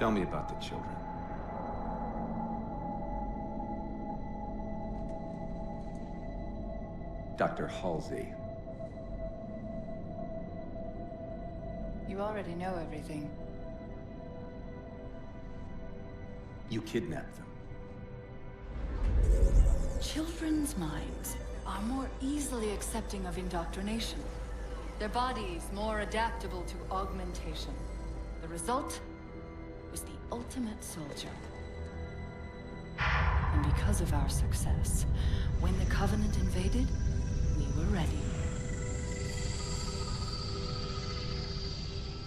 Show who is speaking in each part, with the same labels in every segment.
Speaker 1: Tell me about the children. Dr. Halsey.
Speaker 2: You already know everything.
Speaker 1: You kidnapped them.
Speaker 2: Children's minds are more easily accepting of indoctrination. Their bodies more adaptable to augmentation. The result was the ultimate soldier. And because of our success, when the Covenant invaded, we were ready.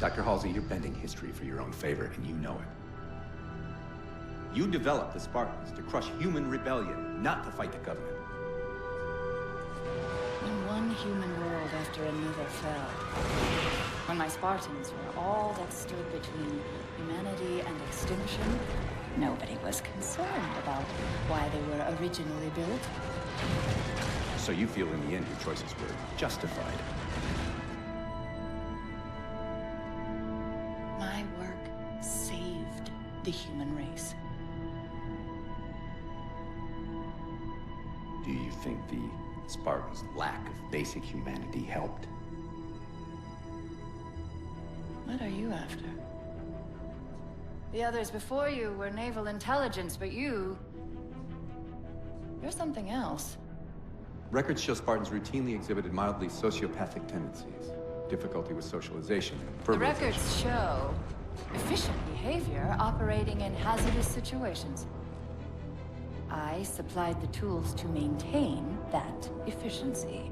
Speaker 1: Dr. Halsey, you're bending history for your own favor, and you know it. You developed the Spartans to crush human rebellion, not to fight the Covenant.
Speaker 2: When one human world after another fell, when my Spartans were all that stood between humanity and extinction, nobody was concerned about why they were originally built.
Speaker 1: So you feel in the end your choices were justified?
Speaker 2: My work saved the human race.
Speaker 1: Do you think the Spartans' lack of basic humanity helped?
Speaker 2: What are you after? The others before you were naval intelligence, but you're something else.
Speaker 1: Records show Spartans routinely exhibited mildly sociopathic tendencies, difficulty with socialization, and
Speaker 2: The
Speaker 1: verbalization.
Speaker 2: records show efficient behavior operating in hazardous situations. I supplied the tools to maintain that efficiency.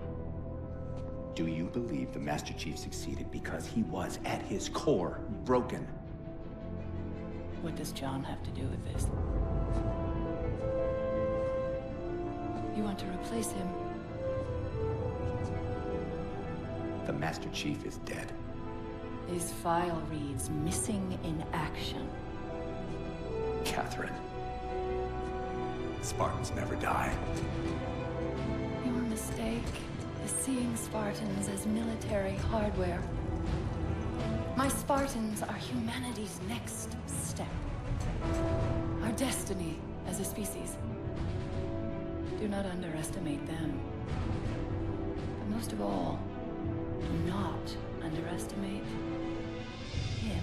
Speaker 1: Do you believe the Master Chief succeeded because he was, at his core, broken?
Speaker 2: What does John have to do with this? You want to replace him?
Speaker 1: The Master Chief is dead.
Speaker 2: His file reads missing in action.
Speaker 1: Catherine. Spartans never die.
Speaker 2: Your mistake is seeing Spartans as military hardware. My Spartans are humanity's next step. Our destiny as a species. Do not underestimate them. But most of all, do not underestimate him.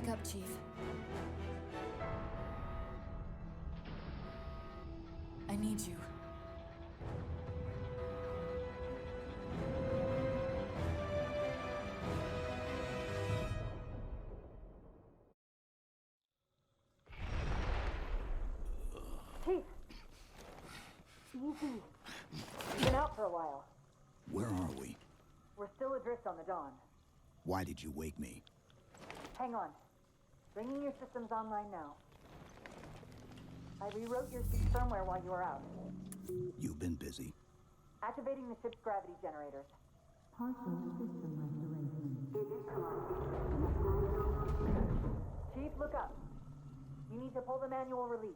Speaker 2: Wake up, Chief. I need you.
Speaker 3: Chief! Easy. You've been out for a while.
Speaker 4: Where are we?
Speaker 3: We're still adrift on the Dawn.
Speaker 4: Why did you wake me?
Speaker 3: Hang on. Bringing your systems online now. I rewrote your ship's firmware while you were out.
Speaker 4: You've been busy.
Speaker 3: Activating the ship's gravity generators. Chief, look up. You need to pull the manual release.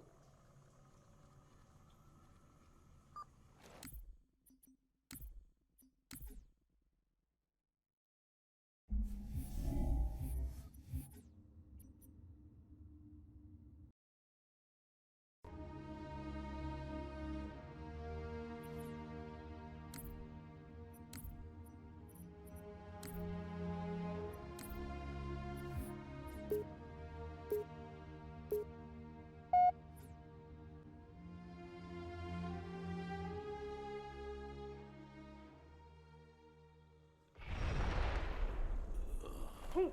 Speaker 3: Chief!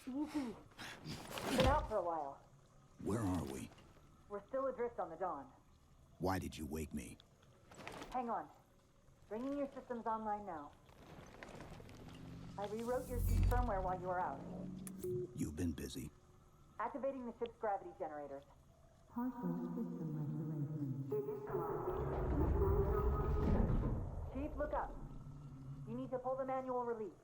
Speaker 3: Easy. You've been out for a while.
Speaker 4: Where are we?
Speaker 3: We're still adrift on the Dawn.
Speaker 4: Why did you wake me?
Speaker 3: Hang on. Bringing your systems online now. I rewrote your ship's firmware while you were out.
Speaker 4: You've been busy.
Speaker 3: Activating the ship's gravity generators. Chief, look up. You need to pull the manual release.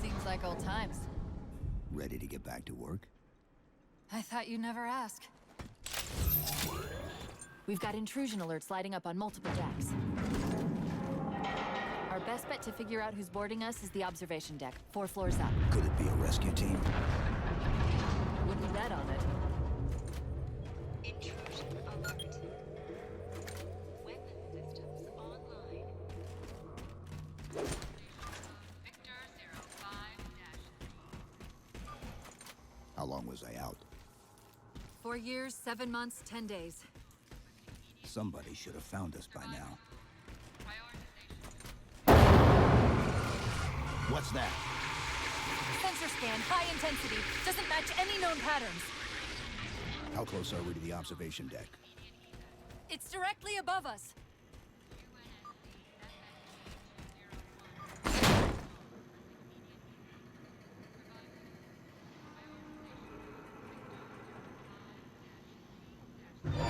Speaker 2: Seems like old times.
Speaker 4: Ready to get back to work?
Speaker 2: I thought you'd never ask. We've got intrusion alerts lighting up on multiple decks. Our best bet to figure out who's boarding us is the observation deck, 4 floors up.
Speaker 4: Could it be a rescue team?
Speaker 2: Wouldn't bet on it.
Speaker 5: Intrusion alert. Weapon systems online. Victor 05-3.
Speaker 4: How long was I out?
Speaker 2: 4 years, 7 months, 10 days.
Speaker 4: Somebody should have found us by now. What's that?
Speaker 2: Sensor scan, high intensity. Doesn't match any known patterns.
Speaker 4: How close are we to the observation deck?
Speaker 2: It's directly above us.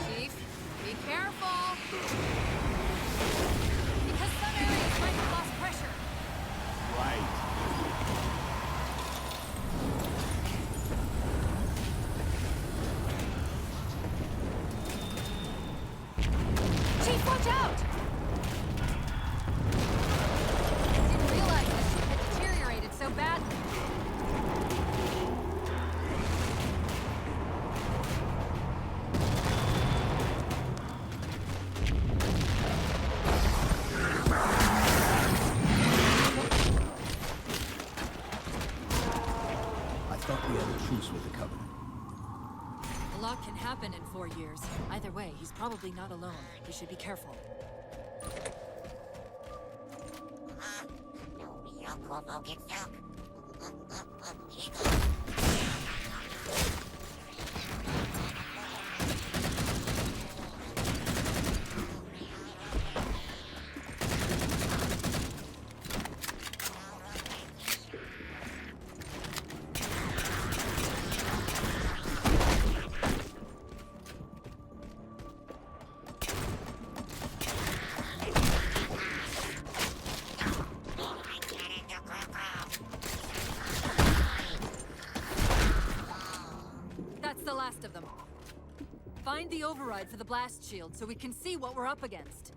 Speaker 2: Chief, be careful. Because some areas might have lost pressure.
Speaker 4: Right.
Speaker 2: Chief, watch out! Didn't realize this ship had deteriorated so badly.
Speaker 4: I thought we had a truce with the Covenant.
Speaker 2: A lot can happen in 4 years. Either way, he's probably not alone. We should be careful. That's the last of them. Find the override for the blast shield so we can see what we're up against.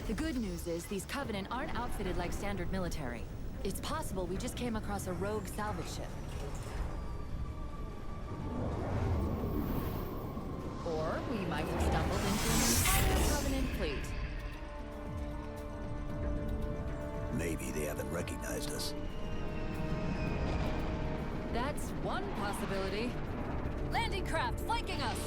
Speaker 6: The good news is these Covenant aren't outfitted like standard military. It's possible we just came across a rogue salvage ship. Or we might have stumbled into an entire Covenant fleet.
Speaker 4: Maybe they haven't recognized us.
Speaker 6: That's one possibility. Landing craft flanking us!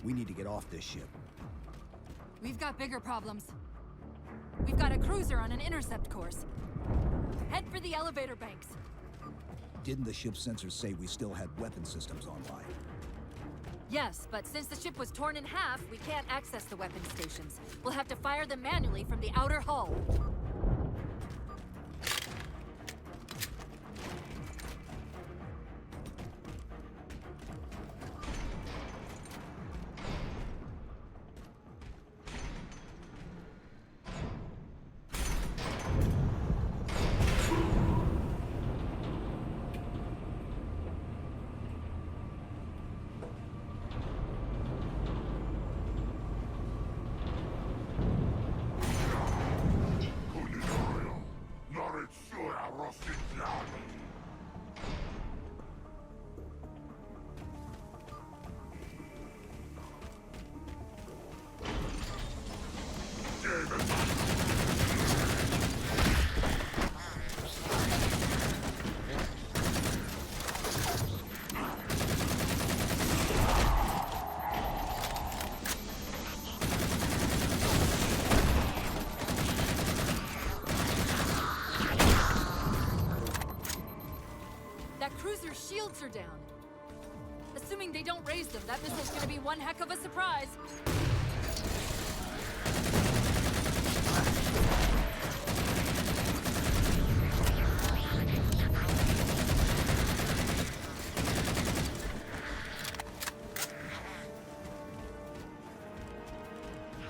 Speaker 4: We need to get off this ship.
Speaker 6: We've got bigger problems. We've got a cruiser on an intercept course. Head for the elevator banks.
Speaker 4: Didn't the ship's sensors say we still had weapon systems online?
Speaker 6: Yes, but since the ship was torn in half, we can't access the weapon stations. We'll have to fire them manually from the outer hull. Cruiser's shields are down. Assuming they don't raise them, that missile's gonna be one heck of a surprise.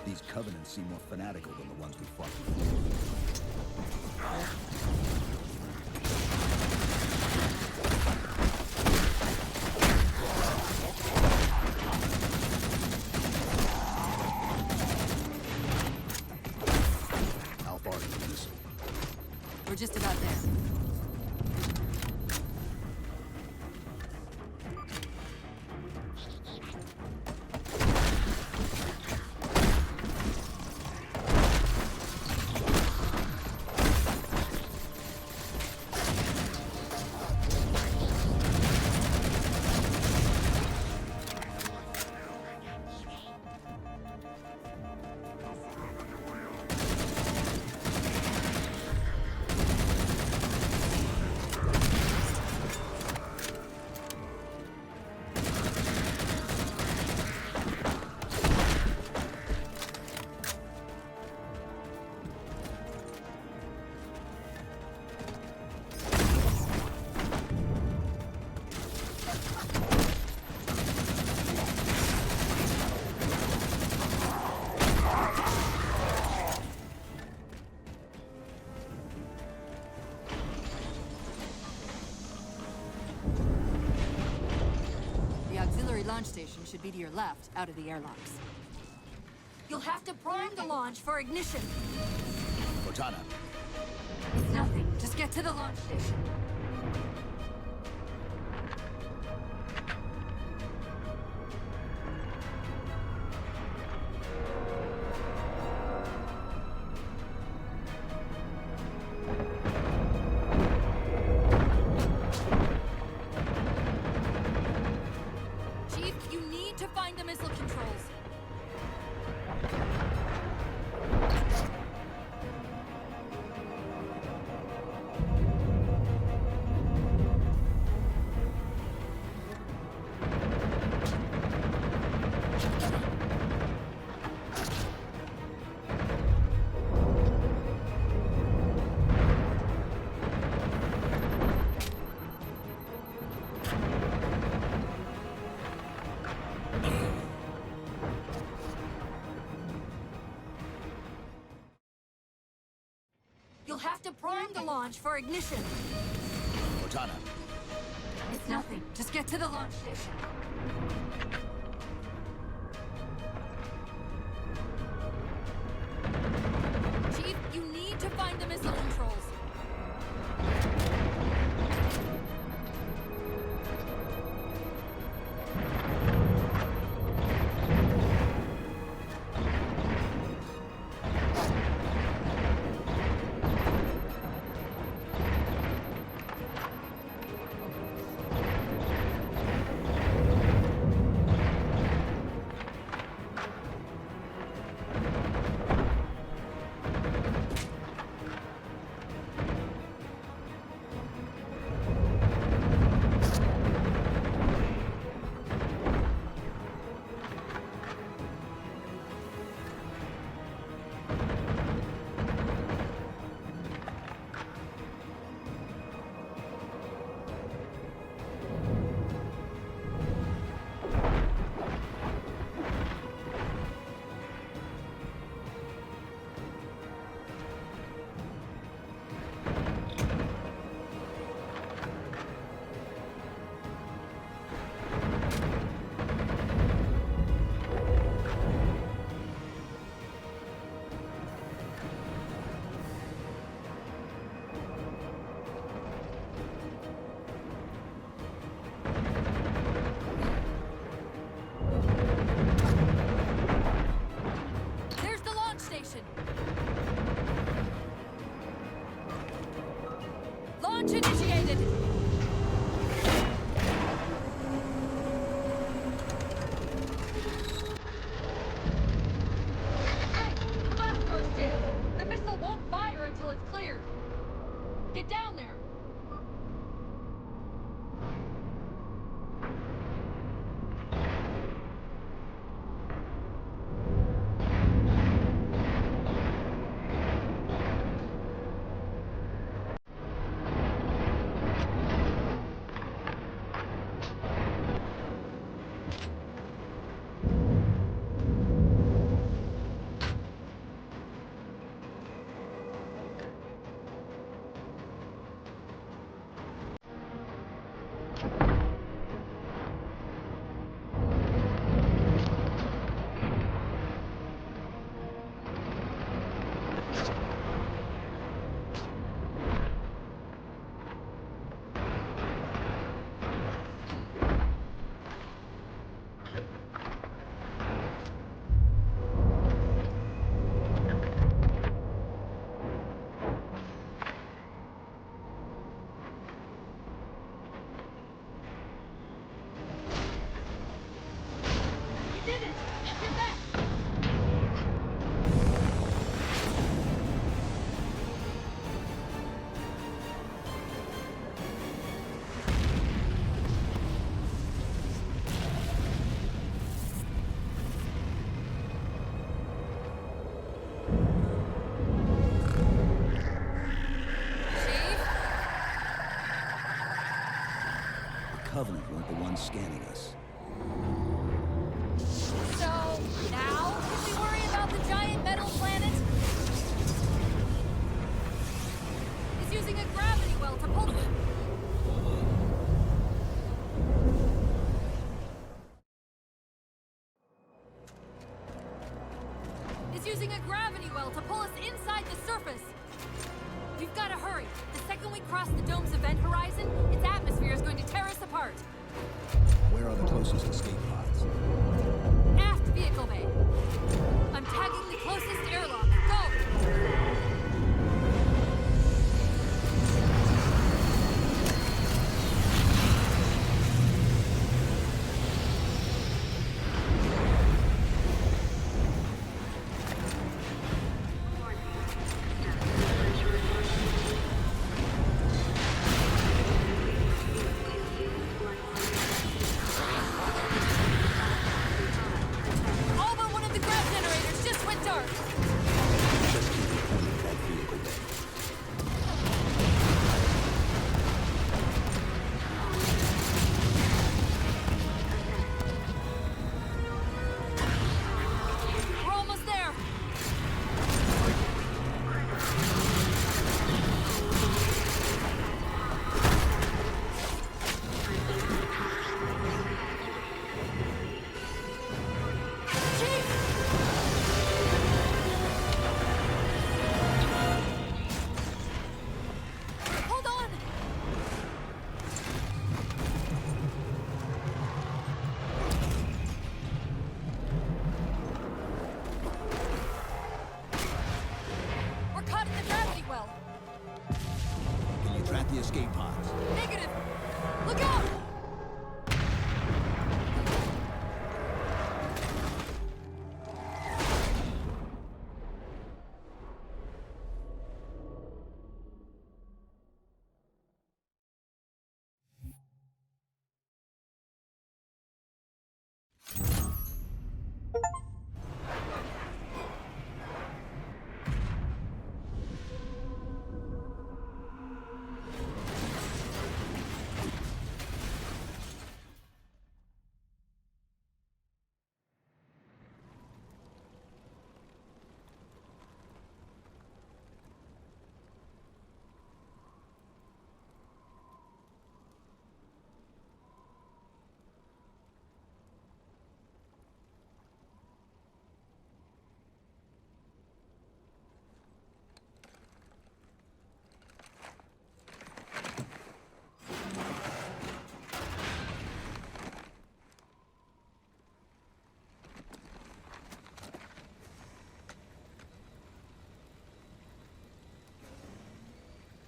Speaker 4: These Covenants seem more fanatical than the ones we fought before.
Speaker 6: We're just about there. Launch station should be to your left, out of the airlocks. You'll have to prime the launch for ignition.
Speaker 4: Cortana.
Speaker 6: It's nothing. Just get to the launch station. Find the missile controls. You'll have to prime the launch for ignition.
Speaker 4: Cortana,
Speaker 6: It's nothing. Just get to the launch station. Chief, you need to find the missile controls. There's the launch station. Launch initiated. Hey, blast goes in. The missile won't fire until it's cleared. Get down there. You did it! Get back!
Speaker 4: the Covenant weren't the ones scanning us.
Speaker 6: So, now can we worry about the giant metal planet? It's using a gravity well to pull... It's using a gravity well to pull us inside the surface. We've got to hurry. The second we cross the dome's event horizon, its atmosphere is going to tear us apart.
Speaker 4: Where are the closest escape pods?
Speaker 6: Aft vehicle bay. I'm tagging the closest airlock. Go! All but one of the grav generators just went dark.
Speaker 4: the escape pods.
Speaker 6: Negative! Look out!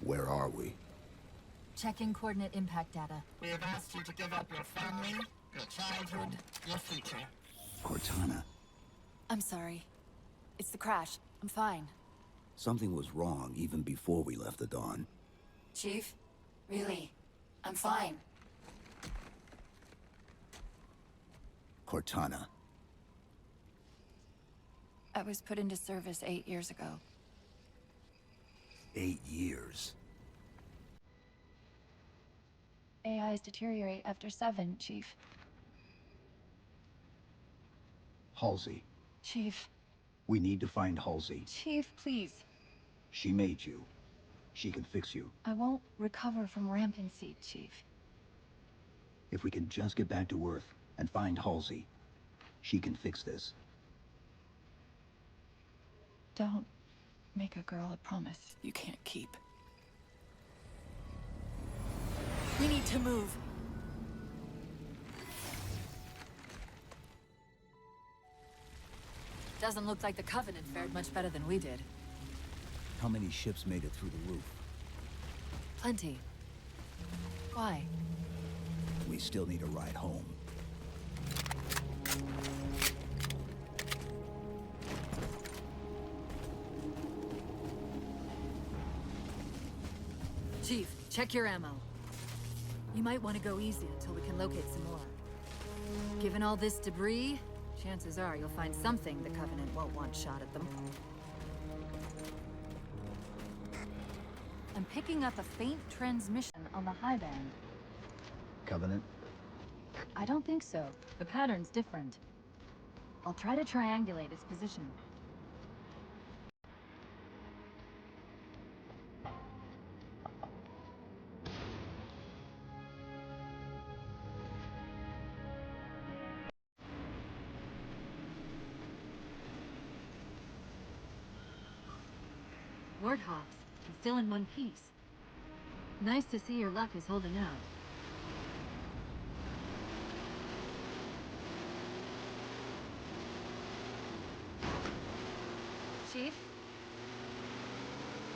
Speaker 4: Where are we?
Speaker 6: Checking coordinate impact data.
Speaker 7: We have asked you to give up your family, your childhood, your future.
Speaker 4: Cortana.
Speaker 2: I'm sorry. It's the crash. I'm fine.
Speaker 4: Something was wrong even before we left the Dawn.
Speaker 2: Chief? Really? I'm fine.
Speaker 4: Cortana.
Speaker 2: I was put into service 8 years ago.
Speaker 4: 8 years.
Speaker 2: AIs deteriorate after 7, Chief.
Speaker 4: Halsey.
Speaker 2: Chief.
Speaker 4: We need to find Halsey.
Speaker 2: Chief, please.
Speaker 4: She made you. She can fix you.
Speaker 2: I won't recover from rampancy, Chief.
Speaker 4: If we can just get back to Earth and find Halsey, she can fix this.
Speaker 2: Don't make a girl a promise you can't keep. We need to move.
Speaker 6: Doesn't look like the Covenant fared much better than we did.
Speaker 4: How many ships made it through the roof?
Speaker 6: Plenty. Why?
Speaker 4: We still need a ride home.
Speaker 6: Chief, check your ammo. You might want to go easy until we can locate some more. Given all this debris, chances are you'll find something the Covenant won't want shot at them. I'm picking up a faint transmission on the high band.
Speaker 4: Covenant?
Speaker 6: I don't think so. The pattern's different. I'll try to triangulate its position. Warthogs, still in one piece. Nice to see your luck is holding out. Chief?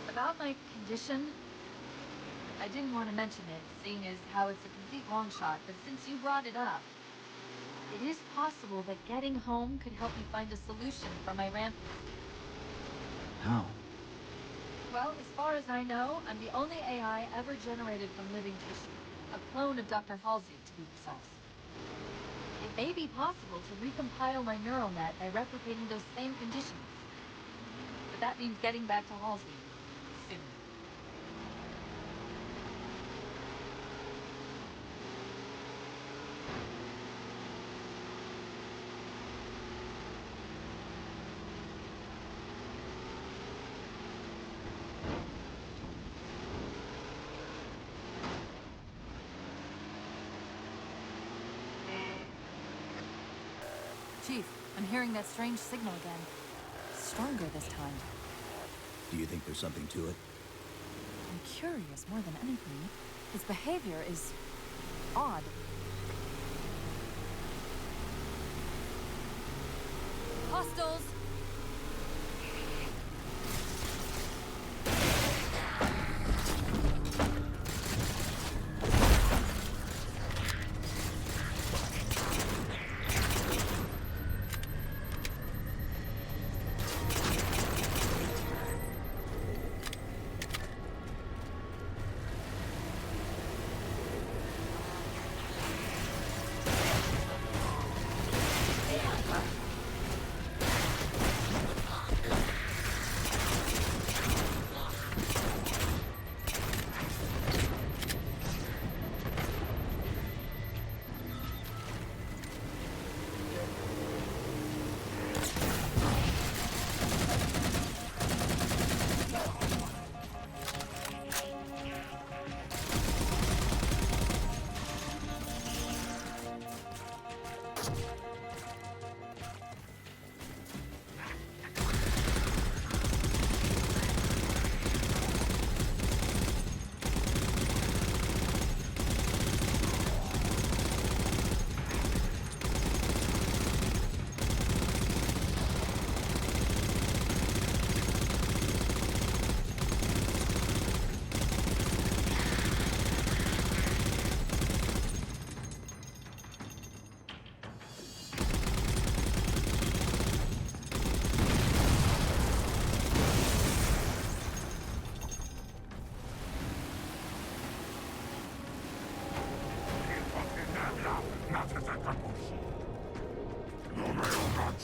Speaker 6: About my condition? I didn't want to mention it, seeing as how it's a complete long shot, but since you brought it up, it is possible that getting home could help me find a solution for my rampage.
Speaker 4: How?
Speaker 6: Well, as far as I know, I'm the only AI ever generated from living tissue. A clone of Dr. Halsey, to be precise. It may be possible to recompile my neural net by replicating those same conditions. But that means getting back to Halsey soon. Chief, I'm hearing that strange signal again. Stronger this time.
Speaker 4: Do you think there's something to it?
Speaker 6: I'm curious more than anything. Its behavior is odd. Hostiles!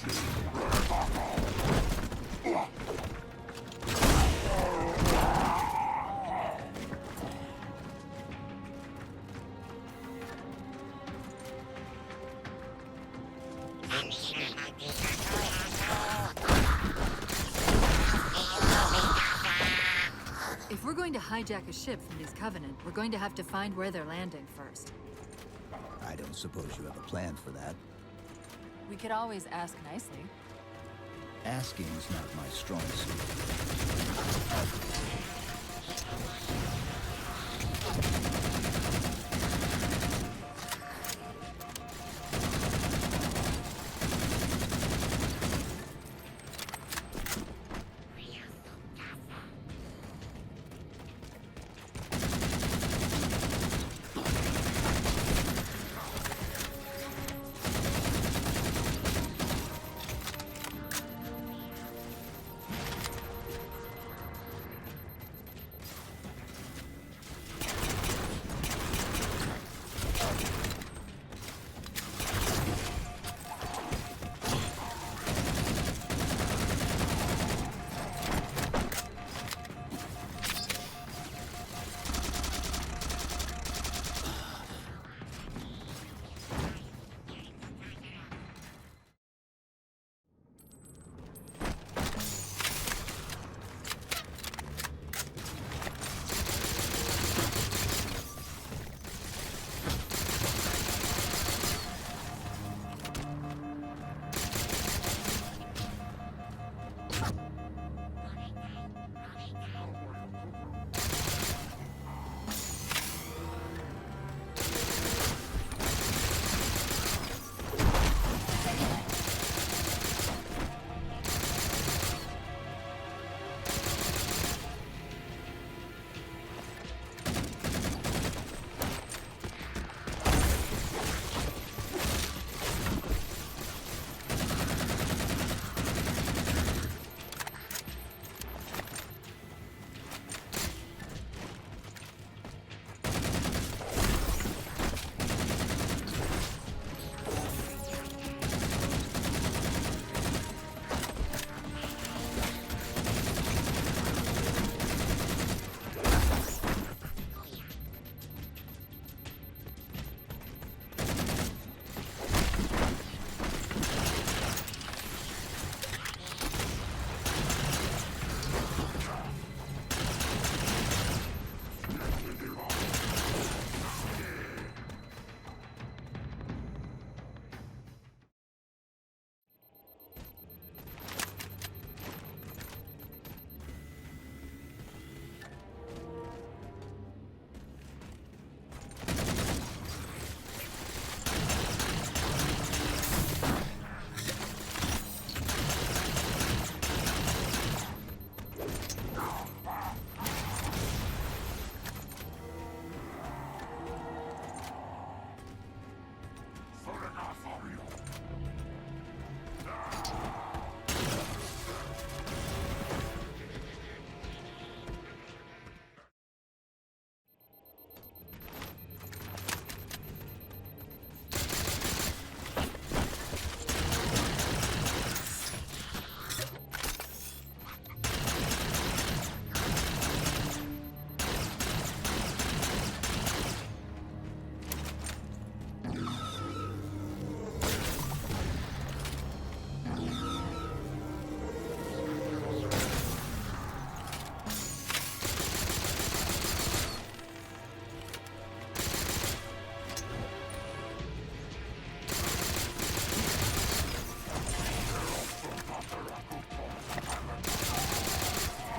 Speaker 6: If we're going to hijack a ship from these Covenant, we're going to have to find where they're landing first.
Speaker 4: I don't suppose you have a plan for that.
Speaker 6: We could always ask nicely.
Speaker 4: Asking's not my strong suit.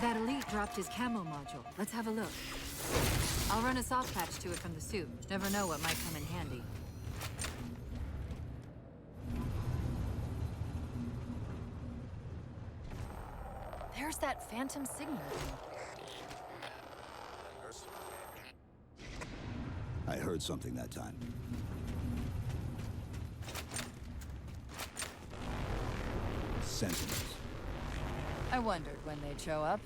Speaker 6: That elite dropped his camo module. Let's have a look. I'll run a soft patch to it from the suit. Never know what might come in handy. There's that phantom signal.
Speaker 4: I heard something that time. Sentinels.
Speaker 6: I wondered when they'd show up.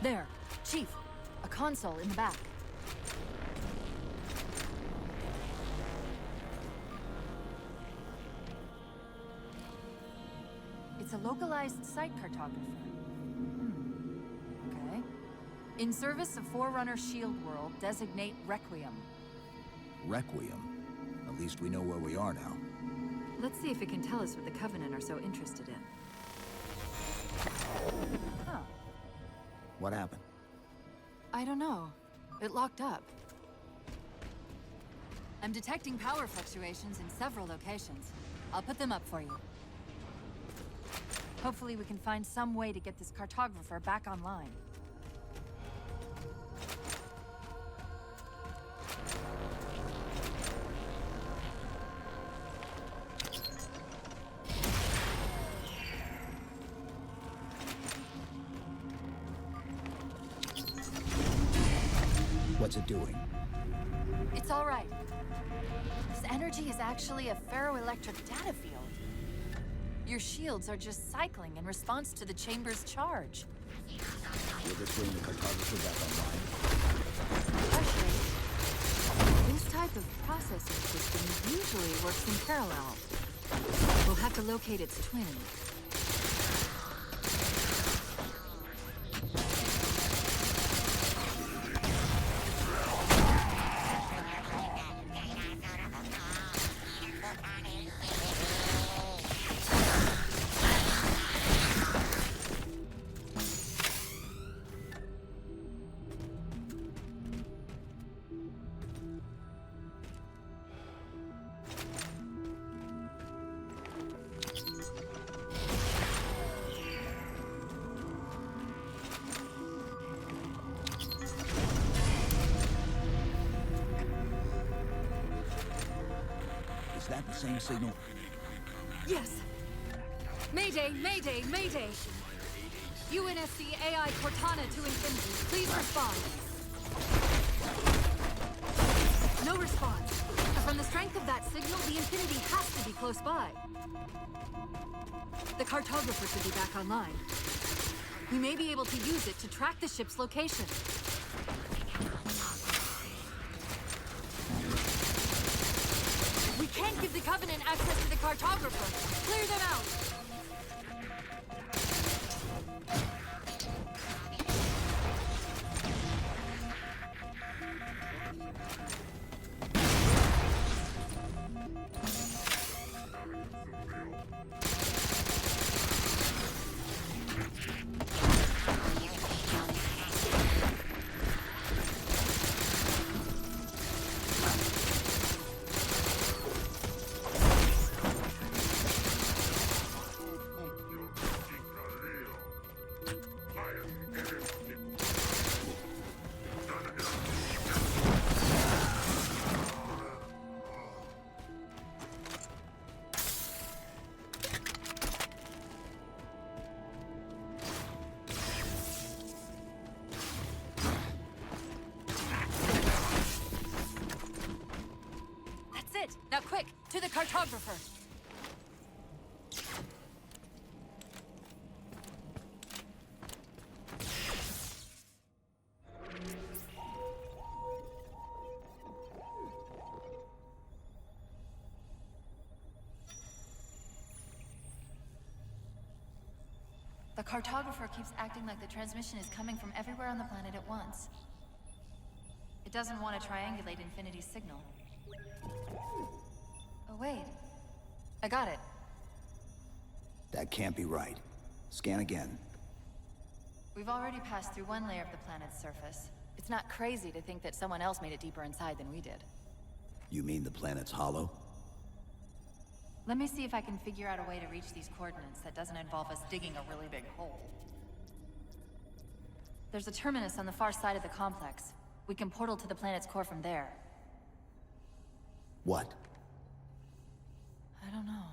Speaker 6: There, Chief. A console in the back. It's a localized site cartographer. Okay. In service of Forerunner Shield World, designate Requiem.
Speaker 4: Requiem. At least we know where we are now.
Speaker 6: Let's see if it can tell us what the Covenant are so interested in. Huh.
Speaker 4: What happened?
Speaker 6: I don't know. It locked up. I'm detecting power fluctuations in several locations. I'll put them up for you. Hopefully we can find some way to get this cartographer back online.
Speaker 4: What's it doing?
Speaker 6: It's all right. This energy is actually a ferroelectric data field. Your shields are just cycling in response to the chamber's charge.
Speaker 4: Will this bring the cartographer back online?
Speaker 6: Partially. This type of processing system usually works in parallel. We'll have to locate its twin.
Speaker 4: Is that the same signal?
Speaker 6: Yes. Mayday, mayday, mayday. UNSC AI Cortana to Infinity. Please respond. No response. From the strength of that signal, the Infinity has to be close by. The cartographer should be back online. We may be able to use it to track the ship's location. We can't give the Covenant access to the cartographer. Clear them out. Now quick, to the cartographer. The cartographer keeps acting like the transmission is coming from everywhere on the planet at once. It doesn't want to triangulate Infinity's signal. Oh, wait. I got it.
Speaker 4: That can't be right. Scan again.
Speaker 2: We've already passed through one layer of the planet's surface. It's not crazy to think that someone else made it deeper inside than we did.
Speaker 4: You mean the planet's hollow?
Speaker 2: Let me see if I can figure out a way to reach these coordinates that doesn't involve us digging a really big hole. There's a terminus on the far side of the complex. We can portal to the planet's core from there.
Speaker 4: What?
Speaker 2: I don't know.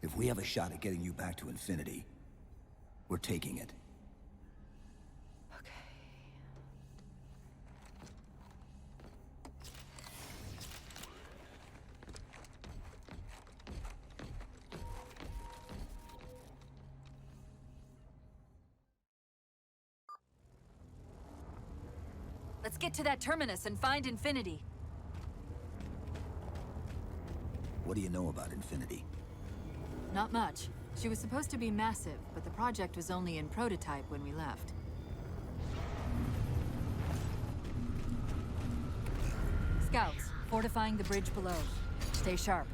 Speaker 4: If we have a shot at getting you back to Infinity, we're taking it.
Speaker 6: Let's get to that terminus and find Infinity.
Speaker 4: What do you know about Infinity?
Speaker 6: Not much. She was supposed to be massive, but the project was only in prototype when we left. Scouts, fortifying the bridge below. Stay sharp.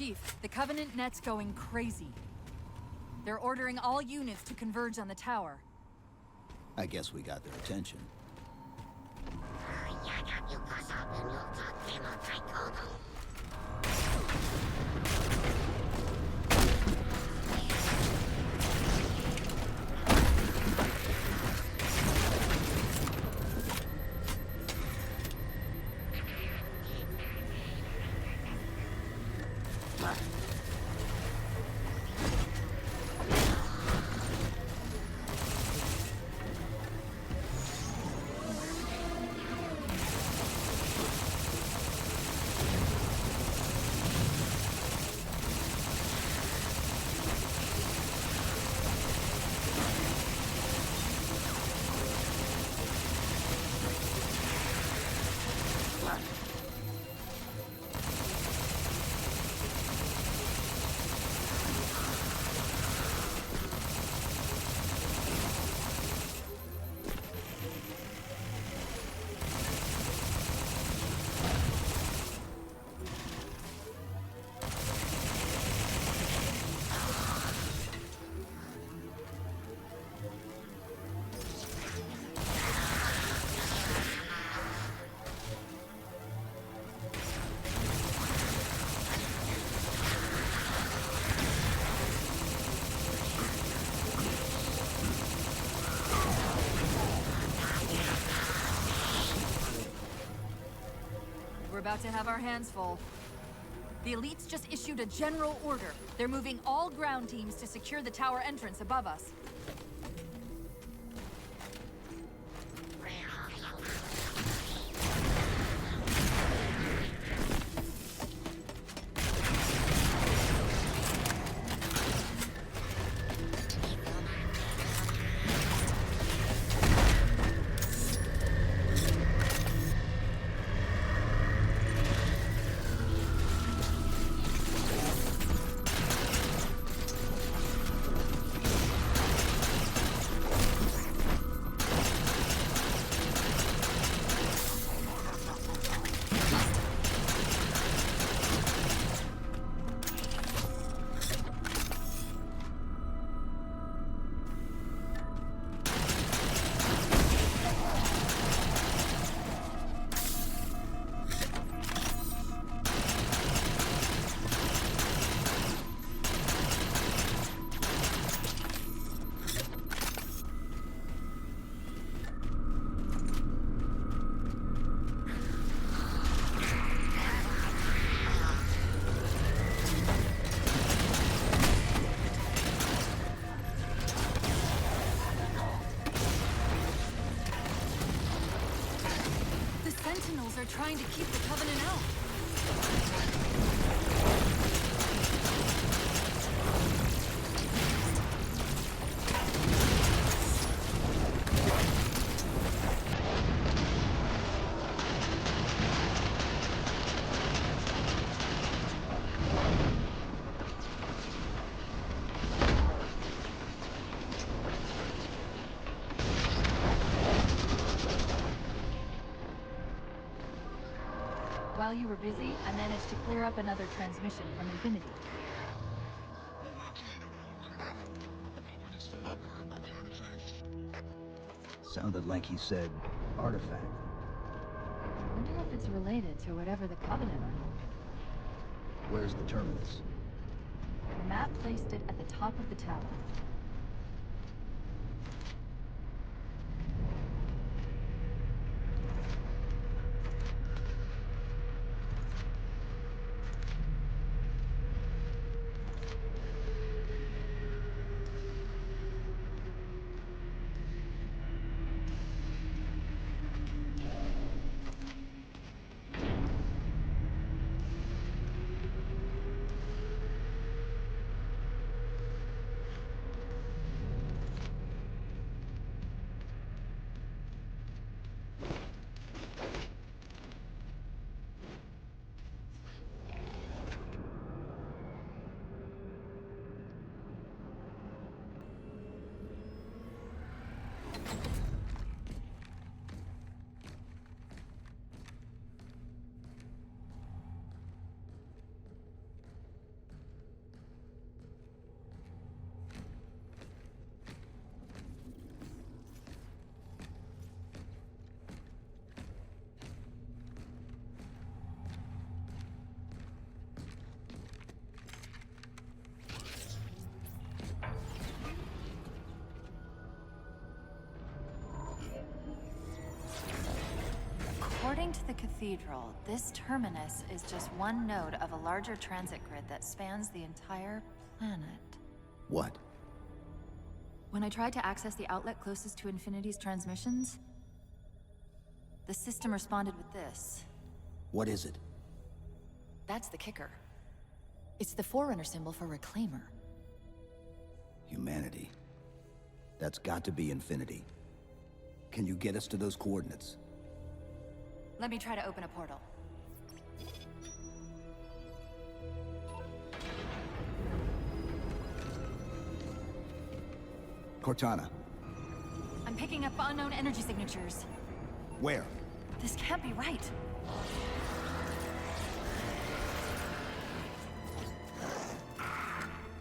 Speaker 6: Chief, the Covenant net's going crazy. They're ordering all units to converge on the tower.
Speaker 4: I guess we got their attention.
Speaker 6: about to have our hands full. The elites just issued a general order. They're moving all ground teams to secure the tower entrance above us. Sentinels are trying to keep the Covenant out. While you were busy, I managed to clear up another transmission from Infinity.
Speaker 4: Sounded like he said artifact.
Speaker 6: I wonder if it's related to whatever the Covenant are.
Speaker 4: Where's the terminus?
Speaker 6: The map placed it at the top of the tower. According to the cathedral, this terminus is just one node of a larger transit grid that spans the entire planet.
Speaker 4: What?
Speaker 6: When I tried to access the outlet closest to Infinity's transmissions, the system responded with this.
Speaker 4: What is it?
Speaker 6: That's the kicker. It's the Forerunner symbol for Reclaimer.
Speaker 4: Humanity. That's got to be Infinity. Can you get us to those coordinates?
Speaker 6: Let me try to open a portal.
Speaker 4: Cortana.
Speaker 6: I'm picking up unknown energy signatures.
Speaker 4: Where?
Speaker 6: This can't be right.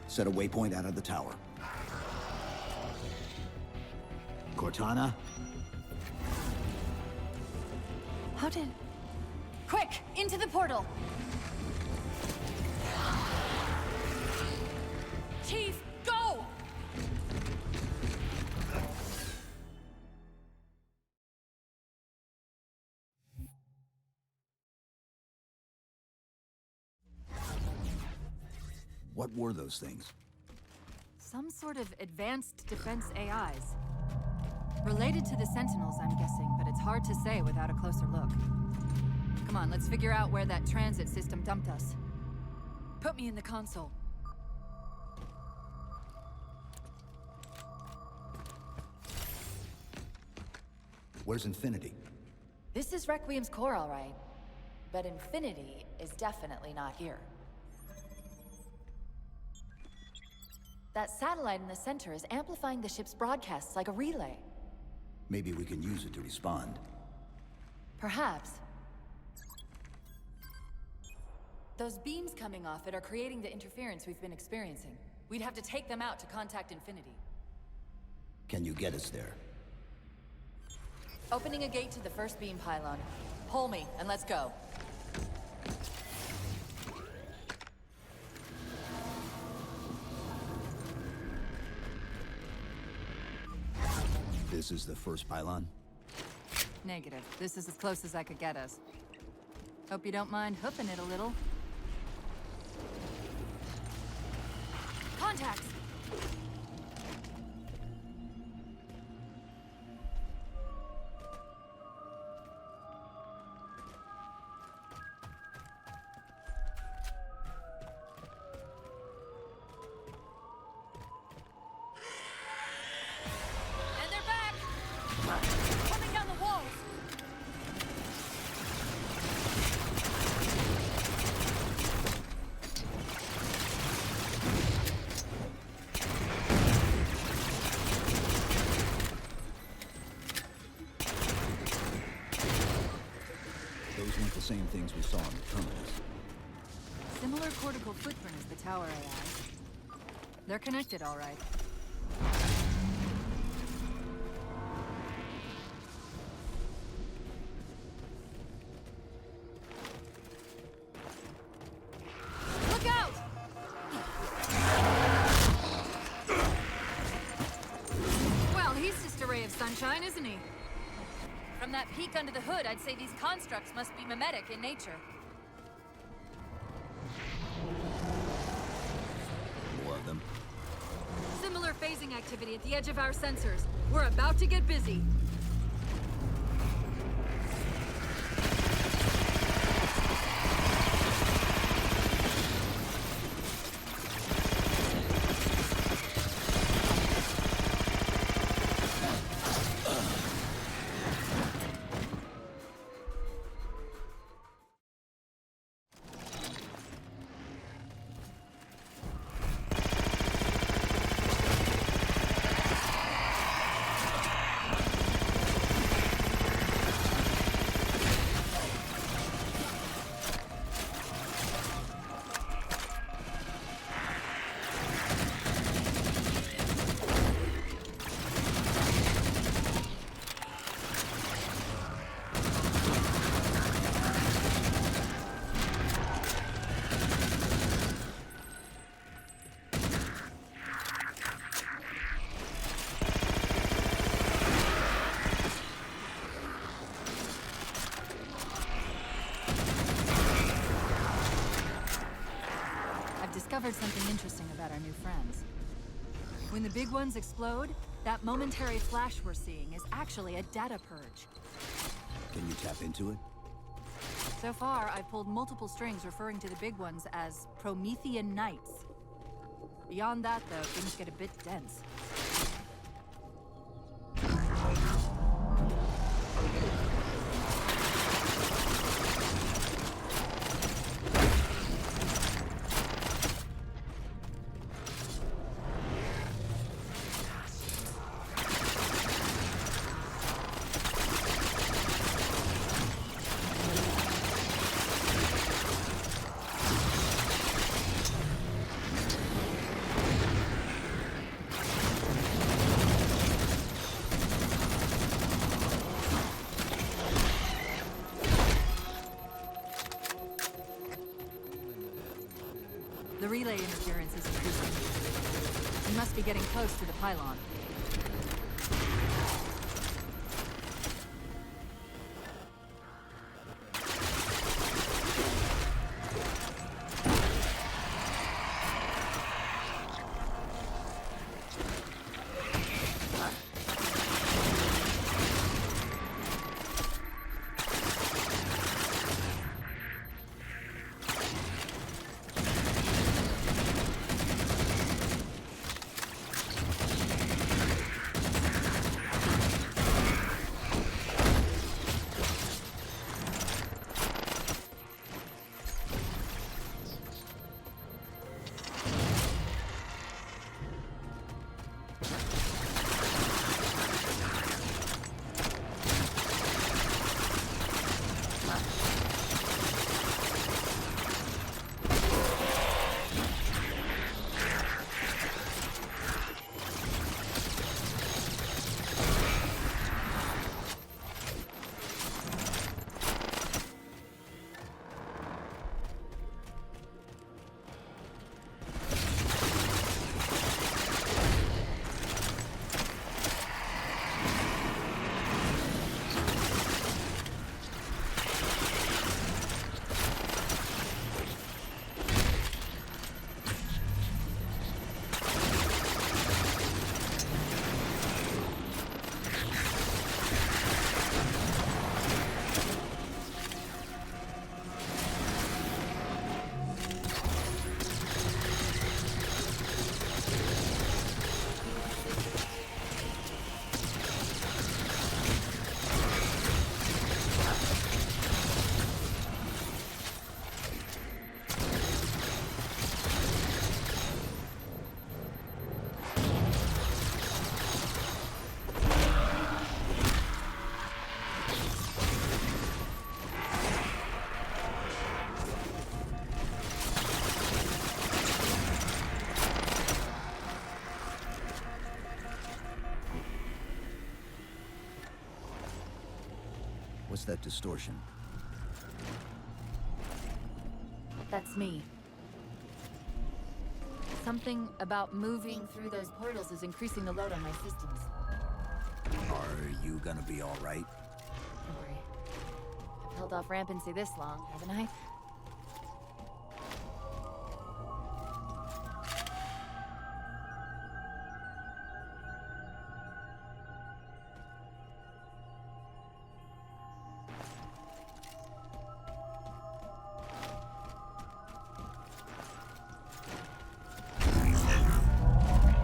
Speaker 4: Set a waypoint out of the tower. Cortana?
Speaker 6: How did... Quick! Into the portal! Chief, go!
Speaker 4: What were those things?
Speaker 8: Some sort of advanced defense AIs. Related to the Sentinels, I'm guessing, but it's hard to say without a closer look. Come on, let's figure out where that transit system dumped us. Put me in the console.
Speaker 4: Where's Infinity?
Speaker 2: This is Requiem's core, all right. But Infinity is definitely not here. That satellite in the center is amplifying the ship's broadcasts like a relay.
Speaker 4: Maybe we can use it to respond.
Speaker 2: Perhaps. Those beams coming off it are creating the interference we've been experiencing. We'd have to take them out to contact Infinity.
Speaker 4: Can you get us there?
Speaker 2: Opening a gate to the first beam pylon. Pull me, and let's go.
Speaker 4: This is the first pylon?
Speaker 8: Negative. This is as close as I could get us. Hope you don't mind hoofing it a little. Contacts! And they're back! Coming down the walls!
Speaker 4: Those weren't the same things we saw in the terminus.
Speaker 8: Similar cortical footprint as the tower AI. They're connected, all right. Look out! Well, he's just a ray of sunshine, isn't he? From that peek under the hood, I'd say these constructs must be mimetic in nature.
Speaker 4: More of them.
Speaker 8: Similar phasing activity at the edge of our sensors. We're about to get busy. Discovered something interesting about our new friends. When the big ones explode, that momentary flash we're seeing is actually a data purge.
Speaker 4: Can you tap into it?
Speaker 8: So far, I've pulled multiple strings referring to the big ones as Promethean Knights. Beyond that, though, things get a bit dense. The relay interference is increasing. We must be getting close to the pylon.
Speaker 4: What's that distortion?
Speaker 8: That's me. Something about moving through those portals is increasing the load on my systems.
Speaker 4: Are you gonna be all right?
Speaker 8: Don't worry. I've held off rampancy this long, haven't I?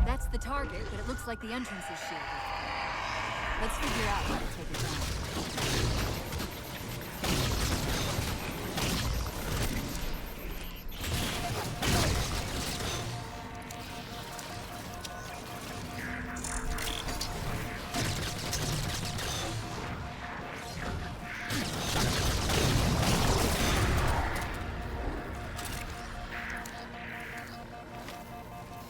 Speaker 8: That's the target, but it looks like the entrance is shielded. Let's figure out how to take it down.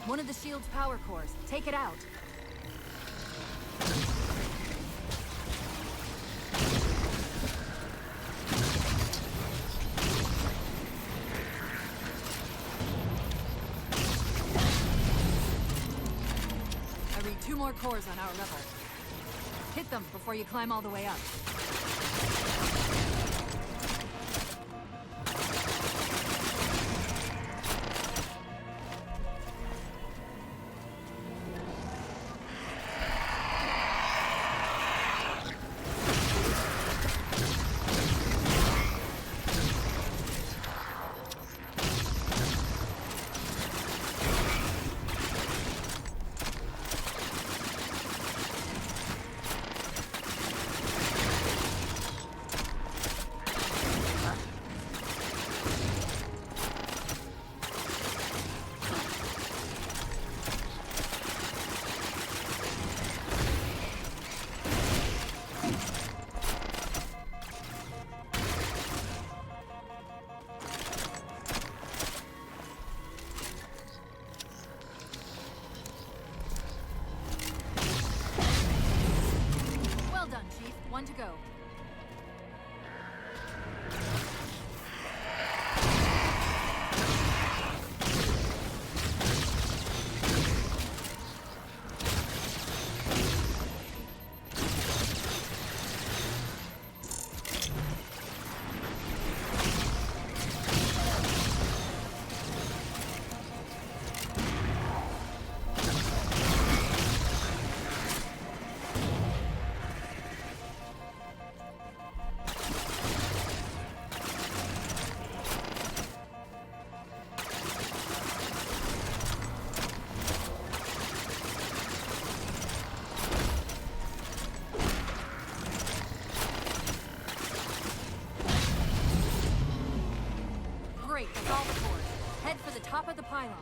Speaker 8: One of the shield's power cores. Take it out. I read 2 more cores on our level. Hit them before you climb all the way up. One to go. Great, that's all the cores. Head for the top of the pylon.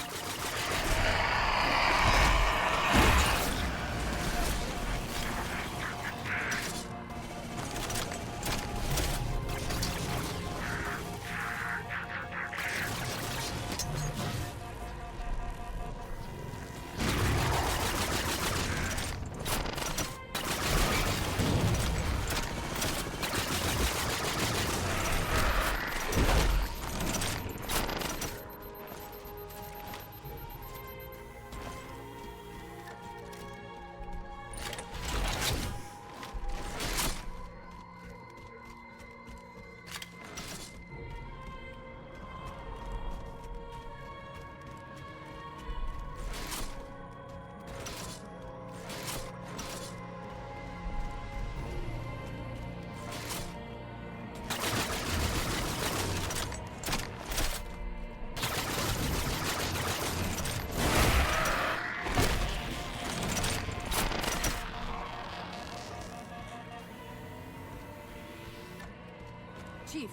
Speaker 8: Chief,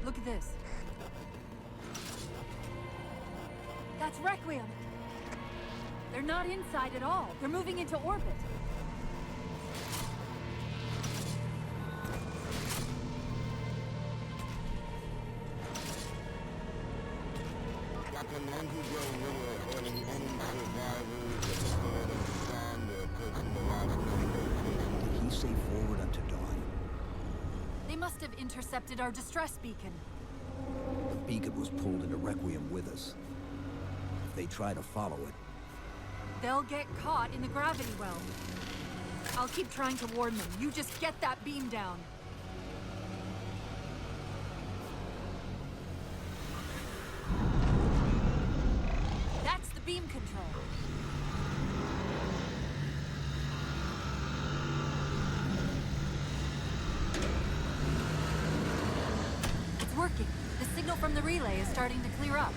Speaker 8: look at this. That's Requiem! They're not inside at all. They're moving into orbit.
Speaker 9: Captain Antigo River ordering any survivors instead of stand or taking the last location.
Speaker 4: Did he say forward unto dawn?
Speaker 8: They must must have intercepted our distress beacon.
Speaker 10: The beacon was pulled into Requiem with us. If they try to follow it...
Speaker 8: They'll get caught in the gravity well. I'll keep trying to warn them. You just get that beam down. That's the beam control. It's working. The signal from the relay is starting to clear up.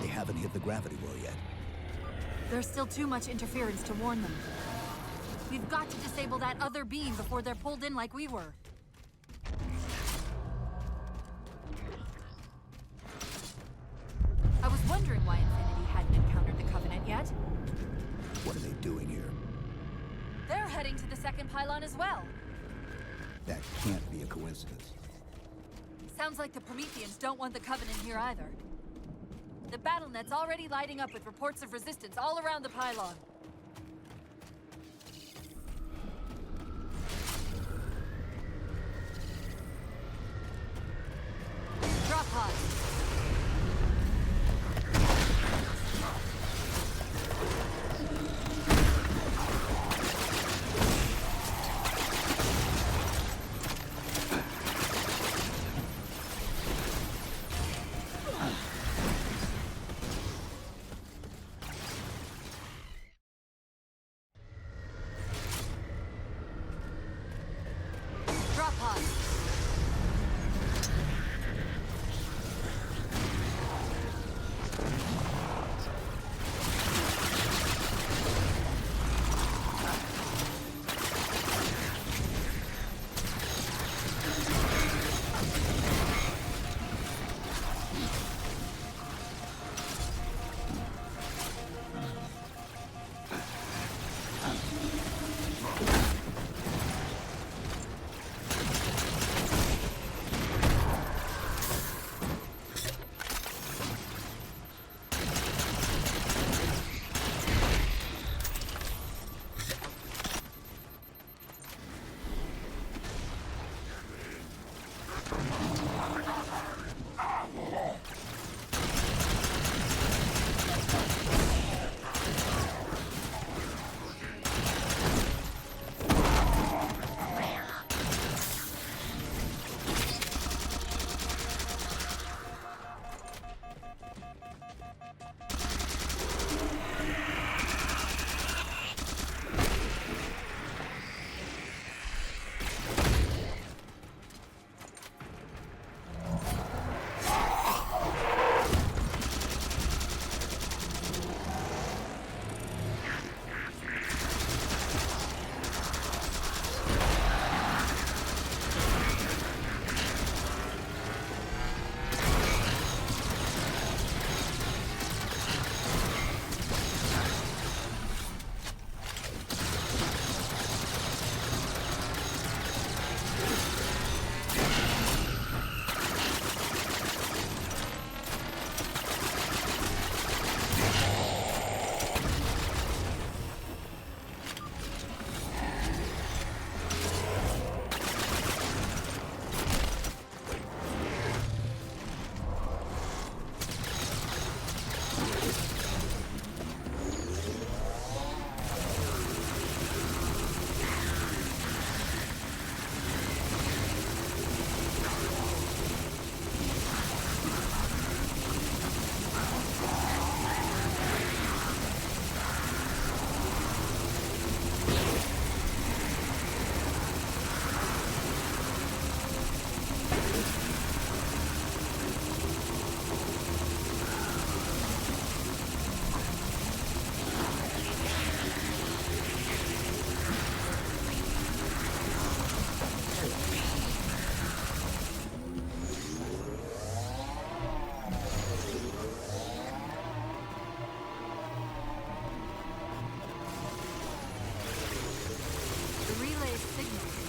Speaker 10: They haven't hit the gravity well yet.
Speaker 8: There's still too much interference to warn them. We've got to disable that other beam before they're pulled in like we were. I was wondering why Infinity hadn't encountered the Covenant yet.
Speaker 10: What are they doing here?
Speaker 8: They're heading to the second pylon as well.
Speaker 10: That can't be a coincidence.
Speaker 8: Sounds like the Prometheans don't want the Covenant here either. The BattleNet's already lighting up with reports of resistance all around the pylon. Drop pod. Drop pod.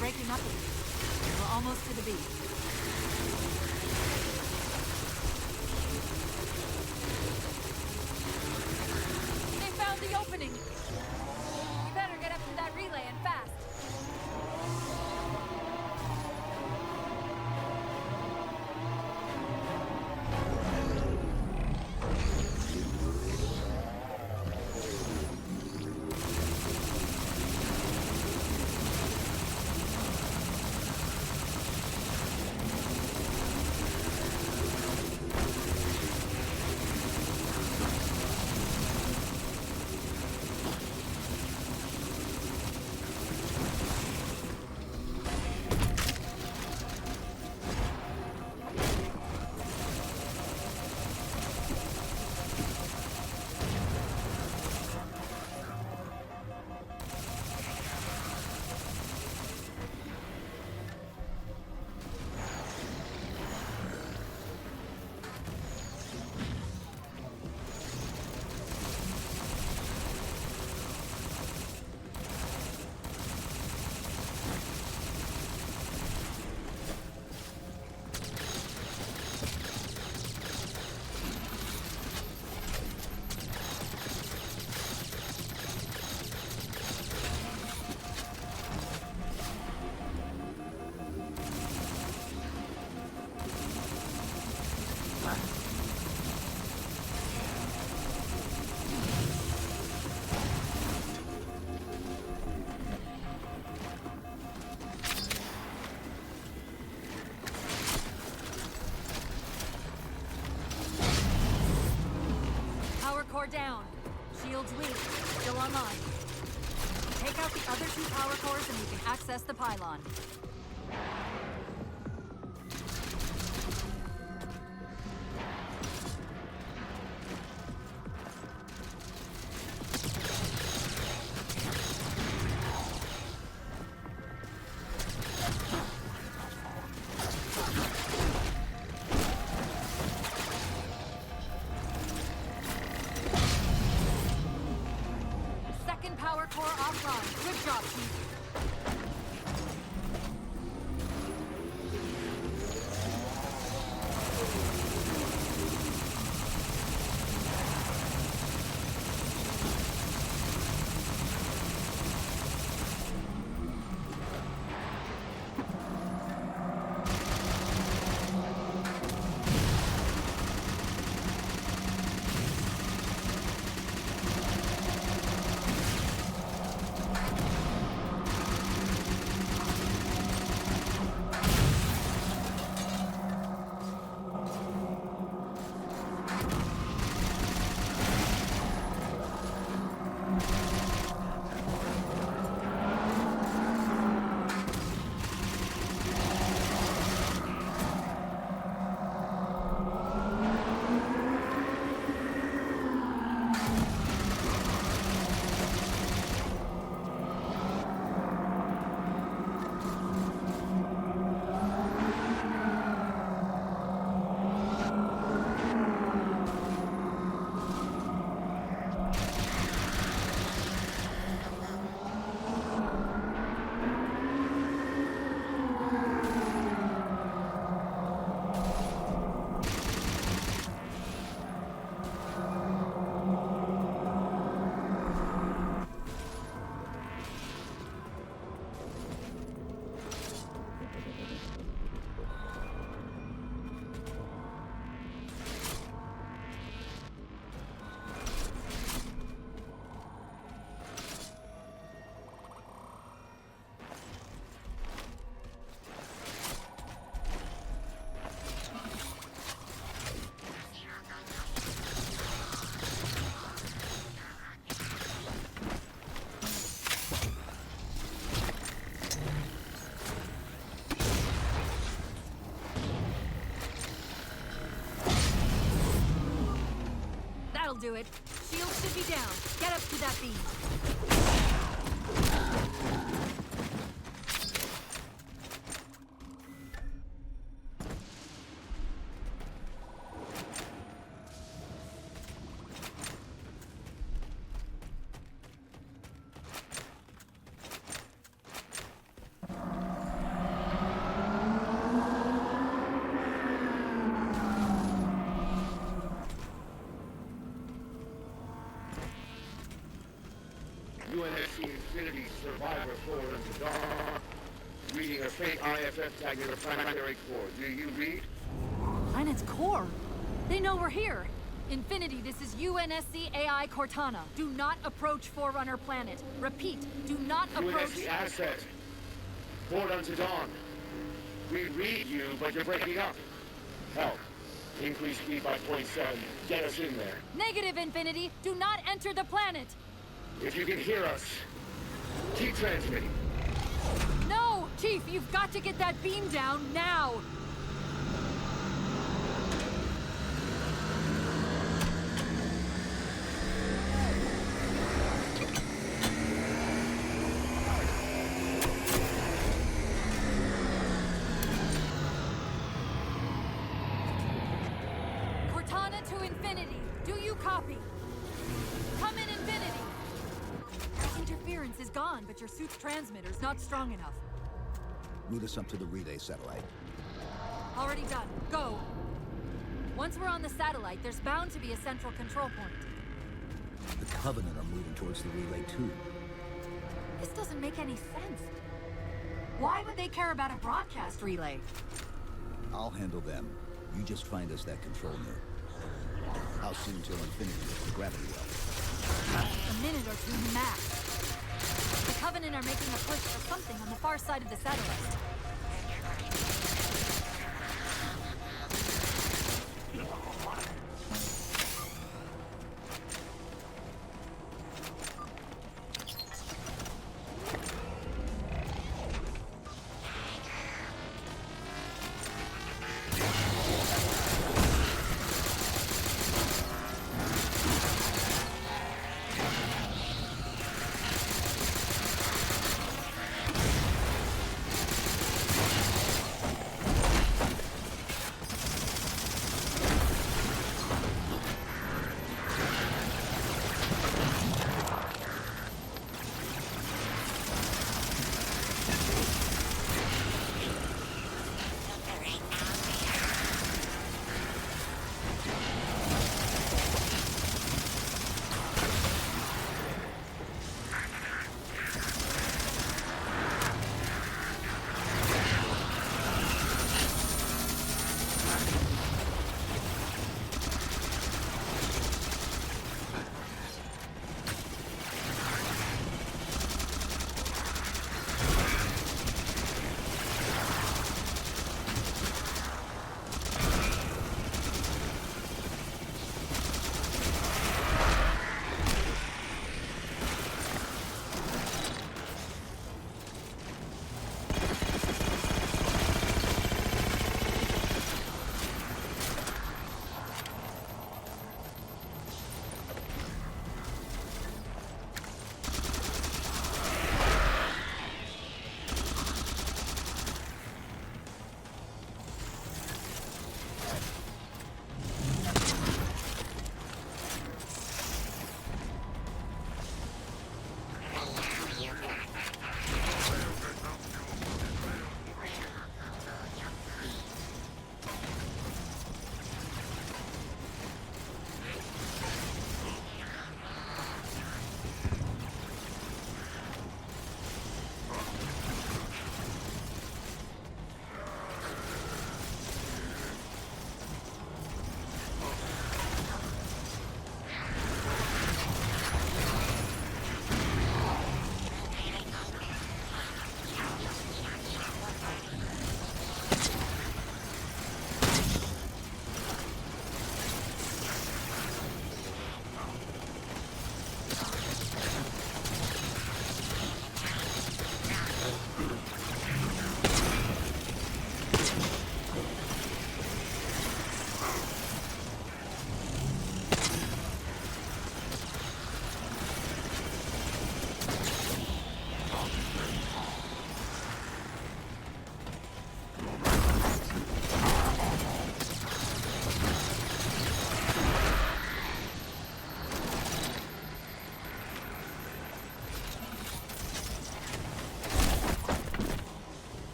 Speaker 8: breaking up again. We're almost to the beach. They found opening! We better get up to that relay and fast! Core down. Shields weak. Still online. Take out the other two power cores and you can access the pylon. Power core offline. Good job, Chief. That'll do it. Shield should be down. Get up to that beam.
Speaker 11: UNSC Infinity Survivor forward unto dawn. Reading a fake IFF tag near the primary core. Do you read?
Speaker 8: Planet's core? They know we're here. Infinity, this is UNSC AI Cortana. Do not approach Forerunner Planet. Repeat, do not approach...
Speaker 11: UNSC asset. Forward unto dawn. We read you, but you're breaking up. Help. Increase speed by 0.7. Get us in there.
Speaker 8: Negative, Infinity. Do not enter the planet.
Speaker 11: If you can hear us, keep transmitting.
Speaker 8: No! Chief, you've got to get that beam down now! Cortana to Infinity. Do you copy? Come in, Infinity. Interference is gone, but your suit's transmitter's not strong enough.
Speaker 10: Route us up to the relay satellite.
Speaker 8: Already done. Go! Once we're on the satellite, there's bound to be a central control point.
Speaker 10: The Covenant are moving towards the relay too.
Speaker 8: This doesn't make any sense. Why would they care about a broadcast relay?
Speaker 10: I'll handle them. You just find us that control node. How soon till Infinity hits the gravity well?
Speaker 8: A minute or two max. The Covenant are making a push for something on the far side of the satellite.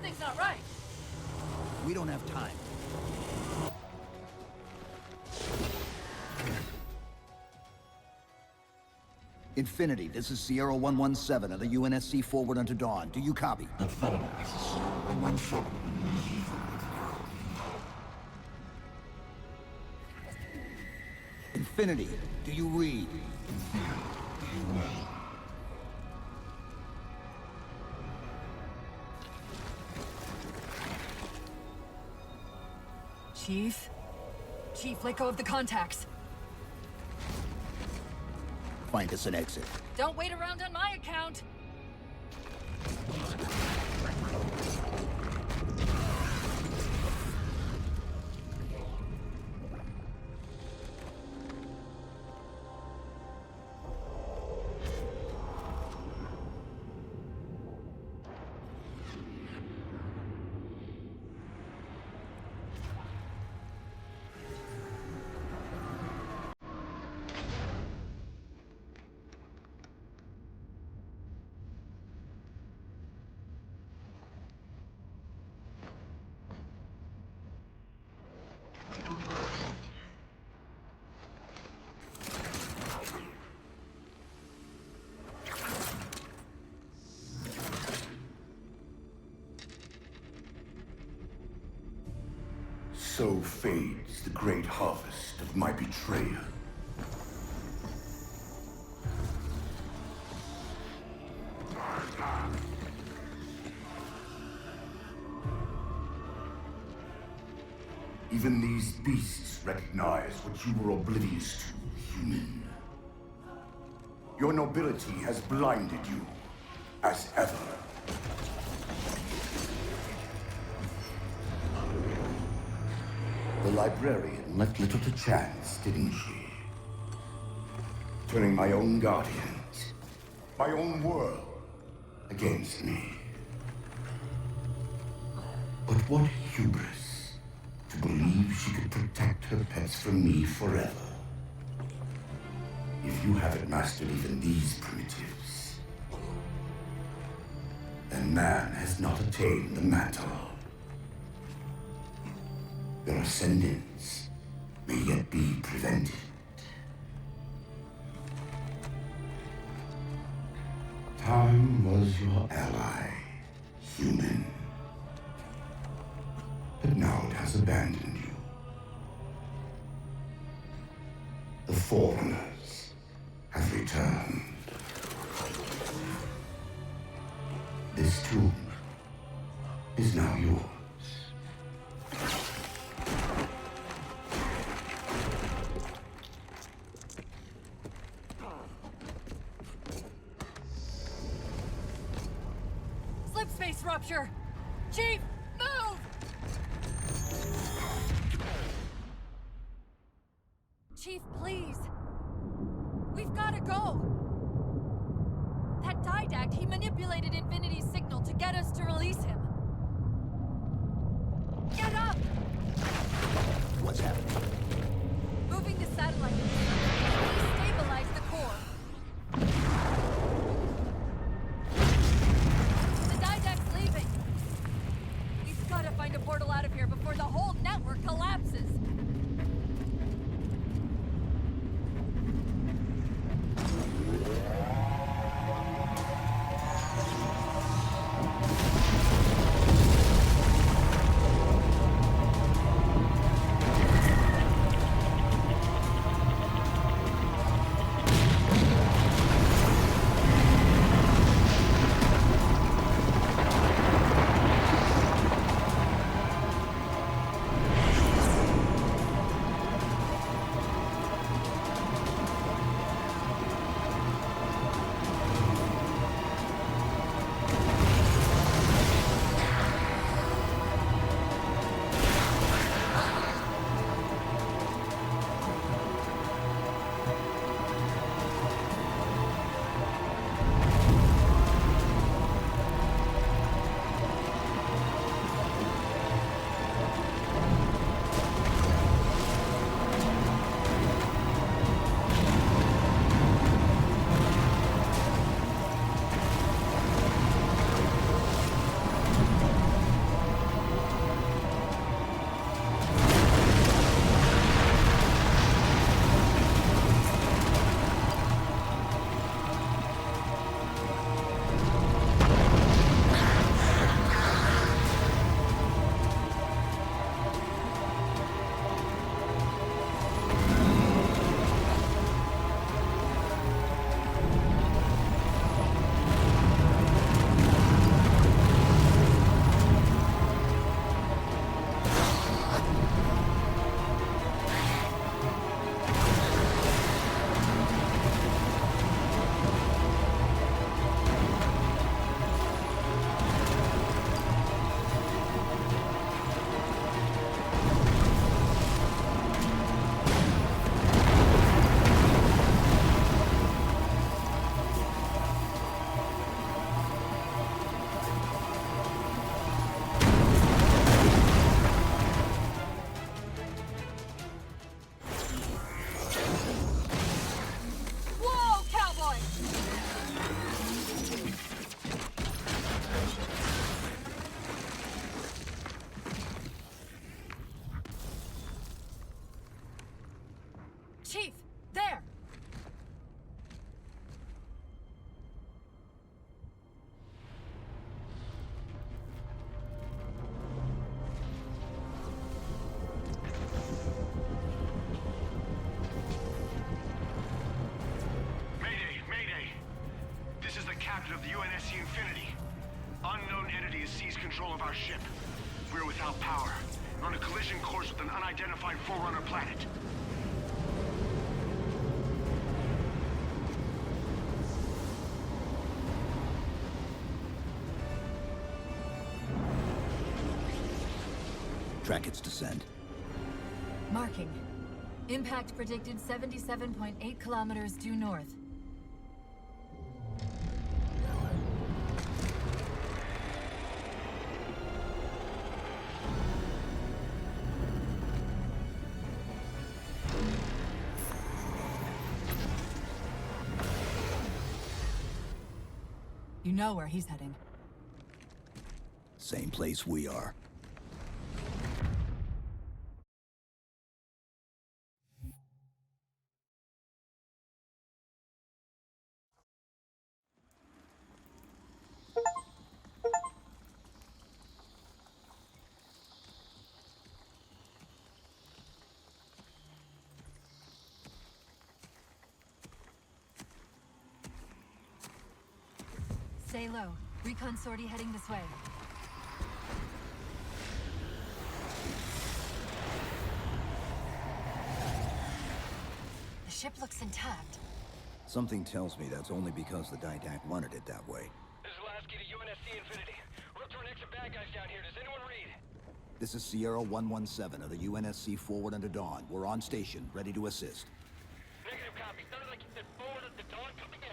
Speaker 6: Something's not right.
Speaker 10: We don't have time. Infinity, this is Sierra 117 of the UNSC forward unto dawn. Do you copy? Infinity, do you read?
Speaker 8: Chief? Chief, let go of the contacts.
Speaker 10: Find us an exit.
Speaker 8: Don't wait around on my account.
Speaker 11: So fades the great harvest of my betrayer. Even these beasts recognize what you were oblivious to, human. Your nobility has blinded you, as ever. The librarian left little to chance, didn't she? Turning my own guardians, my own world, against me. But what hubris to believe she could protect her pets from me forever. If you haven't mastered even these primitives, then man has not attained the mantle. Your ascendance may yet be prevented. Time was your ally, human. But now it has abandoned you. The foreigners have returned. This tomb is now yours.
Speaker 8: Slipspace rupture! Chief, move! Chief, please. We've gotta go. That Didact, he manipulated Infinity's signal to get us to release him. Get up!
Speaker 10: What's happening?
Speaker 8: Moving the satellite. Destabilize the core. The Didact's leaving. We've gotta find a portal out of here before the whole network collapses. There!
Speaker 11: Captain of the UNSC Infinity. Unknown entity has seized control of our ship. We're without power. We're on a collision course with an unidentified Forerunner planet.
Speaker 10: Track its descent.
Speaker 8: Marking. Impact predicted 77.8 kilometers due north. You know where he's heading.
Speaker 10: Same place we are.
Speaker 8: Stay low. Recon sortie heading this way. The ship looks intact.
Speaker 10: Something tells me that's only because the Didact wanted it that way.
Speaker 11: This is Lasky to UNSC Infinity. We're up to our next bad guys down here. Does anyone read?
Speaker 10: This is Sierra 117 of the UNSC Forward Under Dawn. We're on station, ready to assist.
Speaker 11: Negative copy. Sounded like you said Forward Under Dawn coming in.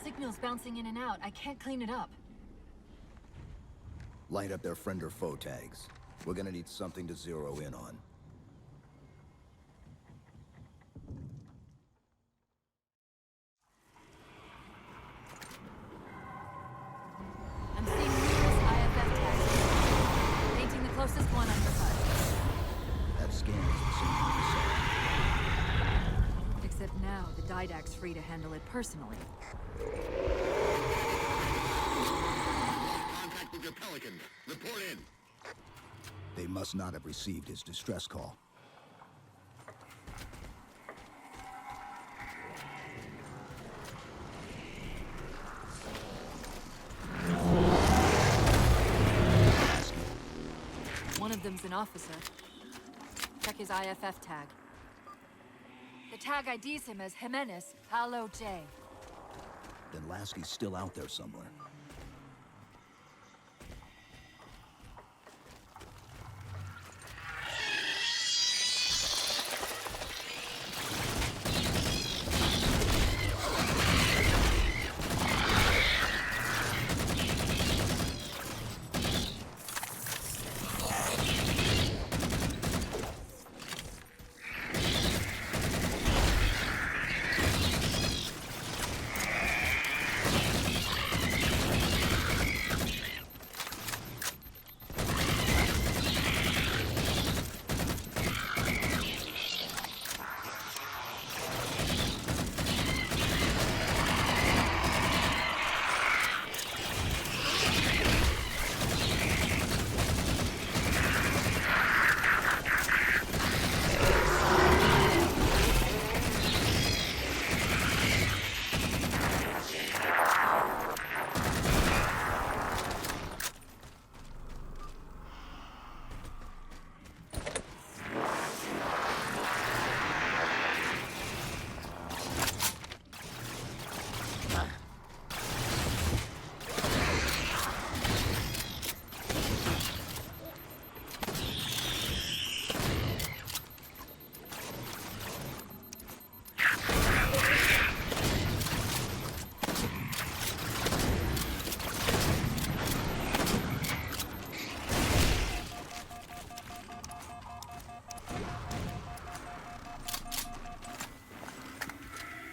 Speaker 8: Signal's bouncing in and out. I can't clean it up.
Speaker 10: Light up their friend or foe tags. We're gonna need something to zero in on.
Speaker 8: I'm seeing numerous IFF tags. Painting the closest one on your HUD.
Speaker 10: That scan is the same as
Speaker 8: Except now, the Didact's free to handle it personally.
Speaker 11: Contact with your Pelican. Report in.
Speaker 10: They must not have received his distress call.
Speaker 8: One of them's an officer. Check his IFF tag. The tag IDs him as Jimenez, Halo J.
Speaker 10: Then Lasky's still out there somewhere.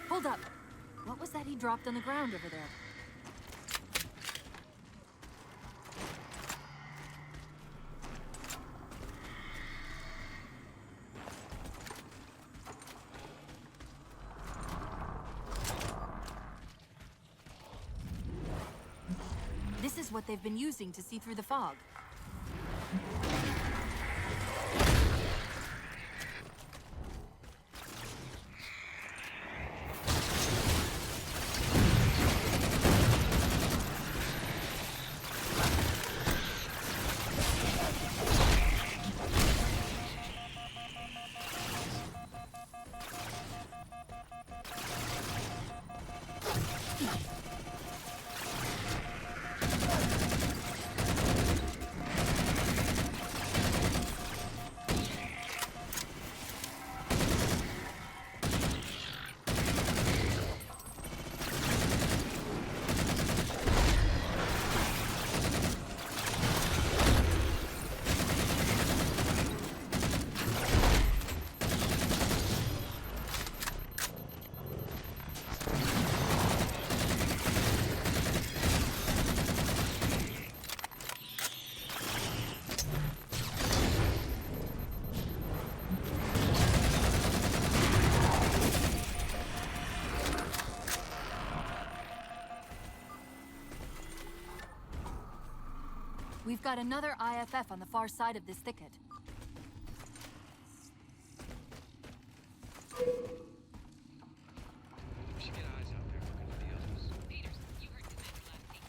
Speaker 8: Hold up. What was that he dropped on the ground over there? what they've been using to see through the fog. We've got another IFF on the far side of this thicket.
Speaker 5: We should get eyes out there looking for the others. Peters, you heard Commander Lasky.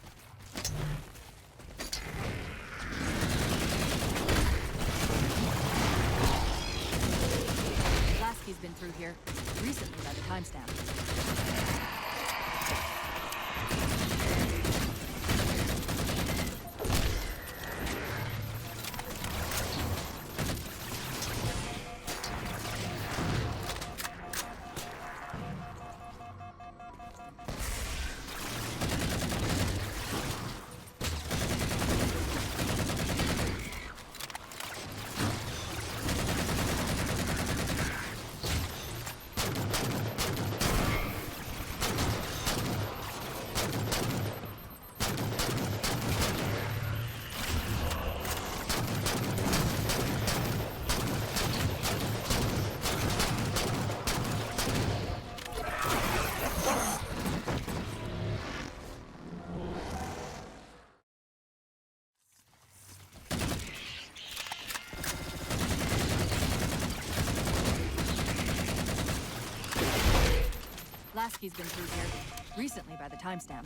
Speaker 8: Lasky's been through here, recently by the timestamp. Lasky's been through here, recently by the timestamp.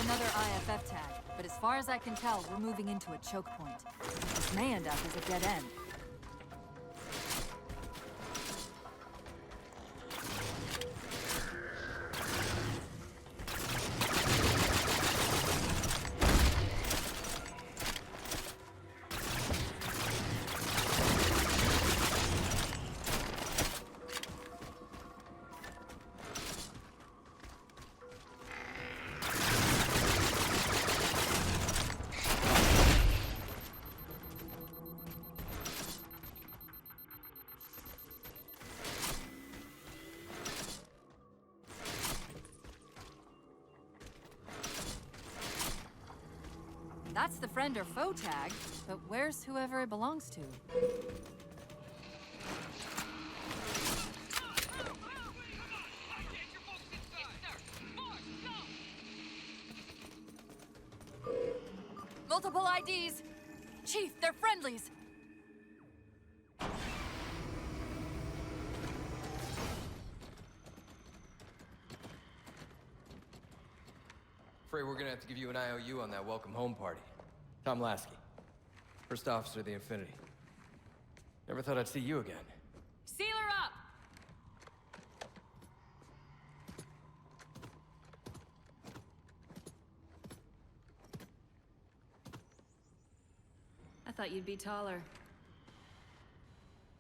Speaker 8: Another IFF tag, but as far as I can tell, we're moving into a choke point. This may end up as a dead end. That's the friend or foe tag, but where's whoever it belongs to? Multiple IDs! Chief, they're friendlies!
Speaker 12: Afraid we're gonna have to give you an IOU on that welcome home party. Tom Lasky. First officer of the Infinity. Never thought I'd see you again.
Speaker 8: Seal her up! I thought you'd be taller.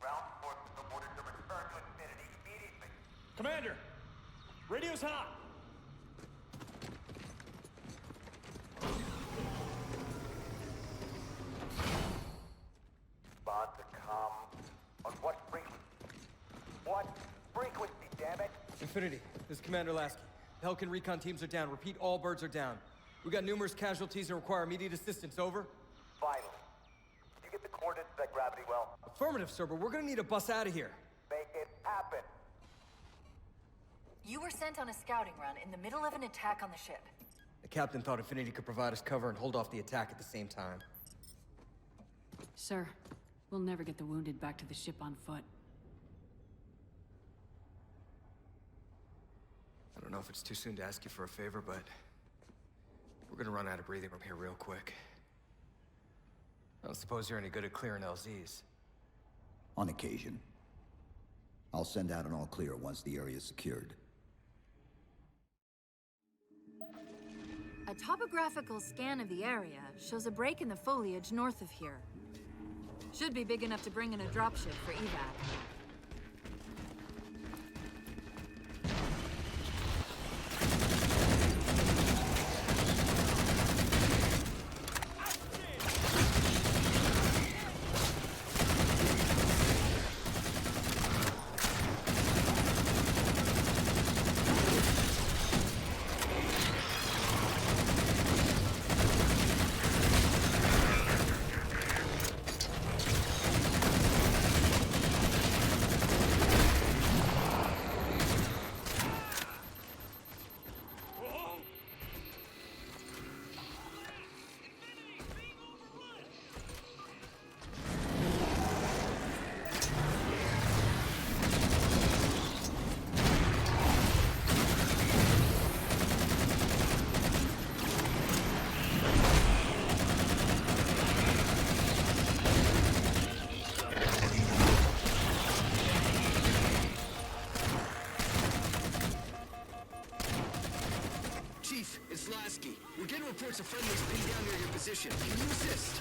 Speaker 13: Ground forces ordered to return to Infinity immediately.
Speaker 11: Commander! Radio's hot!
Speaker 13: Respond to com. On what frequency? What frequency, damn it?
Speaker 12: Infinity, this is Commander Lasky. The Helkin recon teams are down. Repeat, all birds are down. We got numerous casualties and require immediate assistance. Over.
Speaker 13: Finally. Did you get the coordinates of that gravity well?
Speaker 12: Affirmative, sir, but we're gonna need a bus out of here.
Speaker 13: Make it happen.
Speaker 14: You were sent on a scouting run in the middle of an attack on the ship.
Speaker 12: The captain thought Infinity could provide us cover and hold off the attack at the same time.
Speaker 15: Sir, we'll never get the wounded back to the ship on foot.
Speaker 12: I don't know if it's too soon to ask you for a favor, but we're gonna run out of breathing room here real quick. I don't suppose you're any good at clearing LZs.
Speaker 4: On occasion. I'll send out an all-clear once the area is secured.
Speaker 8: A topographical scan of the area shows a break in the foliage north of here. Should be big enough to bring in a dropship for evac.
Speaker 16: We're getting reports of friendlies pinned down near your position. Can you assist?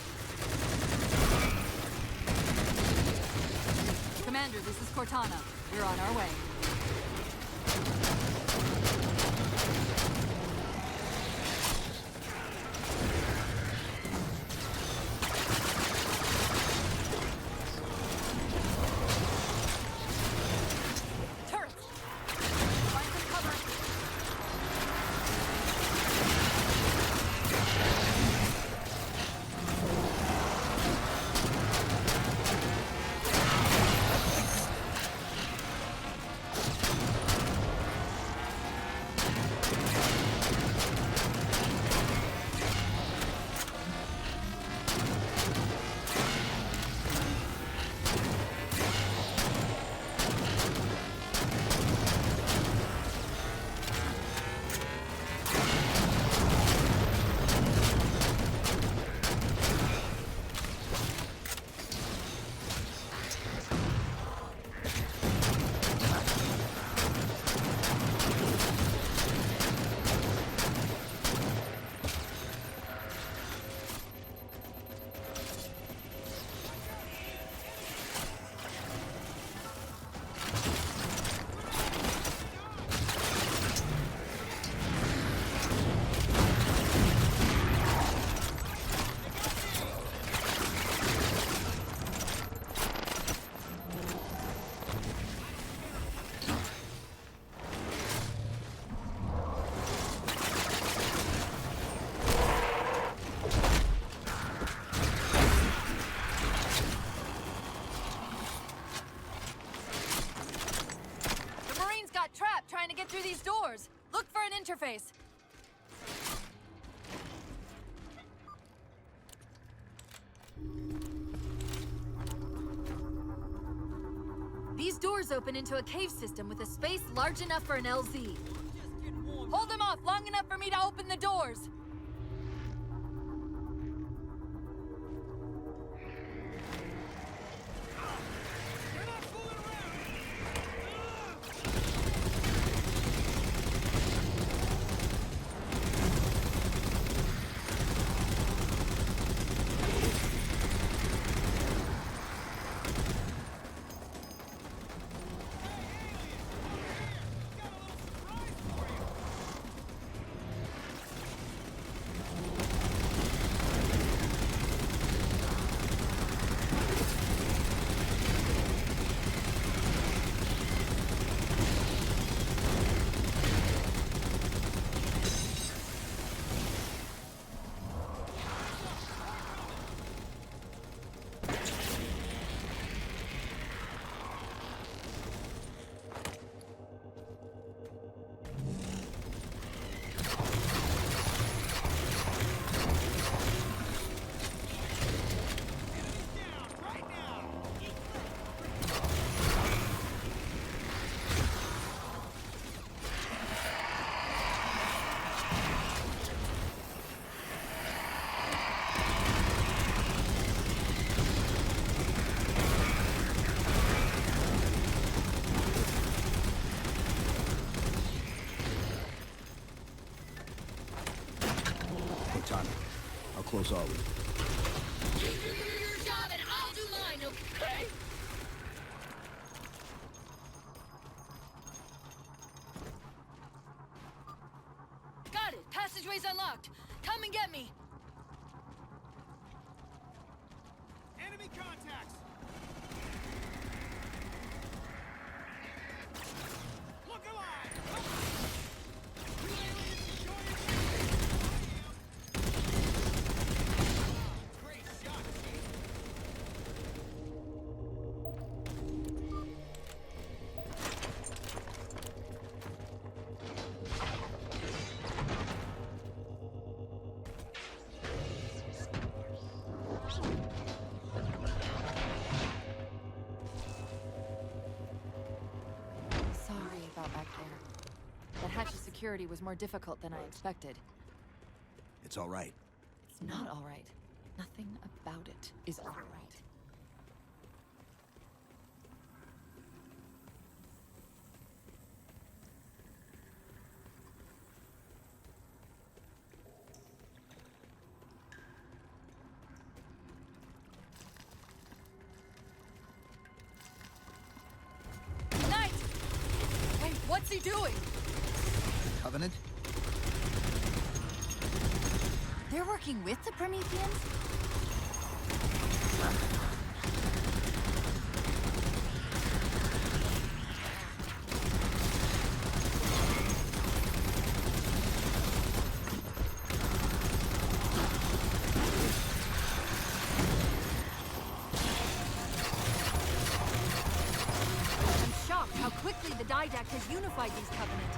Speaker 8: Commander, this is Cortana. We're on our way. Trying to get through these doors. Look for an interface. These doors open into a cave system with a space large enough for an LZ. Hold them off long enough for me to open the doors.
Speaker 10: time. How close are we?
Speaker 6: You do your job and I'll do mine, okay? Got it. Passageway's unlocked. Come and get me.
Speaker 16: Enemy contacts! Look alive! You aliens enjoy your great shot, Chief.
Speaker 8: Sorry about back there. The hatch of security was more difficult than I expected.
Speaker 10: It's all right.
Speaker 8: It's not all right. Nothing about it is all right. Knight! Hey, what's he doing?
Speaker 10: Covenant?
Speaker 8: They're working with the Prometheans? I'm shocked how quickly the Didact has unified these Covenant.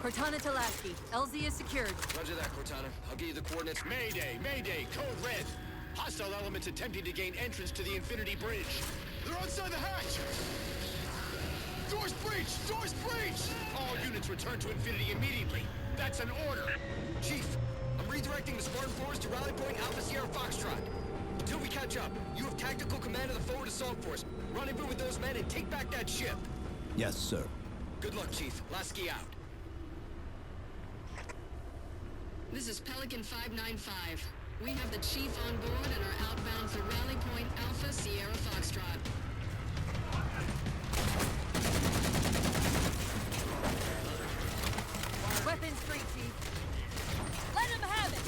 Speaker 8: Cortana to Lasky. LZ is secured.
Speaker 16: Roger that, Cortana. I'll give you the coordinates.
Speaker 11: Mayday! Mayday! Code red! Hostile elements attempting to gain entrance to the Infinity Bridge. They're outside the hatch! Doors breached! Doors breached! All units return to Infinity immediately. That's an order.
Speaker 16: Chief, I'm redirecting the Spartan force to Rally Point Alpha Sierra Foxtrot. Until we catch up, you have tactical command of the forward assault force. Rendezvous with those men and take back that ship.
Speaker 10: Yes, sir.
Speaker 16: Good luck, Chief. Lasky out.
Speaker 17: This is Pelican 595. We have the Chief on board and are outbound for Rally Point Alpha Sierra Foxtrot.
Speaker 8: Weapons free, Chief. Let him have it!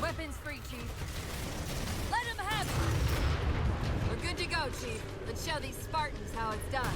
Speaker 8: Weapons free, Chief. Let him have it! We're good to go, Chief. Let's show these Spartans how it's done.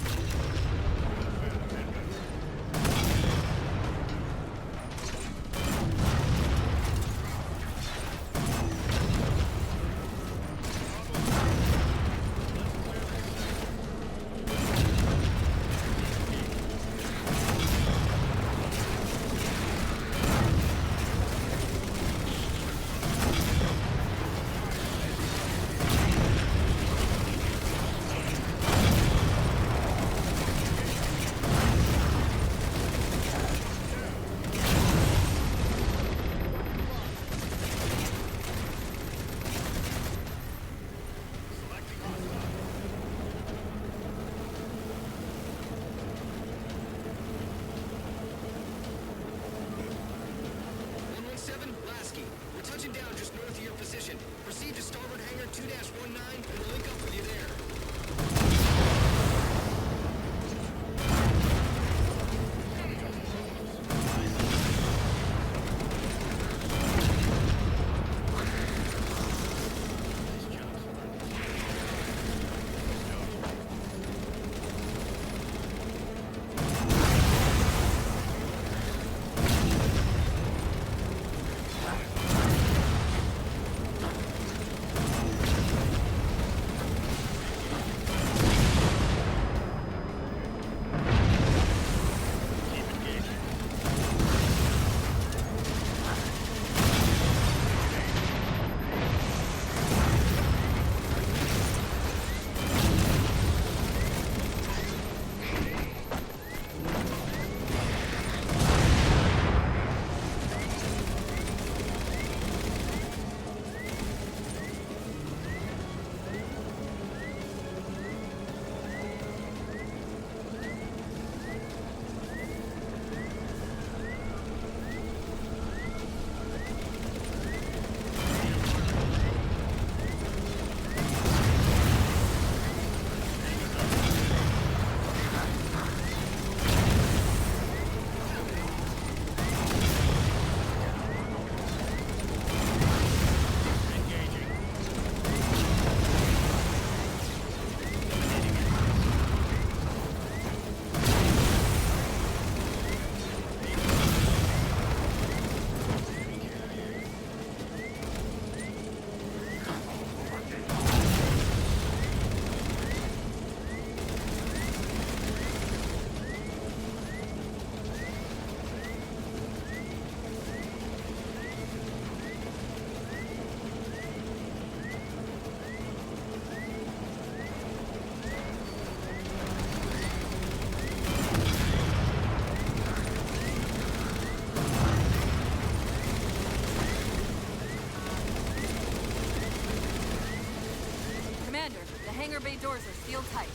Speaker 16: Proceed to starboard hangar 2-19 and we'll link up with you there.
Speaker 8: Hangar bay doors are sealed tight.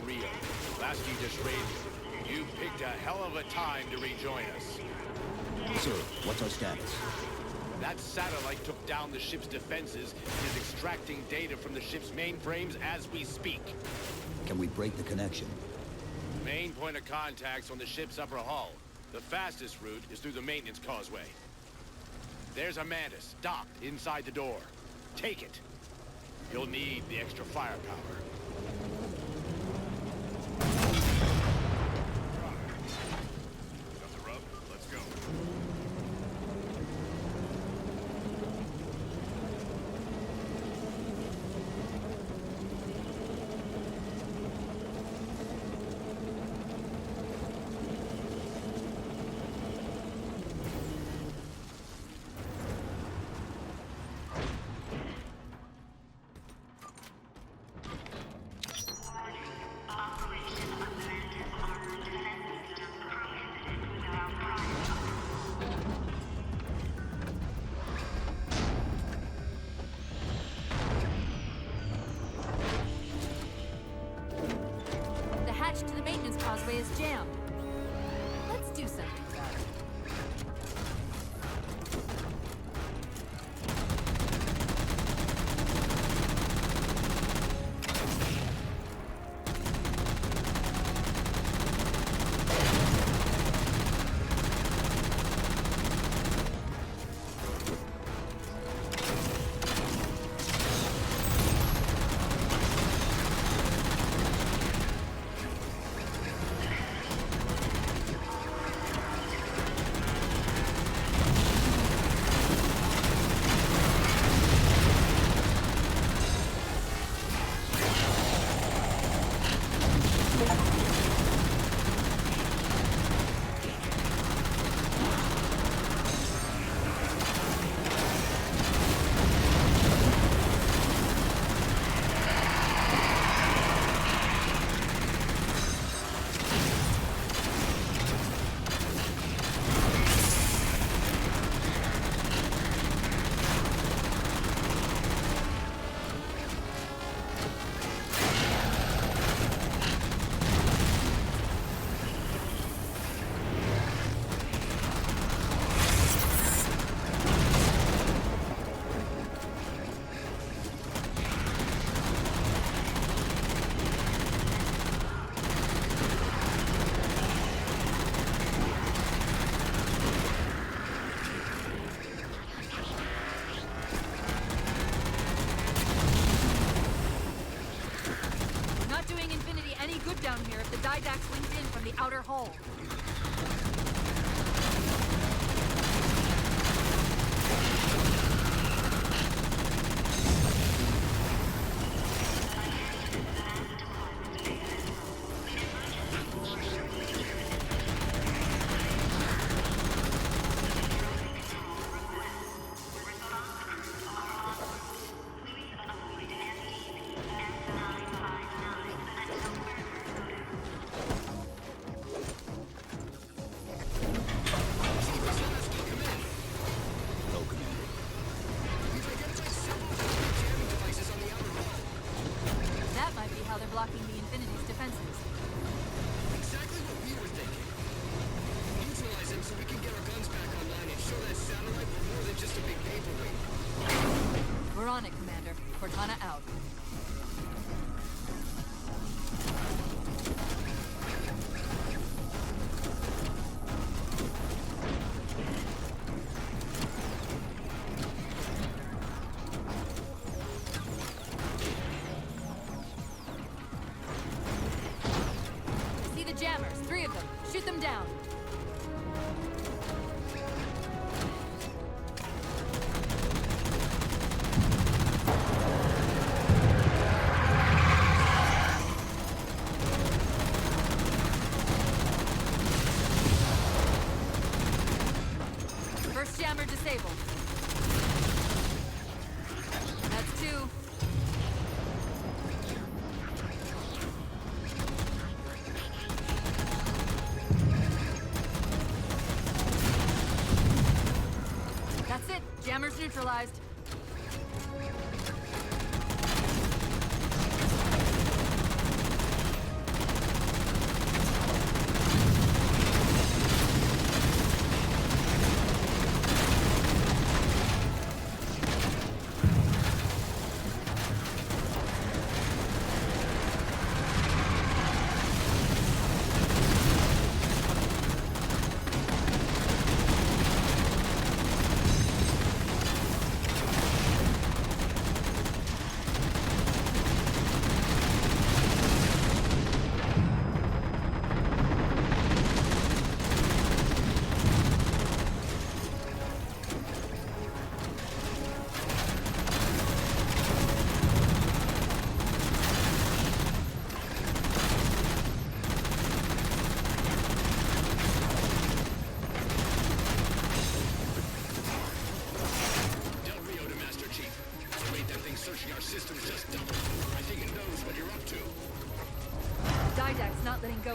Speaker 11: Rio. Lasky just raided. You picked a hell of a time to rejoin us.
Speaker 10: Sir, what's our status?
Speaker 11: That satellite took down the ship's defenses and is extracting data from the ship's mainframes as we speak.
Speaker 10: Can we break the connection?
Speaker 11: Main point of contact's on the ship's upper hull. The fastest route is through the maintenance causeway. There's a Mantis docked inside the door. Take it. You'll need the extra firepower. Got the rub? Let's go.
Speaker 8: To the maintenance causeway is jammed. Let's do something about it. Down here if the Didact's linked in from the outer hull. Blocking the Infinity's defenses.
Speaker 16: Exactly what we were thinking. Neutralize him so we can get our guns back online and show that satellite we're more than just a big paperweight.
Speaker 8: We're on it, Commander. Cortana out. Jammers, 3 of them. Shoot them down. First jammer disabled. That's 2. That's it. Jammers neutralized.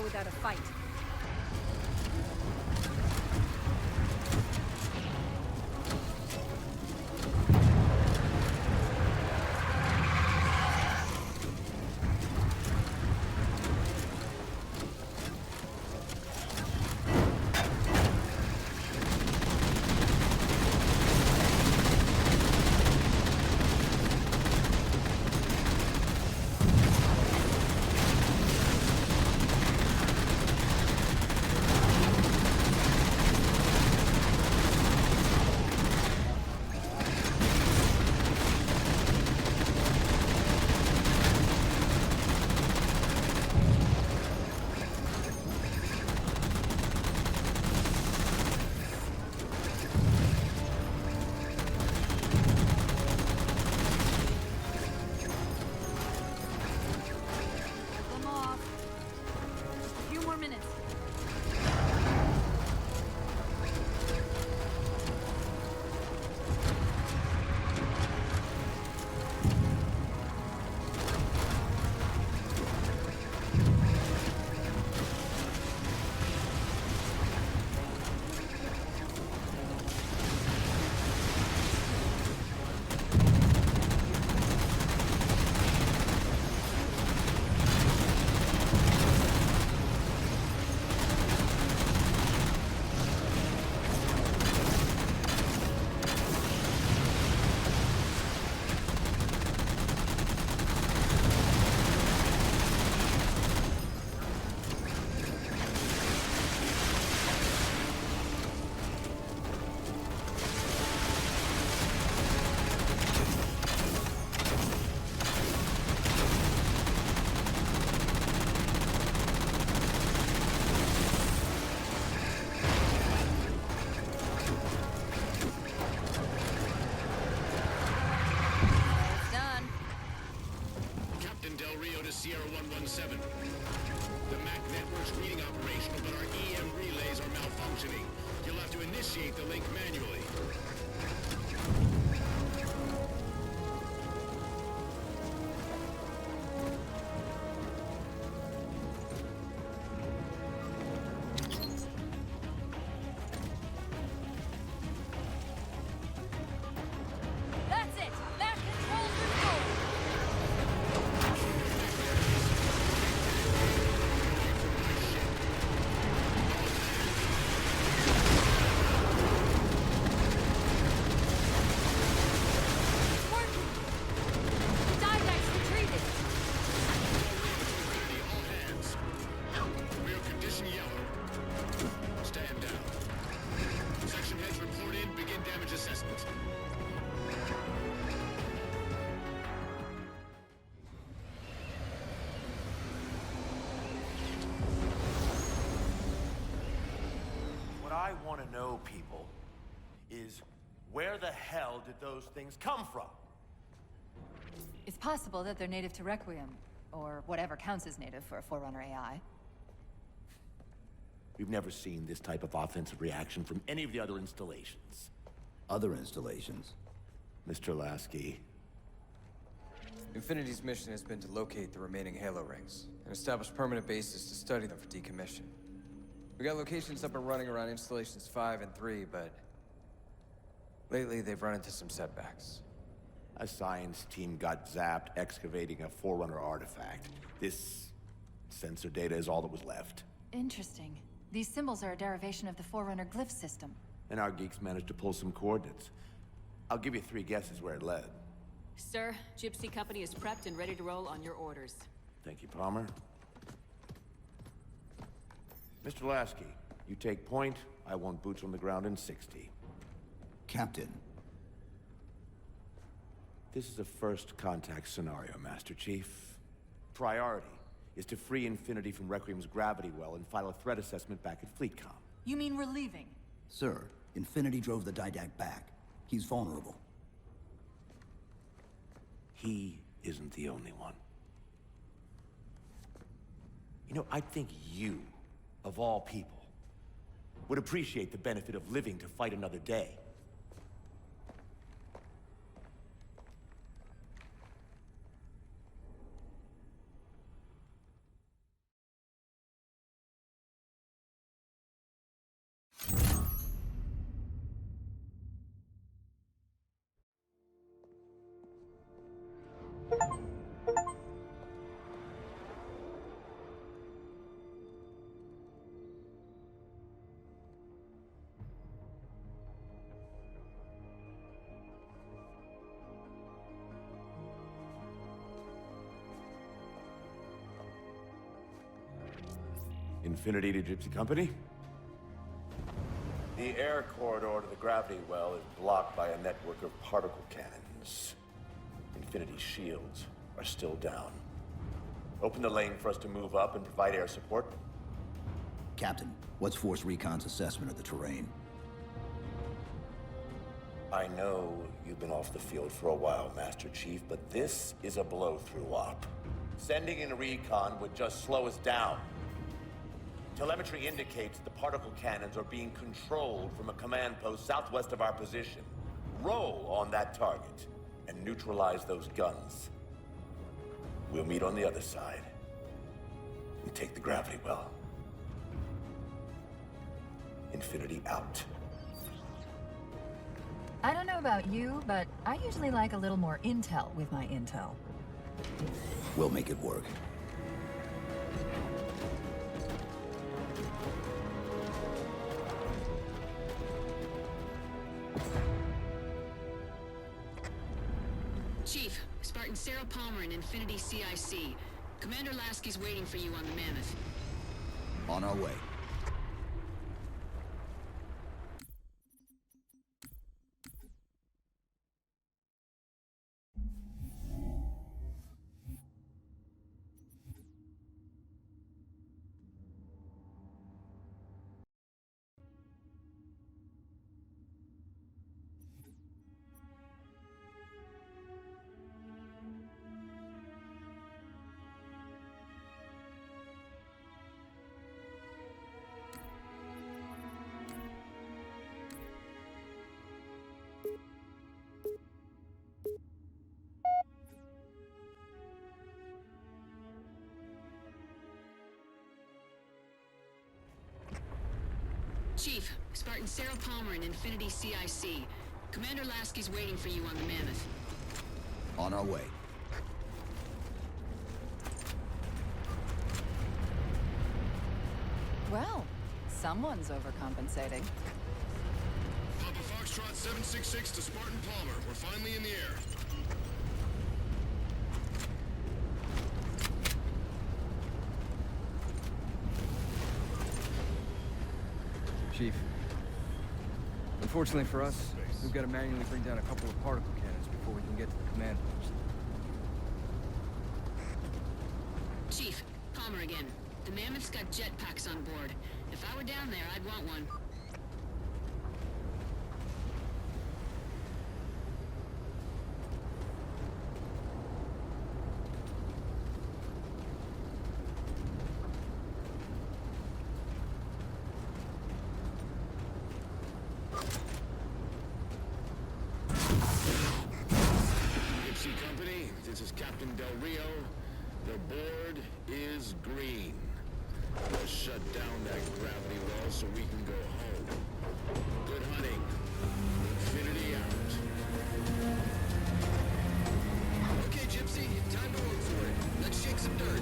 Speaker 8: without a fight.
Speaker 11: Sierra 117. The MAC network's reading operational, but our EM relays are malfunctioning. You'll have to initiate the link manually.
Speaker 8: That's it! That control's restored!
Speaker 13: What I want to know, people, is where the hell did those things come from?
Speaker 8: It's possible that they're native to Requiem, or whatever counts as native for a Forerunner AI.
Speaker 13: We've never seen this type of offensive reaction from any of the other installations.
Speaker 10: Other installations?
Speaker 13: Mr. Lasky.
Speaker 12: Infinity's mission has been to locate the remaining Halo rings, and establish permanent bases to study them for decommission. We got locations up and running around installations 5 and 3, but lately they've run into some setbacks.
Speaker 13: A science team got zapped excavating a Forerunner artifact. This sensor data is all that was left.
Speaker 8: Interesting. These symbols are a derivation of the Forerunner glyph system.
Speaker 13: And our geeks managed to pull some coordinates. I'll give you 3 guesses where it led.
Speaker 15: Sir, Gypsy Company is prepped and ready to roll on your orders.
Speaker 13: Thank you, Palmer. Mr. Lasky, you take point. I want boots on the ground in 60.
Speaker 10: Captain.
Speaker 13: This is a first contact scenario, Master Chief. Priority is to free Infinity from Requiem's gravity well and file a threat assessment back at FleetCom.
Speaker 8: You mean we're leaving?
Speaker 10: Sir, Infinity drove the Didact back. He's vulnerable.
Speaker 13: He isn't the only one. You know, I think you, of all people, would appreciate the benefit of living to fight another day. Infinity to Gypsy Company? The air corridor to the gravity well is blocked by a network of particle cannons. Infinity's shields are still down. Open the lane for us to move up and provide air support.
Speaker 4: Captain, what's Force Recon's assessment of the terrain?
Speaker 13: I know you've been off the field for a while, Master Chief, but this is a blow-through op. Sending in recon would just slow us down. Telemetry indicates the particle cannons are being controlled from a command post southwest of our position. Roll on that target and neutralize those guns. We'll meet on the other side and take the gravity well. Infinity out.
Speaker 14: I don't know about you, but I usually like a little more intel with my intel.
Speaker 4: We'll make it work.
Speaker 17: Chief, Spartan Sarah Palmer in Infinity CIC. Commander Lasky's waiting for you on the Mammoth.
Speaker 4: On our way.
Speaker 17: Chief, Spartan Sarah Palmer in Infinity CIC. Commander Lasky's waiting for you on the Mammoth.
Speaker 4: On our way.
Speaker 8: Well, someone's overcompensating.
Speaker 11: Papa Foxtrot 766 to Spartan Palmer. We're finally in the air.
Speaker 12: Chief. Unfortunately for us, we've got to manually bring down a couple of particle cannons before we can get to the command post.
Speaker 17: Chief, Palmer again. The Mammoth's got jetpacks on board. If I were down there, I'd want one.
Speaker 11: Gypsy Company, this is Captain Del Rio. The board is green. Let's shut down that gravity well so we can go home. Good hunting. Infinity out.
Speaker 16: Okay, Gypsy, time to work for it. Let's shake some dirt.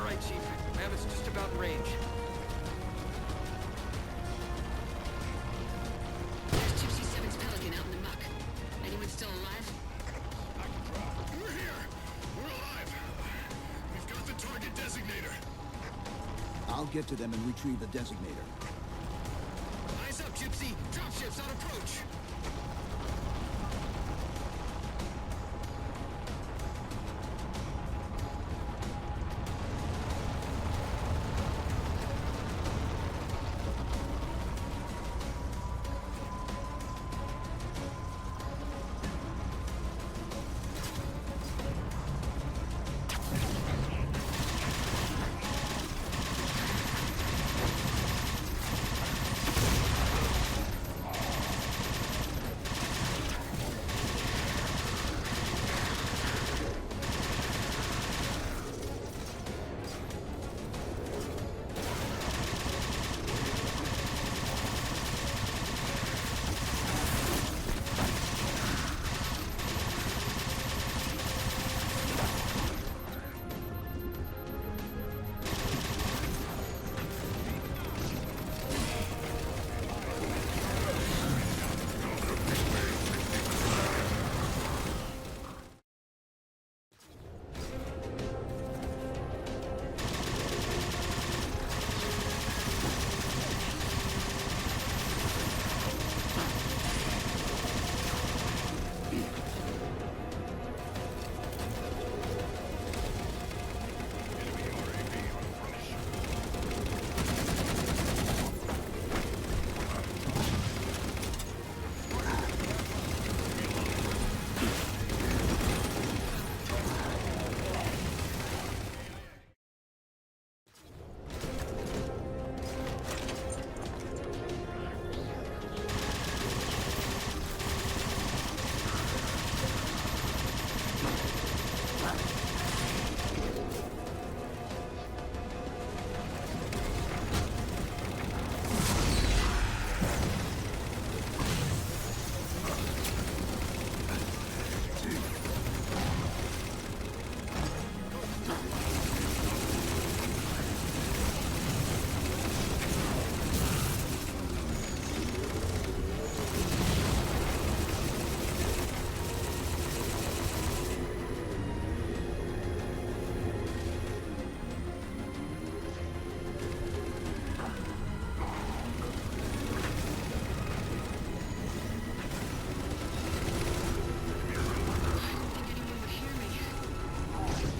Speaker 16: right, Chief. Mammoth's just about in range.
Speaker 17: There's Gypsy 7's Pelican out in the muck. Anyone still alive?
Speaker 11: We're here! We're alive! We've got the target designator.
Speaker 10: I'll get to them and retrieve the designator.
Speaker 16: Eyes up, Gypsy! Dropships on approach!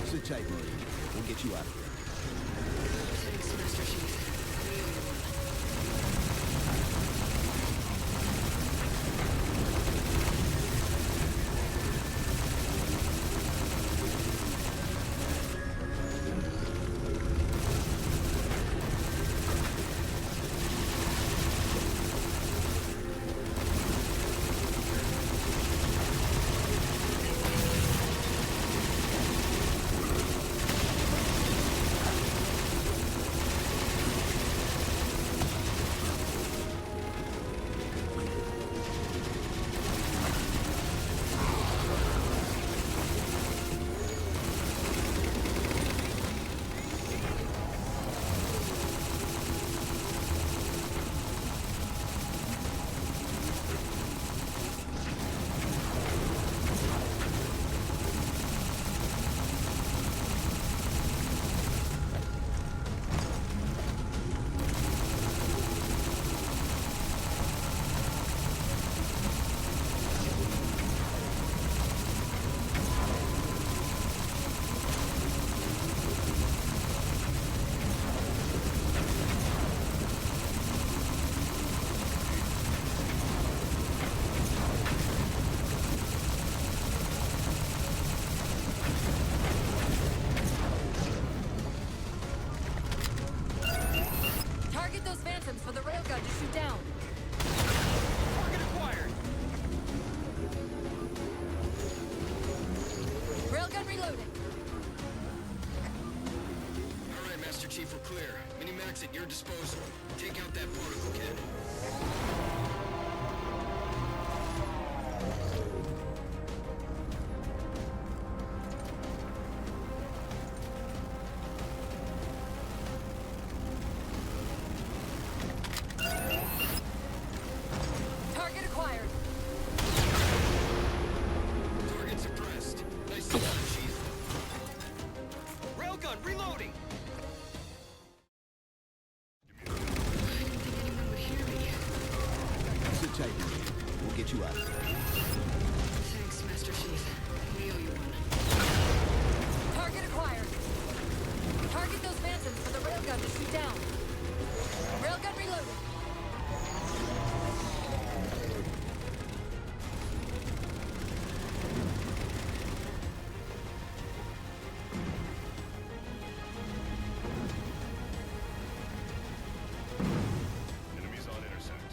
Speaker 10: Sit tight, Marie. We'll get you out of here.
Speaker 17: Thanks, Master Chief.
Speaker 8: for the railgun to shoot down.
Speaker 16: Target acquired.
Speaker 8: Railgun reloading.
Speaker 16: All right, Master Chief, we're clear. Mini-Max at your disposal. Take out that particle cannon. gun, reloading!
Speaker 10: Sit tight, Marie. We'll get you out of here.
Speaker 17: Thanks, Master Chief. We owe you one.
Speaker 8: Target acquired. Target those phantoms for the railgun to shoot down. Railgun reloaded.
Speaker 11: Enemies on intercept.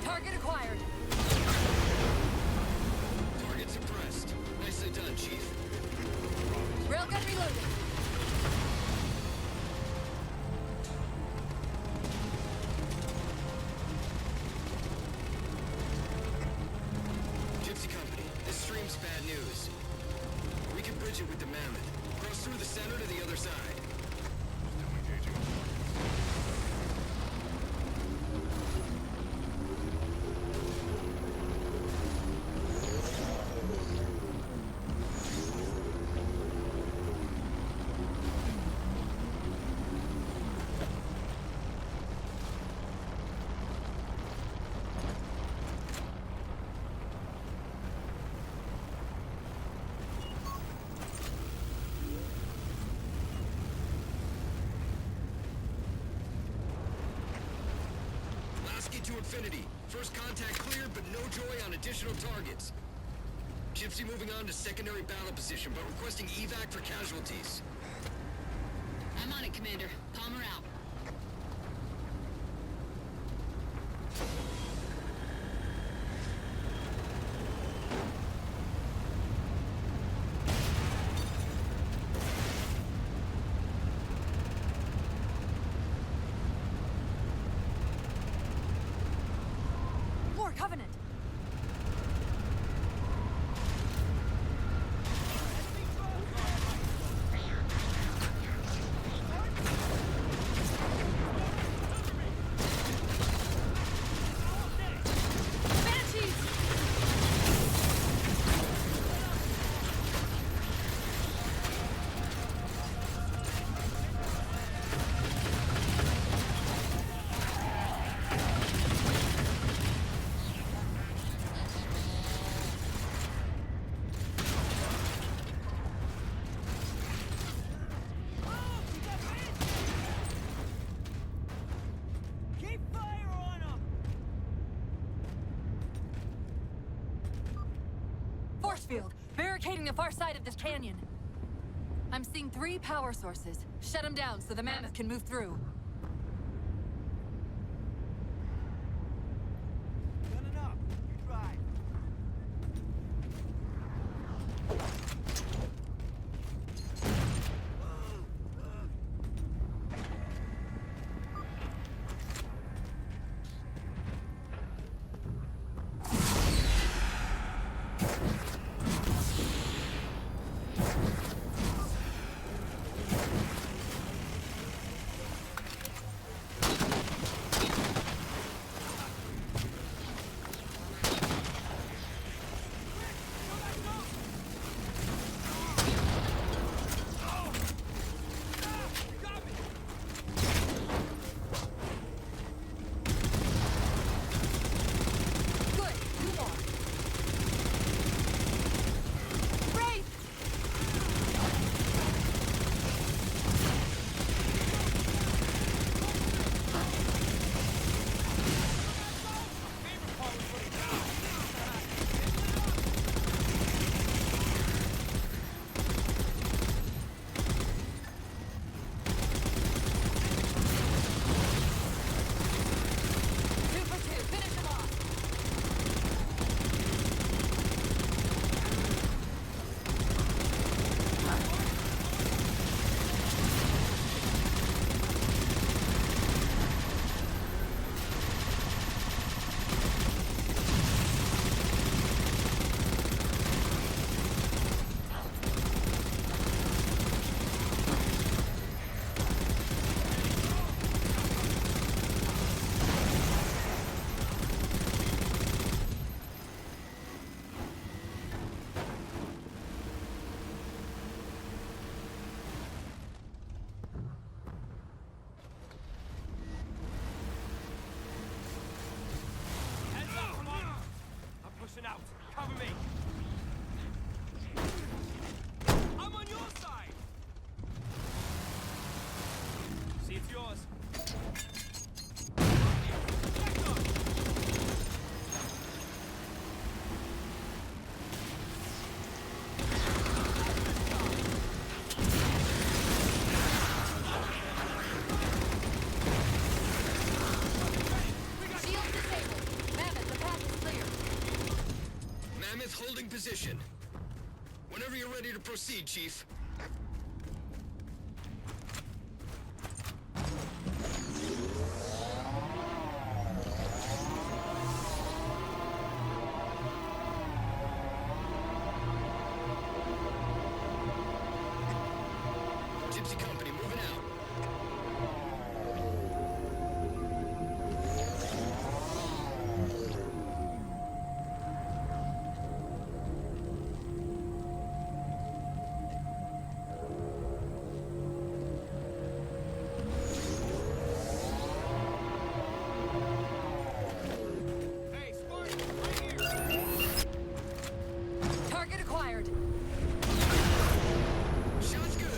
Speaker 8: Target acquired.
Speaker 16: Target suppressed. Nicely done, Chief.
Speaker 8: Railgun reloaded.
Speaker 16: Gypsy Company, this stream's bad news. We can bridge it with the Mammoth. Cross through the center to the other side. To infinity. First contact cleared, but no joy on additional targets. Gypsy moving on to secondary battle position, but requesting evac for casualties.
Speaker 17: I'm on it, Commander. Palmer out.
Speaker 8: More Covenant. Force field, barricading the far side of this canyon. I'm seeing 3 power sources. Shut them down so the Mammoth can move through.
Speaker 16: Holding position. Whenever you're ready to proceed, Chief. Gypsy Company moving out.
Speaker 8: Target acquired.
Speaker 16: Sounds good.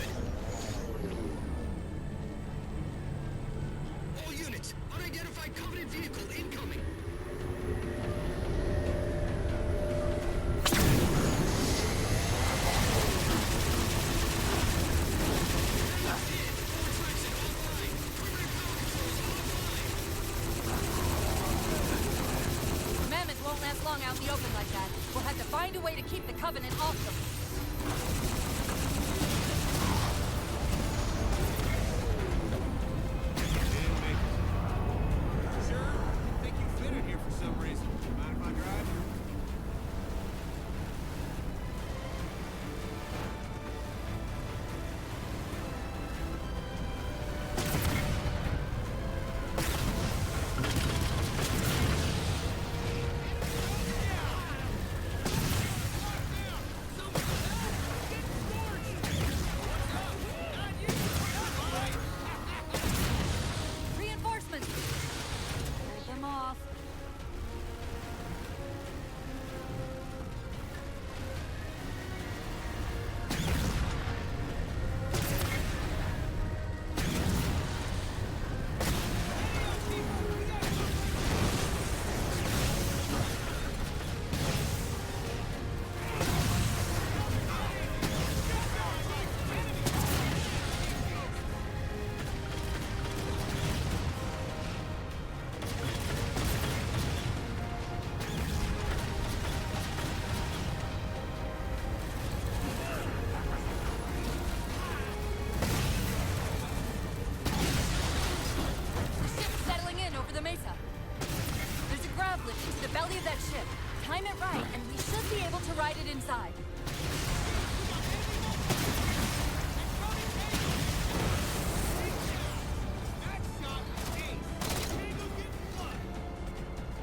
Speaker 16: All units, unidentified Covenant vehicle incoming.
Speaker 8: Mammoth won't last long out in the open like that. We'll have to find a way to keep the Covenant off them.
Speaker 11: Sure? Think you fit in here for some reason. Mind if I drive?
Speaker 8: Reinforcements! Hold them off. Ship's settling in over the mesa. There's a grav lift into the belly of that ship. Time it right, and we should be able to ride it inside.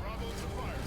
Speaker 11: Bravo to fire.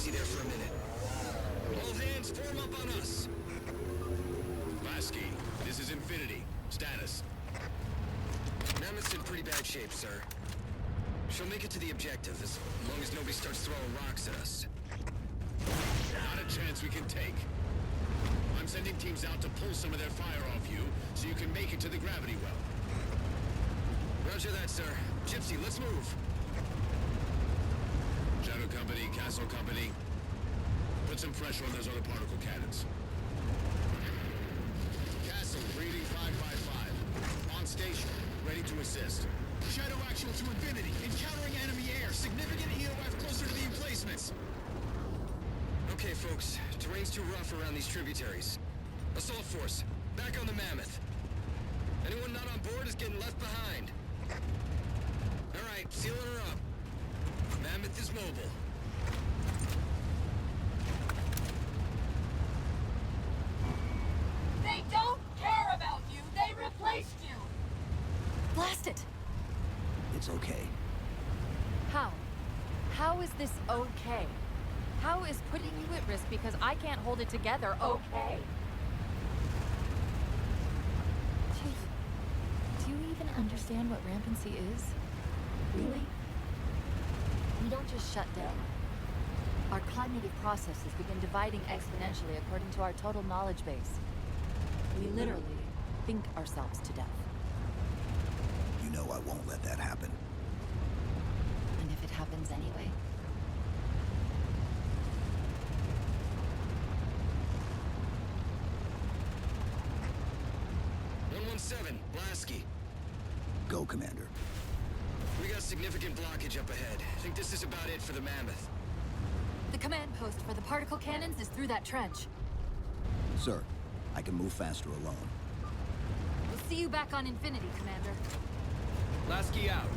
Speaker 16: empty there for a minute. All hands, form up on us.
Speaker 11: Lasky, this is Infinity. Status.
Speaker 16: Mammoth's in pretty bad shape, sir. She'll make it to the objective as long as nobody starts throwing rocks at us.
Speaker 11: Not a chance we can take. I'm sending teams out to pull some of their fire off you, so you can make it to the gravity well.
Speaker 16: Roger that, sir. Gypsy, let's move.
Speaker 11: Shadow Company, Castle Company. Put some pressure on those other particle cannons. Castle, reading 555. On station, ready to assist.
Speaker 18: Shadow actual to Infinity. Encountering enemy air. Significant EOF closer to the emplacements.
Speaker 16: Okay, folks. Terrain's too rough around these tributaries. Assault force, back on the Mammoth. Anyone not on board is getting left behind. All right, sealing her up. Mammoth is mobile.
Speaker 6: They don't care about you. They replaced you.
Speaker 8: Blast it!
Speaker 10: It's okay.
Speaker 8: How? How is this okay? How is putting you at risk because I can't hold it together okay?
Speaker 2: Do you even understand what rampancy is? Really? We don't just shut down. Our cognitive processes begin dividing exponentially according to our total knowledge base. We literally think ourselves to death.
Speaker 10: You know I won't let that happen.
Speaker 2: And if it happens anyway?
Speaker 16: Lasky.
Speaker 10: Go, Commander.
Speaker 16: We got significant blockage up ahead. I think this is about it for the Mammoth.
Speaker 8: The command post for the particle cannons is through that trench.
Speaker 10: Sir, I can move faster alone.
Speaker 8: We'll see you back on Infinity, Commander.
Speaker 12: Lasky out.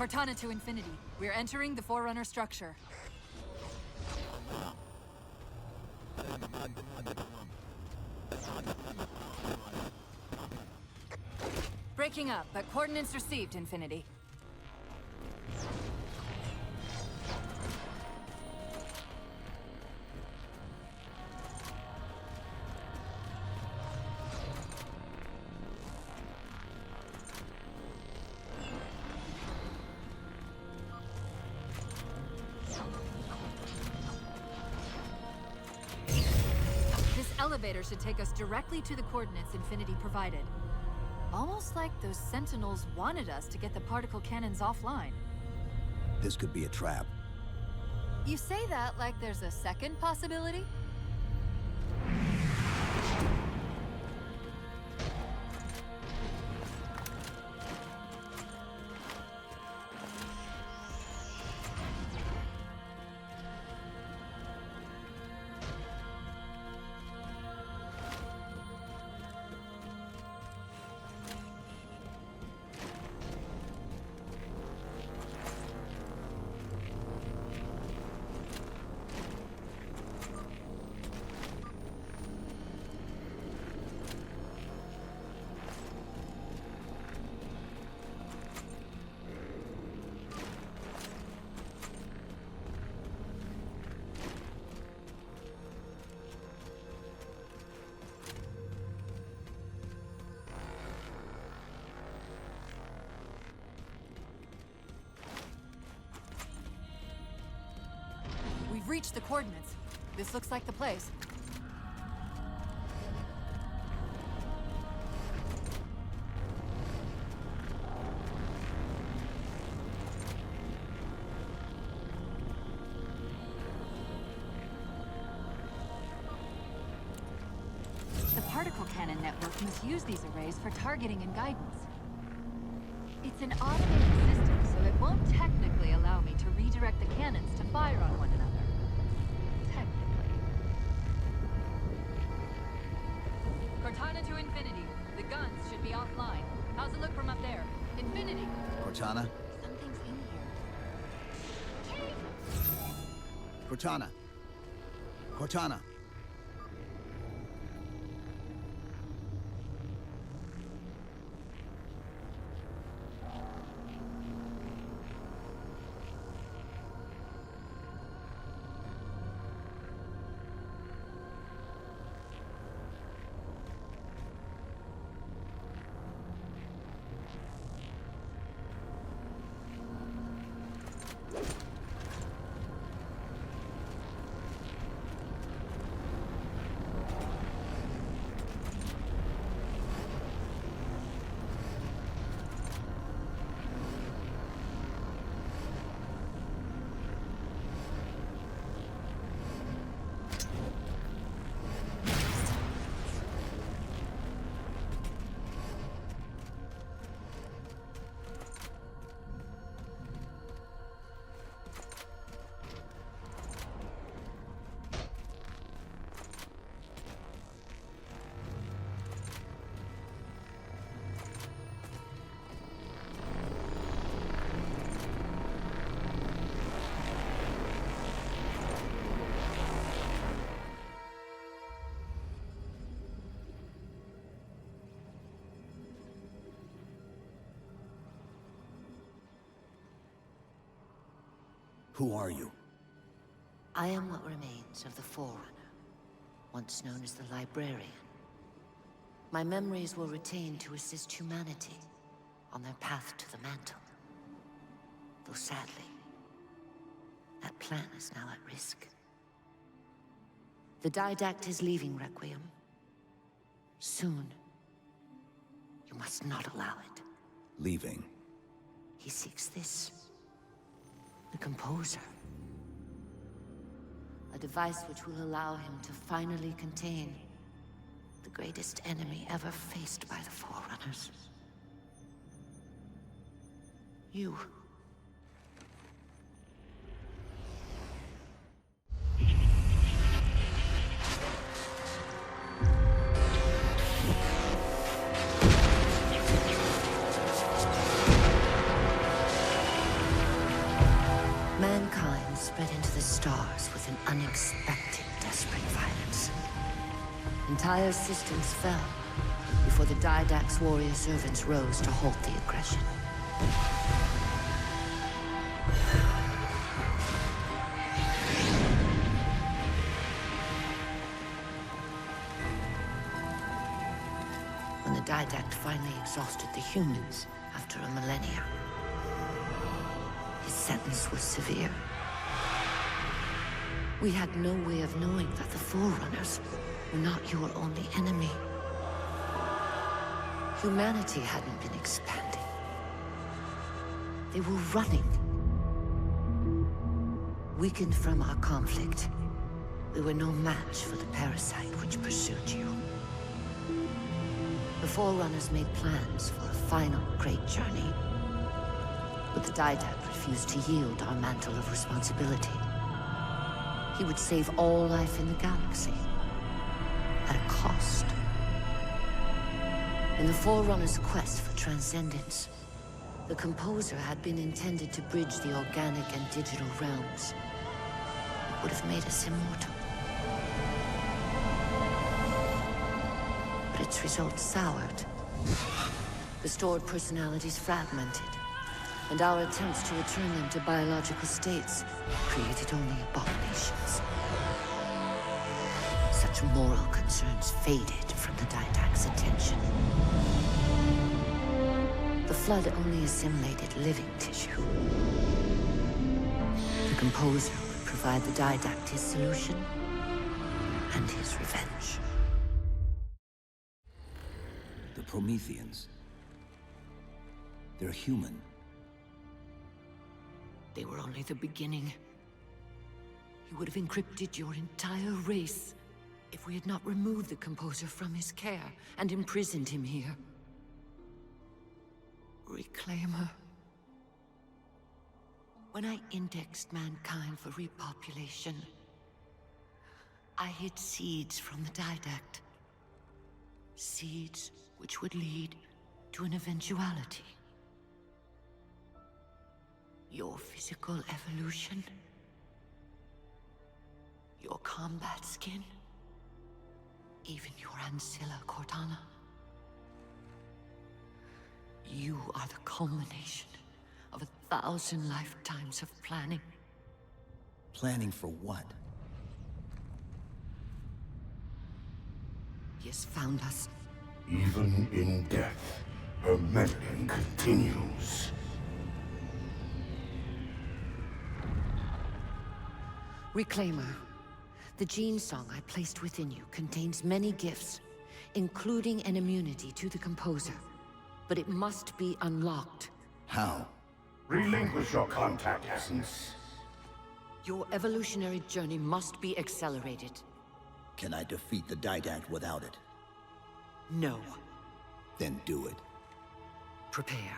Speaker 8: Cortana to Infinity. We're entering the Forerunner structure. Breaking up, but coordinates received, Infinity. This elevator should take us directly to the coordinates Infinity provided. Almost like those Sentinels wanted us to get the particle cannons offline.
Speaker 10: This could be a trap.
Speaker 8: You say that like there's a second possibility? We've reached the coordinates. This looks like the place. The particle cannon network must use these arrays for targeting and guidance. It's an automated system, so it won't technically allow me to redirect the cannons to fire on one another. Technically. Cortana to Infinity. The guns should be offline. How's it look from up there? Infinity!
Speaker 10: Cortana?
Speaker 8: Something's in here.
Speaker 10: Cortana! Cortana! Who are you?
Speaker 19: I am what remains of the Forerunner, once known as the Librarian. My memories were retained to assist humanity on their path to the mantle. Though sadly, that plan is now at risk. The Didact is leaving Requiem. Soon. You must not allow it.
Speaker 10: Leaving?
Speaker 19: He seeks this. The Composer. A device which will allow him to finally contain the greatest enemy ever faced by the Forerunners. You. unexpected, desperate violence. Entire systems fell before the Didact's warrior servants rose to halt the aggression. When the Didact finally exhausted the humans after a millennia, his sentence was severe. We had no way of knowing that the Forerunners were not your only enemy. Humanity hadn't been expanding. They were running. Weakened from our conflict, we were no match for the parasite which pursued you. The Forerunners made plans for a final great journey, but the Didact refused to yield our mantle of responsibility. He would save all life in the galaxy, at a cost. In the Forerunners' quest for transcendence, the Composer had been intended to bridge the organic and digital realms. It would have made us immortal. But its results soured. The stored personalities fragmented, and our attempts to return them to biological states created only abominations. Such moral concerns faded from the Didact's attention. The Flood only assimilated living tissue. The Composer would provide the Didact his solution and his revenge.
Speaker 10: The Prometheans. They're human.
Speaker 19: They were only the beginning. He would have encrypted your entire race if we had not removed the Composer from his care and imprisoned him here. Reclaimer. When I indexed mankind for repopulation, I hid seeds from the Didact. Seeds which would lead to an eventuality. Your physical evolution, your combat skin, even your ancilla Cortana. You are the culmination of 1,000 lifetimes of planning.
Speaker 10: Planning for what?
Speaker 19: He has found us.
Speaker 20: Even in death, her meddling continues.
Speaker 19: Reclaimer. The gene song I placed within you contains many gifts, including an immunity to the Composer. But it must be unlocked.
Speaker 10: How?
Speaker 20: Relinquish your contact essence.
Speaker 19: Your evolutionary journey must be accelerated.
Speaker 10: Can I defeat the Didact without it?
Speaker 19: No.
Speaker 10: Then do it.
Speaker 19: Prepare.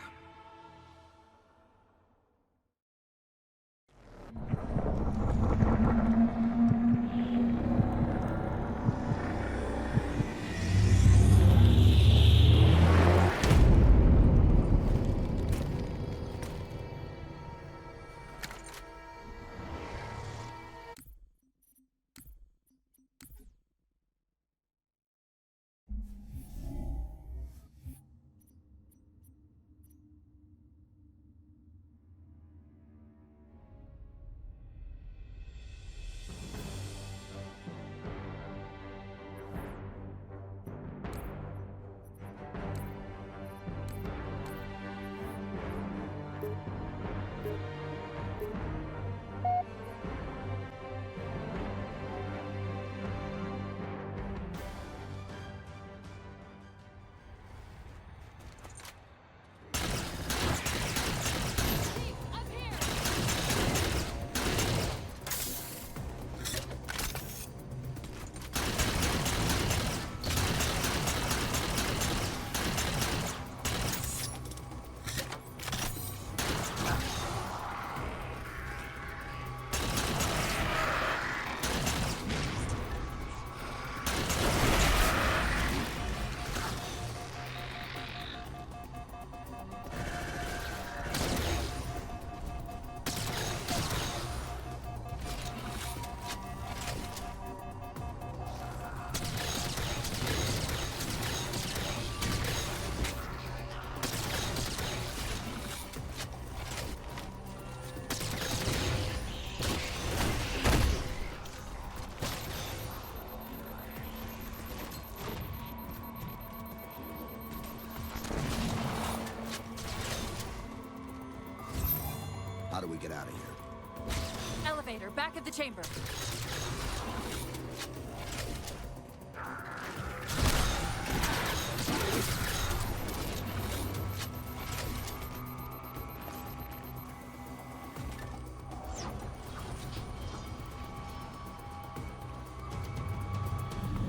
Speaker 10: do we get out of here?
Speaker 8: Elevator, back of the chamber.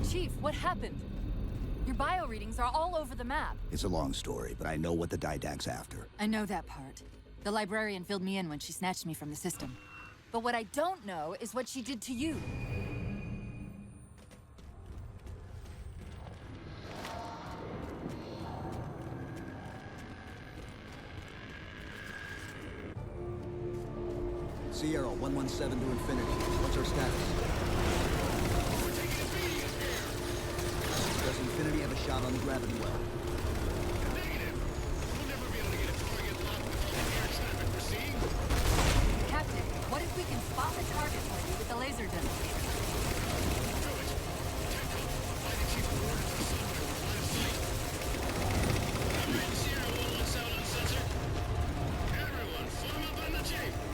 Speaker 8: Chief, what happened? Your bio readings are all over the map.
Speaker 10: It's a long story, but I know what the Didact's after.
Speaker 8: I know that part. The librarian filled me in when she snatched me from the system. But what I don't know is what she did to you.
Speaker 10: Sierra 117 to infinity. What's our status? Does Infinity have a shot on the gravity well?
Speaker 8: Captain, what if we can spot the target for you with the laser demonstrator?
Speaker 11: Everyone, form up on the Chief!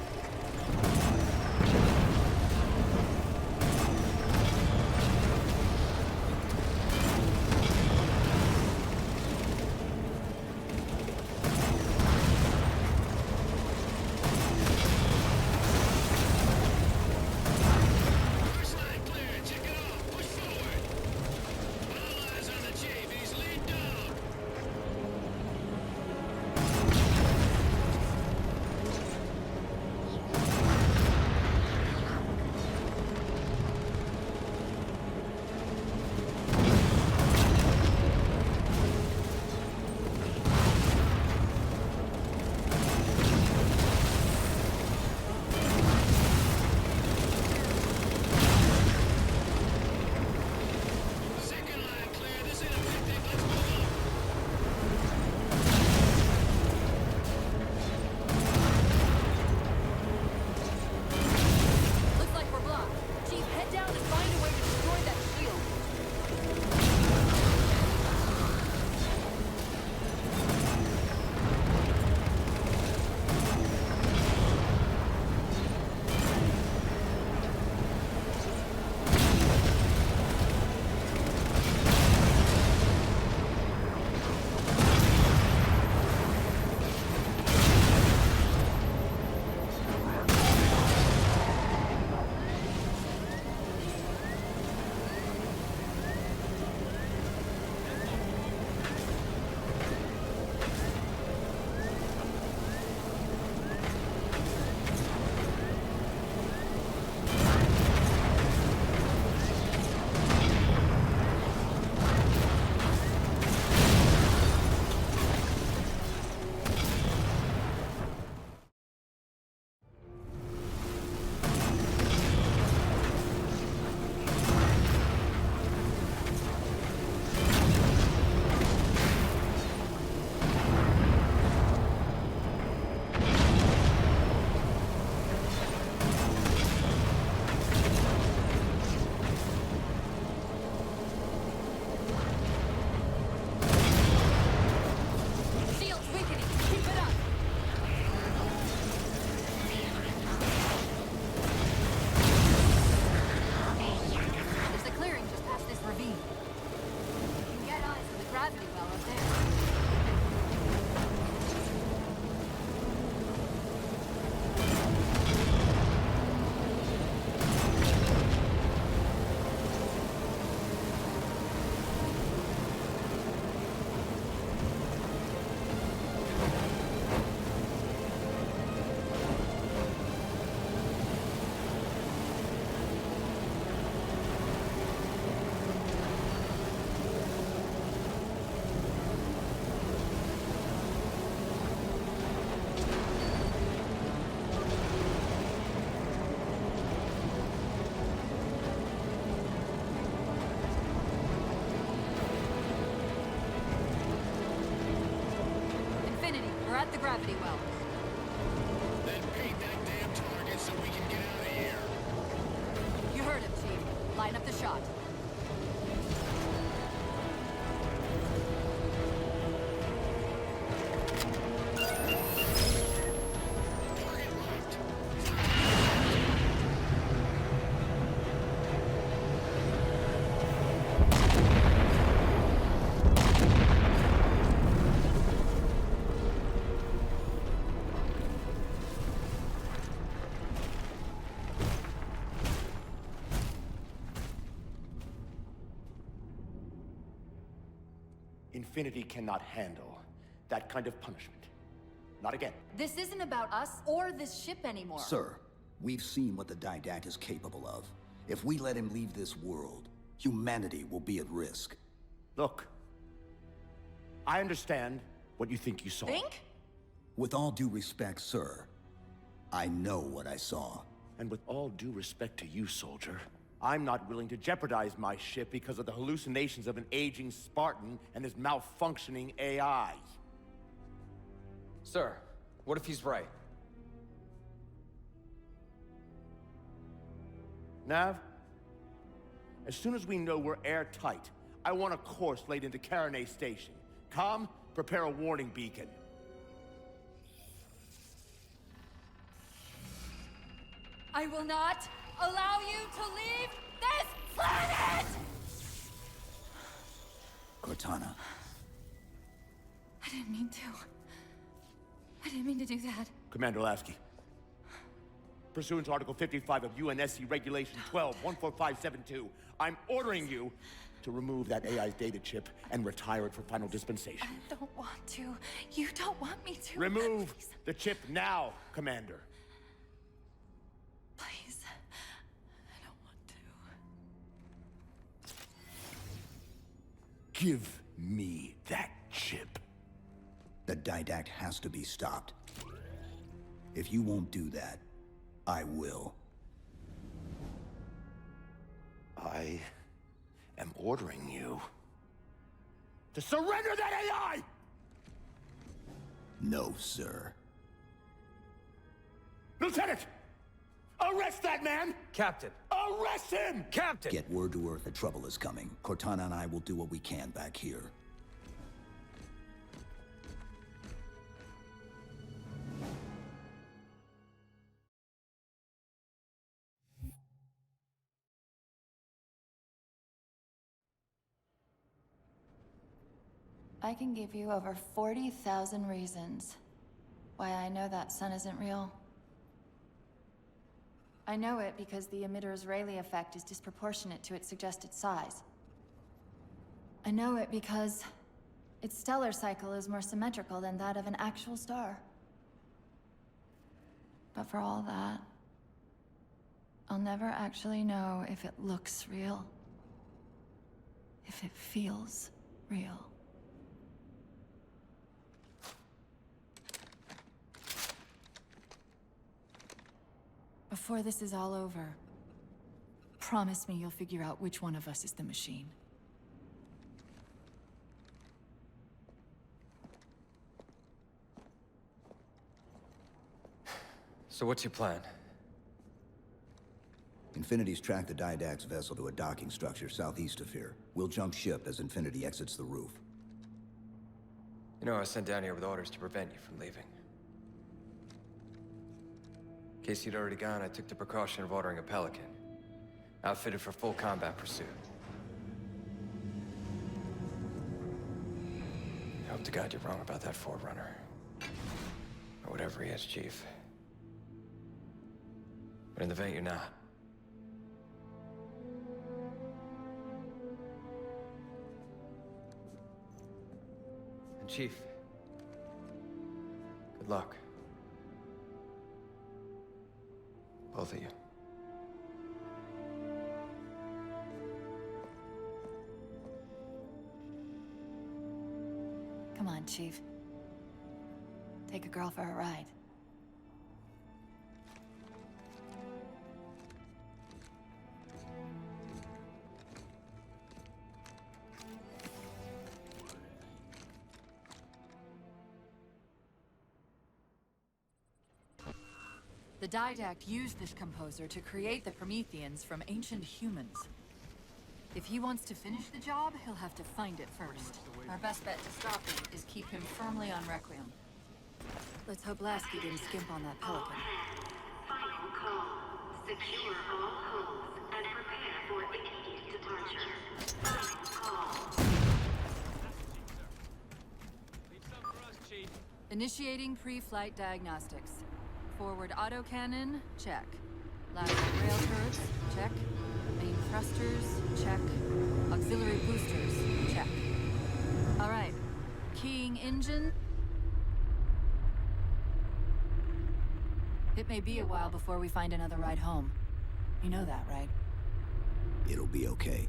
Speaker 8: at the gravity well.
Speaker 11: Then paint that damn target so we can get out of here.
Speaker 8: You heard him, Chief. Line up the shot.
Speaker 11: Target locked.
Speaker 13: Infinity cannot handle that kind of punishment. Not again.
Speaker 8: This isn't about us or this ship anymore.
Speaker 4: Sir, we've seen what the Didact is capable of. If we let him leave this world, humanity will be at risk.
Speaker 13: Look, I understand what you think you saw.
Speaker 8: Think?
Speaker 4: With all due respect, sir, I know what I saw.
Speaker 13: And with all due respect to you, soldier, I'm not willing to jeopardize my ship because of the hallucinations of an aging Spartan and his malfunctioning AI.
Speaker 12: Sir, what if he's right?
Speaker 13: Nav, as soon as we know we're airtight, I want a course laid into Caranay Station. Com, prepare a warning beacon.
Speaker 8: I will not allow you to leave this planet!
Speaker 4: Cortana.
Speaker 8: I didn't mean to. I didn't mean to do that.
Speaker 13: Commander Lasky. Pursuant to Article 55 of UNSC Regulation 12-14572, I'm ordering you to remove that AI's data chip and retire it for final dispensation.
Speaker 8: I don't want to. You don't want me to.
Speaker 13: Remove the chip now, Commander.
Speaker 8: Please. I don't want to.
Speaker 13: Give me that chip.
Speaker 4: The Didact has to be stopped. If you won't do that, I will.
Speaker 13: I am ordering you to surrender that AI!
Speaker 4: No, sir.
Speaker 13: Lieutenant! Arrest that man!
Speaker 12: Captain!
Speaker 13: Arrest him!
Speaker 12: Captain!
Speaker 4: Get word to Earth that trouble is coming. Cortana and I will do what we can back here.
Speaker 2: I can give you over 40,000 reasons why I know that sun isn't real. I know it because the emitter's Rayleigh effect is disproportionate to its suggested size. I know it because its stellar cycle is more symmetrical than that of an actual star. But for all that, I'll never actually know if it looks real. If it feels real. Before this is all over, promise me you'll figure out which one of us is the machine.
Speaker 12: So what's your plan?
Speaker 4: Infinity's tracked the Didact's vessel to a docking structure southeast of here. We'll jump ship as Infinity exits the roof.
Speaker 12: You know, I was sent down here with orders to prevent you from leaving. In case you'd already gone, I took the precaution of ordering a Pelican, outfitted for full combat pursuit. I hope to God you're wrong about that Forerunner. Or whatever he is, Chief. But in the event you're not. And Chief, good luck. Both of you.
Speaker 2: Come on, Chief. Take a girl for a ride.
Speaker 8: The Didact used this composer to create the Prometheans from ancient humans. If he wants to finish the job, he'll have to find it first. Our best bet to stop him is keep him firmly on Requiem. Let's hope Lasky didn't skimp on that Pelican.
Speaker 21: Final call. Secure all homes and prepare for immediate departure. Final call.
Speaker 5: Leave some for us, Chief.
Speaker 8: Initiating pre-flight diagnostics. Forward autocannon, check. Lateral rail turrets, check. Main thrusters, check. Auxiliary boosters, check. All right. Keying engine. It may be a while before we find another ride home. You know that, right?
Speaker 10: It'll be okay.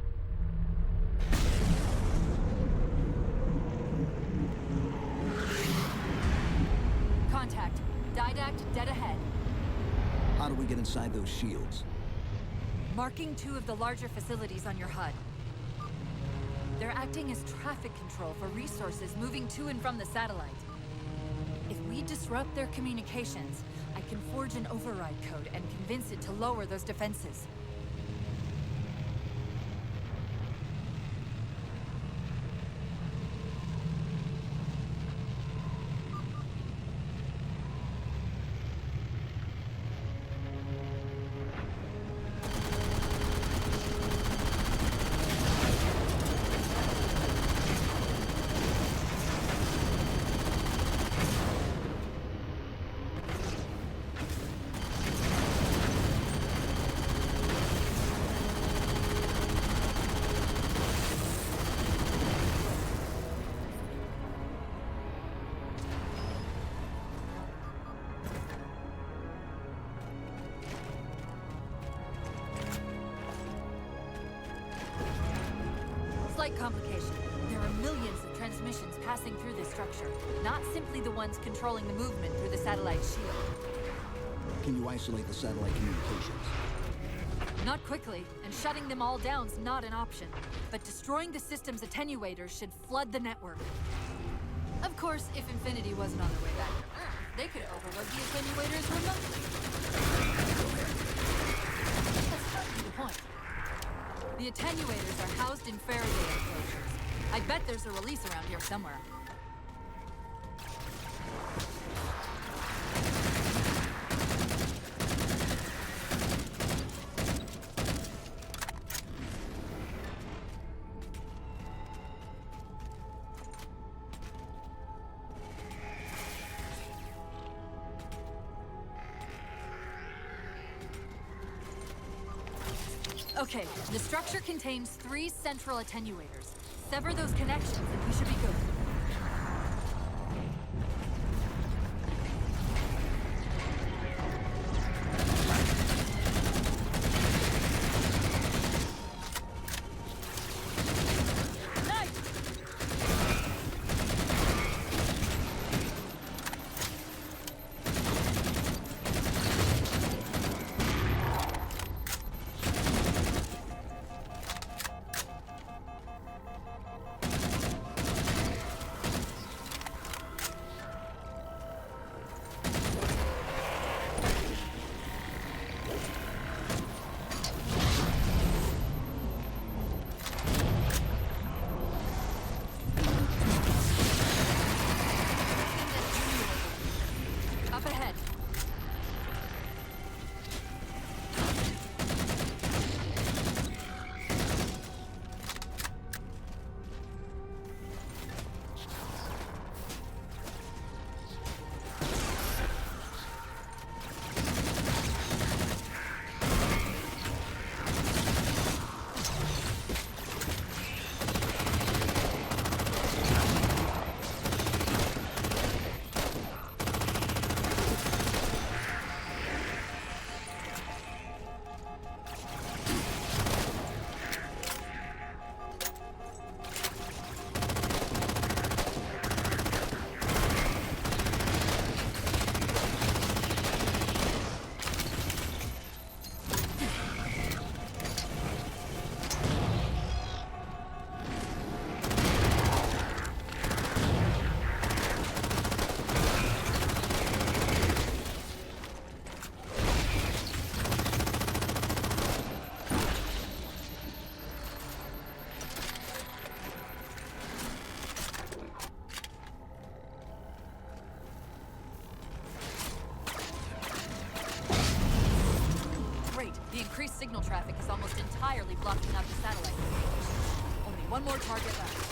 Speaker 8: Contact. Didact dead ahead.
Speaker 10: How do we get inside those shields?
Speaker 8: Marking 2 of the larger facilities on your HUD. They're acting as traffic control for resources moving to and from the satellite. If we disrupt their communications, I can forge an override code and convince it to lower those defenses. Slight complication. There are millions of transmissions passing through this structure, not simply the ones controlling the movement through the satellite shield.
Speaker 10: Can you isolate the satellite communications?
Speaker 8: Not quickly, and shutting them all down's not an option. But destroying the system's attenuators should flood the network. Of course, if Infinity wasn't on their way back to Earth, they could overload the attenuators remotely. That's certainly the point. The attenuators are housed in Faraday enclosures. I bet there's a release around here somewhere. Okay, the structure contains 3 central attenuators. Sever those connections and we should be good. Increased signal traffic is almost entirely blocking out the satellite. Only one more target left.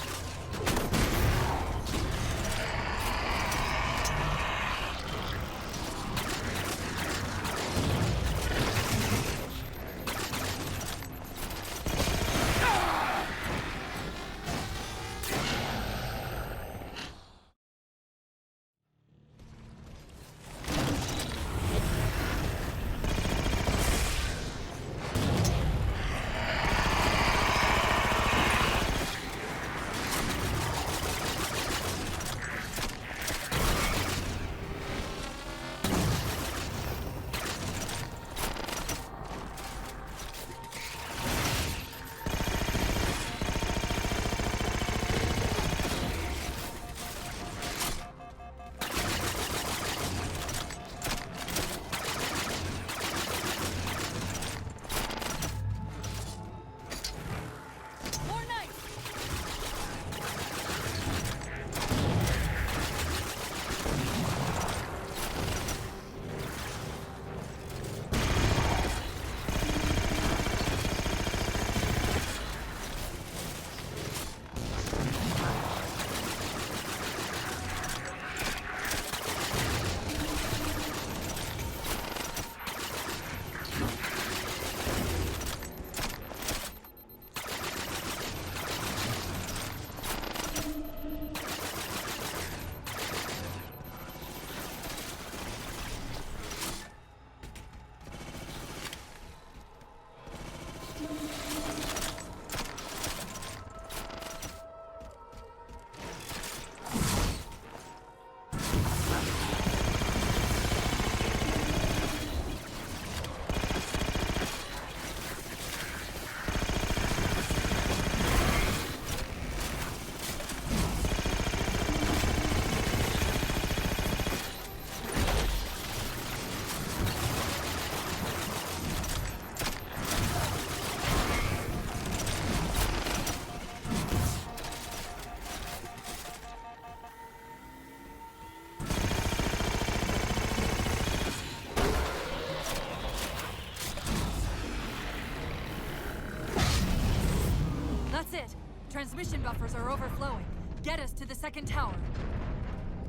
Speaker 8: Transmission buffers are overflowing. Get us to the second tower.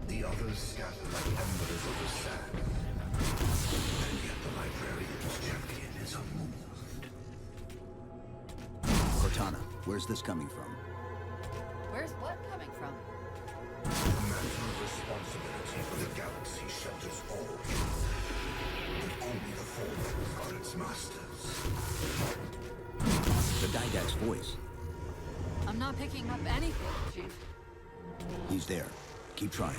Speaker 20: The others scatter like embers over sand. And yet the librarian's champion is unmoved.
Speaker 10: Cortana, where's this coming from?
Speaker 8: Where's what coming from?
Speaker 20: The mantle of responsibility for the galaxy shelters all humans. But only the Forerunners are its masters.
Speaker 10: The Didact's voice.
Speaker 8: I'm not picking up anything, Chief.
Speaker 10: He's there. Keep trying.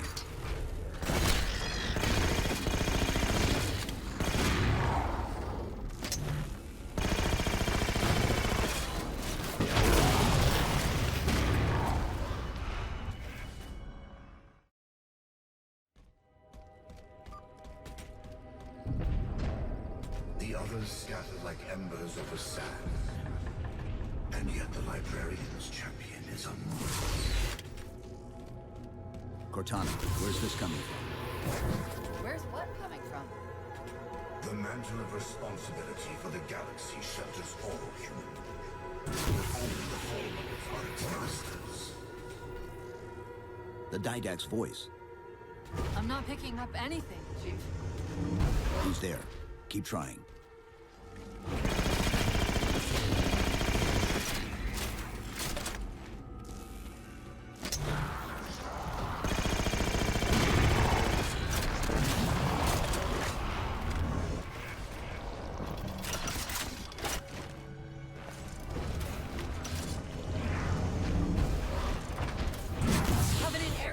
Speaker 20: The others scatter like embers over sand. And yet the librarian's champion is unmoved.
Speaker 10: Cortana, where's this coming from?
Speaker 8: Where's what coming from?
Speaker 20: The mantle of responsibility for the galaxy shelters all human. But only the Forerunners are its masters.
Speaker 10: The Didact's voice.
Speaker 8: I'm not picking up anything, Chief.
Speaker 10: He's there. Keep trying.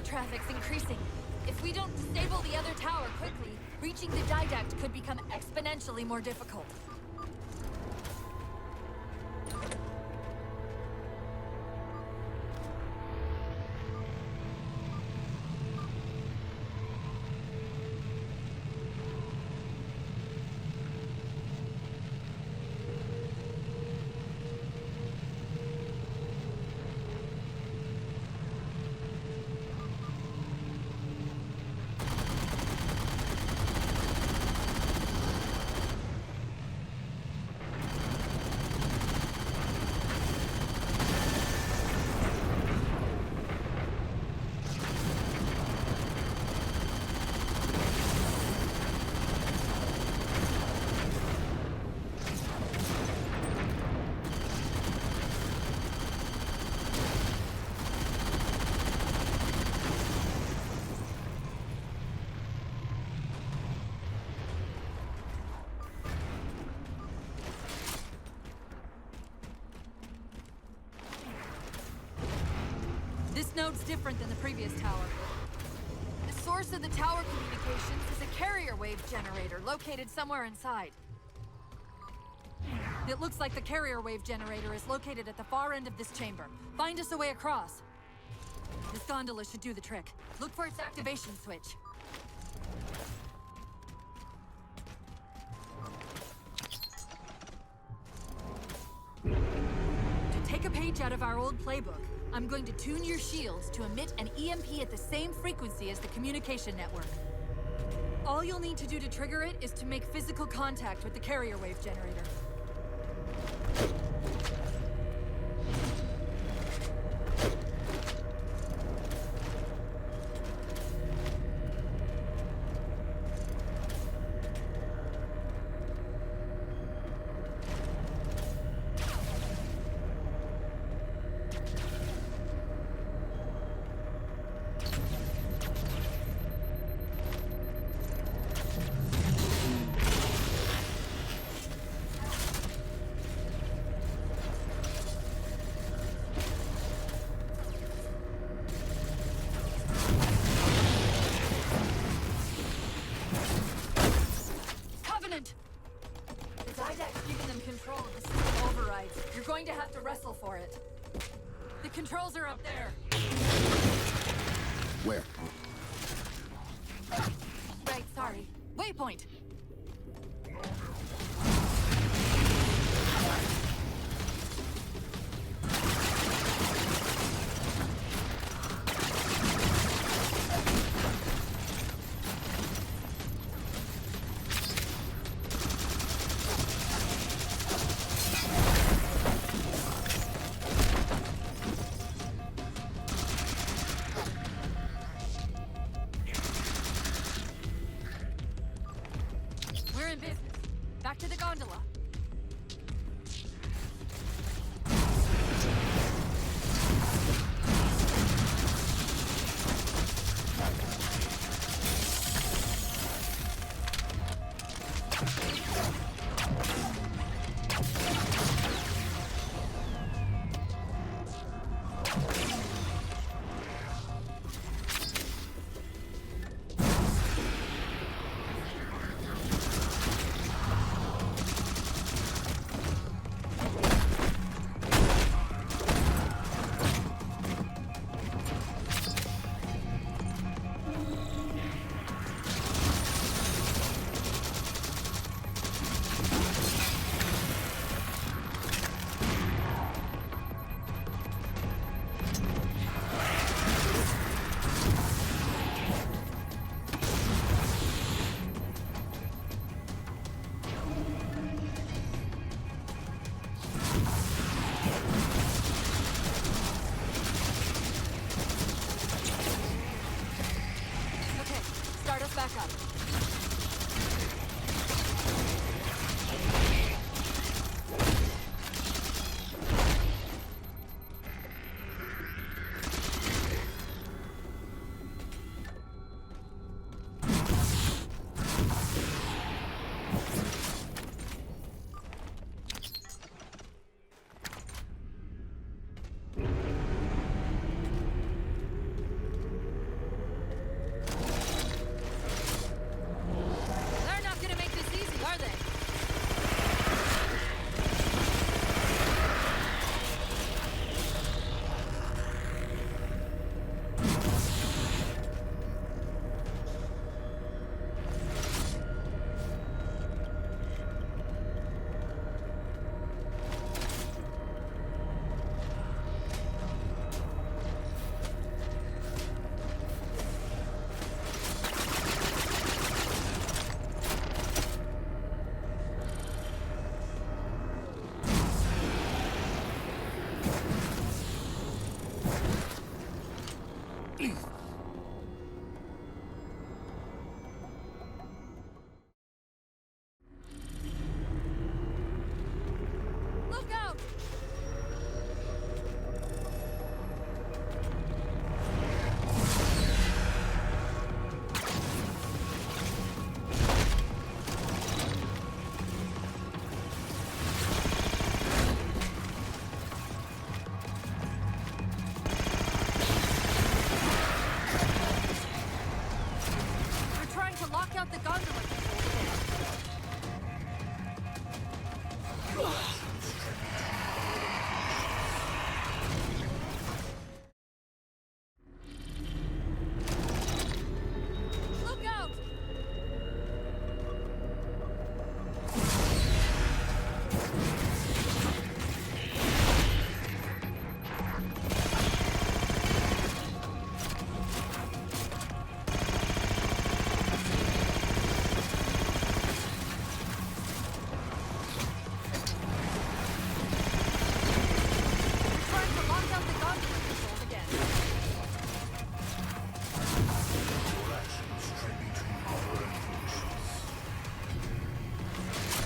Speaker 8: Traffic's increasing. If we don't disable the other tower quickly, reaching the Didact could become exponentially more difficult. This node's different than the previous tower. The source of the tower communications is a carrier wave generator located somewhere inside. It looks like the carrier wave generator is located at the far end of this chamber. Find us a way across. This gondola should do the trick. Look for its activation switch. To take a page out of our old playbook, I'm going to tune your shields to emit an EMP at the same frequency as the communication network. All you'll need to do to trigger it is to make physical contact with the carrier wave generator. You're going to have to wrestle for it. The controls are up there.
Speaker 10: Where?
Speaker 8: Right, sorry. Waypoint! to the gondola. Start us back up.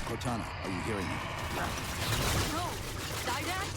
Speaker 10: Cortana, are you hearing me?
Speaker 8: No! Didact?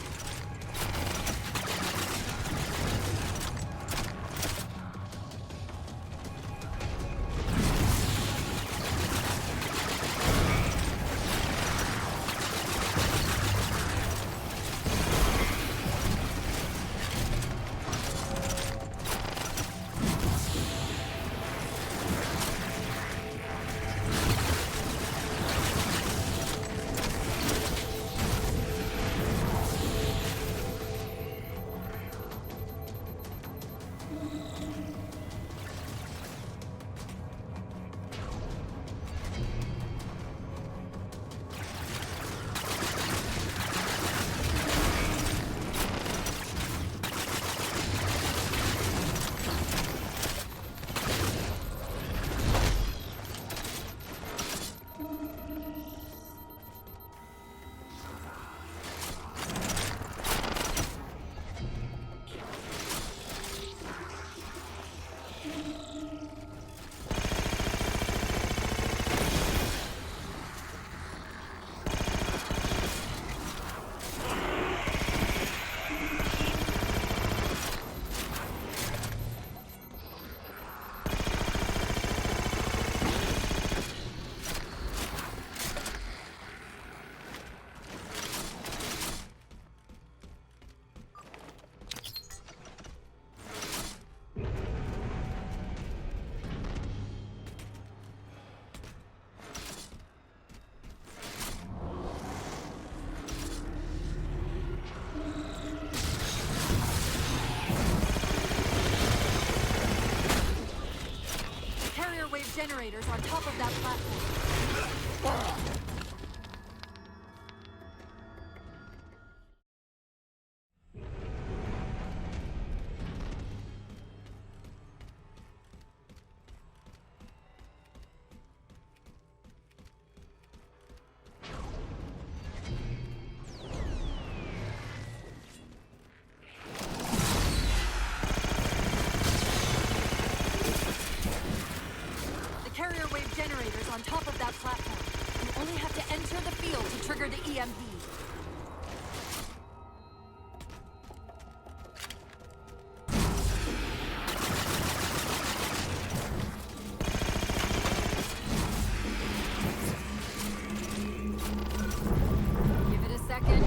Speaker 8: generators on top of that platform. Generators on top of that platform. You only have to enter the field to trigger the EMP. Give it a second.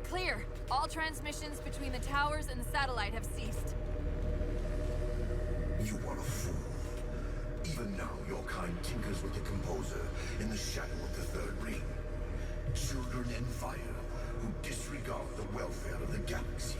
Speaker 8: Clear. All transmissions between the towers and the satellite have ceased.
Speaker 20: You are a fool. Even now, your kind tinkers with the composer in the shadow of the third ring. Children in fire who disregard the welfare of the galaxy.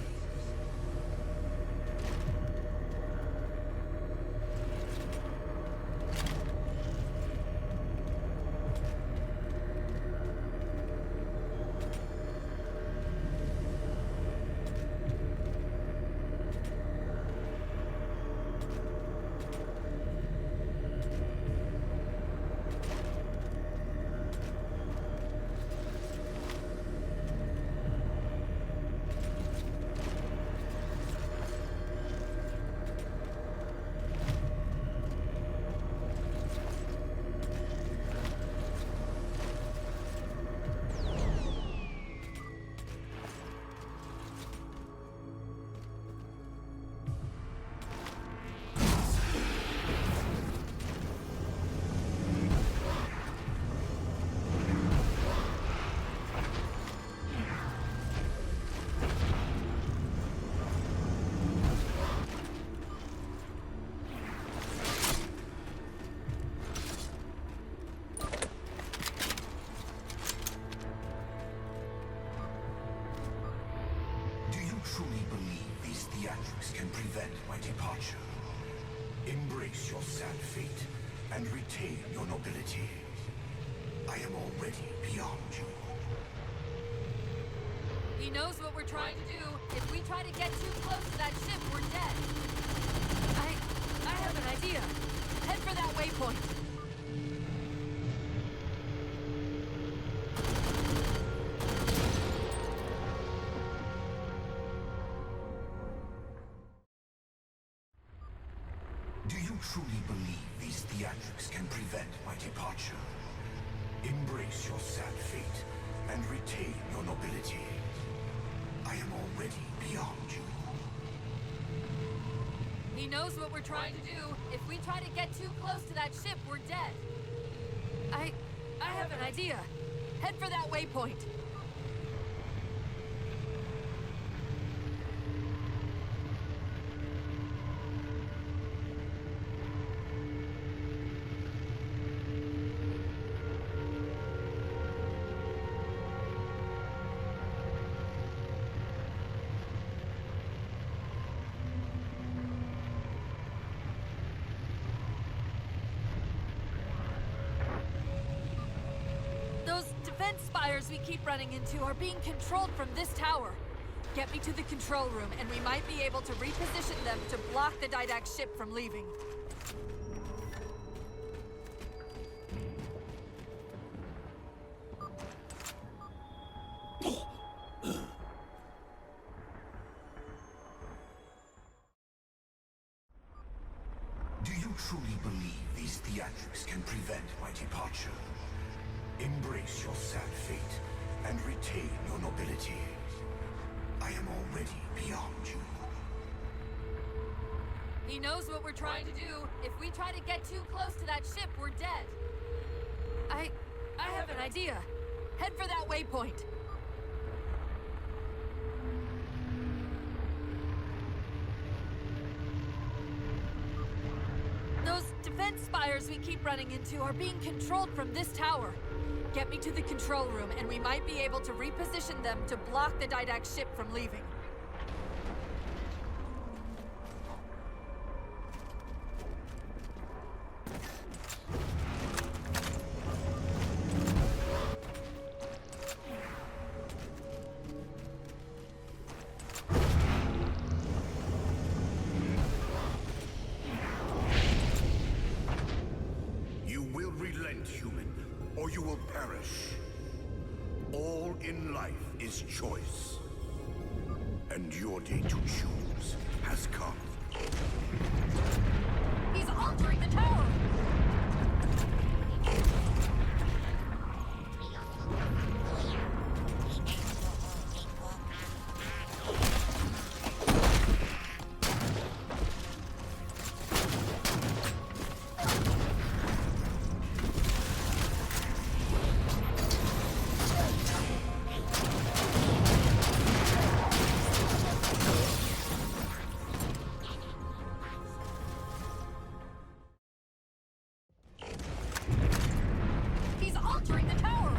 Speaker 20: Can prevent my departure. Embrace your sad fate and retain your nobility. I am already beyond you.
Speaker 8: He knows what we're trying to do. If we try to get too close to that ship, we're dead. I have an idea. Head for that waypoint.
Speaker 20: Do you truly believe these theatrics can prevent my departure? Embrace your sad fate and retain your nobility. I am already beyond you.
Speaker 8: He knows what we're trying to do. If we try to get too close to that ship, we're dead. I have an idea. Head for that waypoint. Those defense spires we keep running into are being controlled from this tower. Get me to the control room, and we might be able to reposition them to block the Didact ship from leaving.
Speaker 20: Do you truly believe these theatrics can prevent my departure? Embrace your sad fate and retain your nobility. I am already beyond you.
Speaker 8: He knows what we're trying to do. If we try to get too close to that ship, we're dead. I have an idea. Head for that waypoint. Those defense spires we keep running into are being controlled from this tower. Get me to the control room, and we might be able to reposition them to block the Didact ship from leaving.
Speaker 20: You will relent, human, or you will perish. All in life is choice. And your day to choose has come.
Speaker 8: He's altering the tower! He's altering the tower!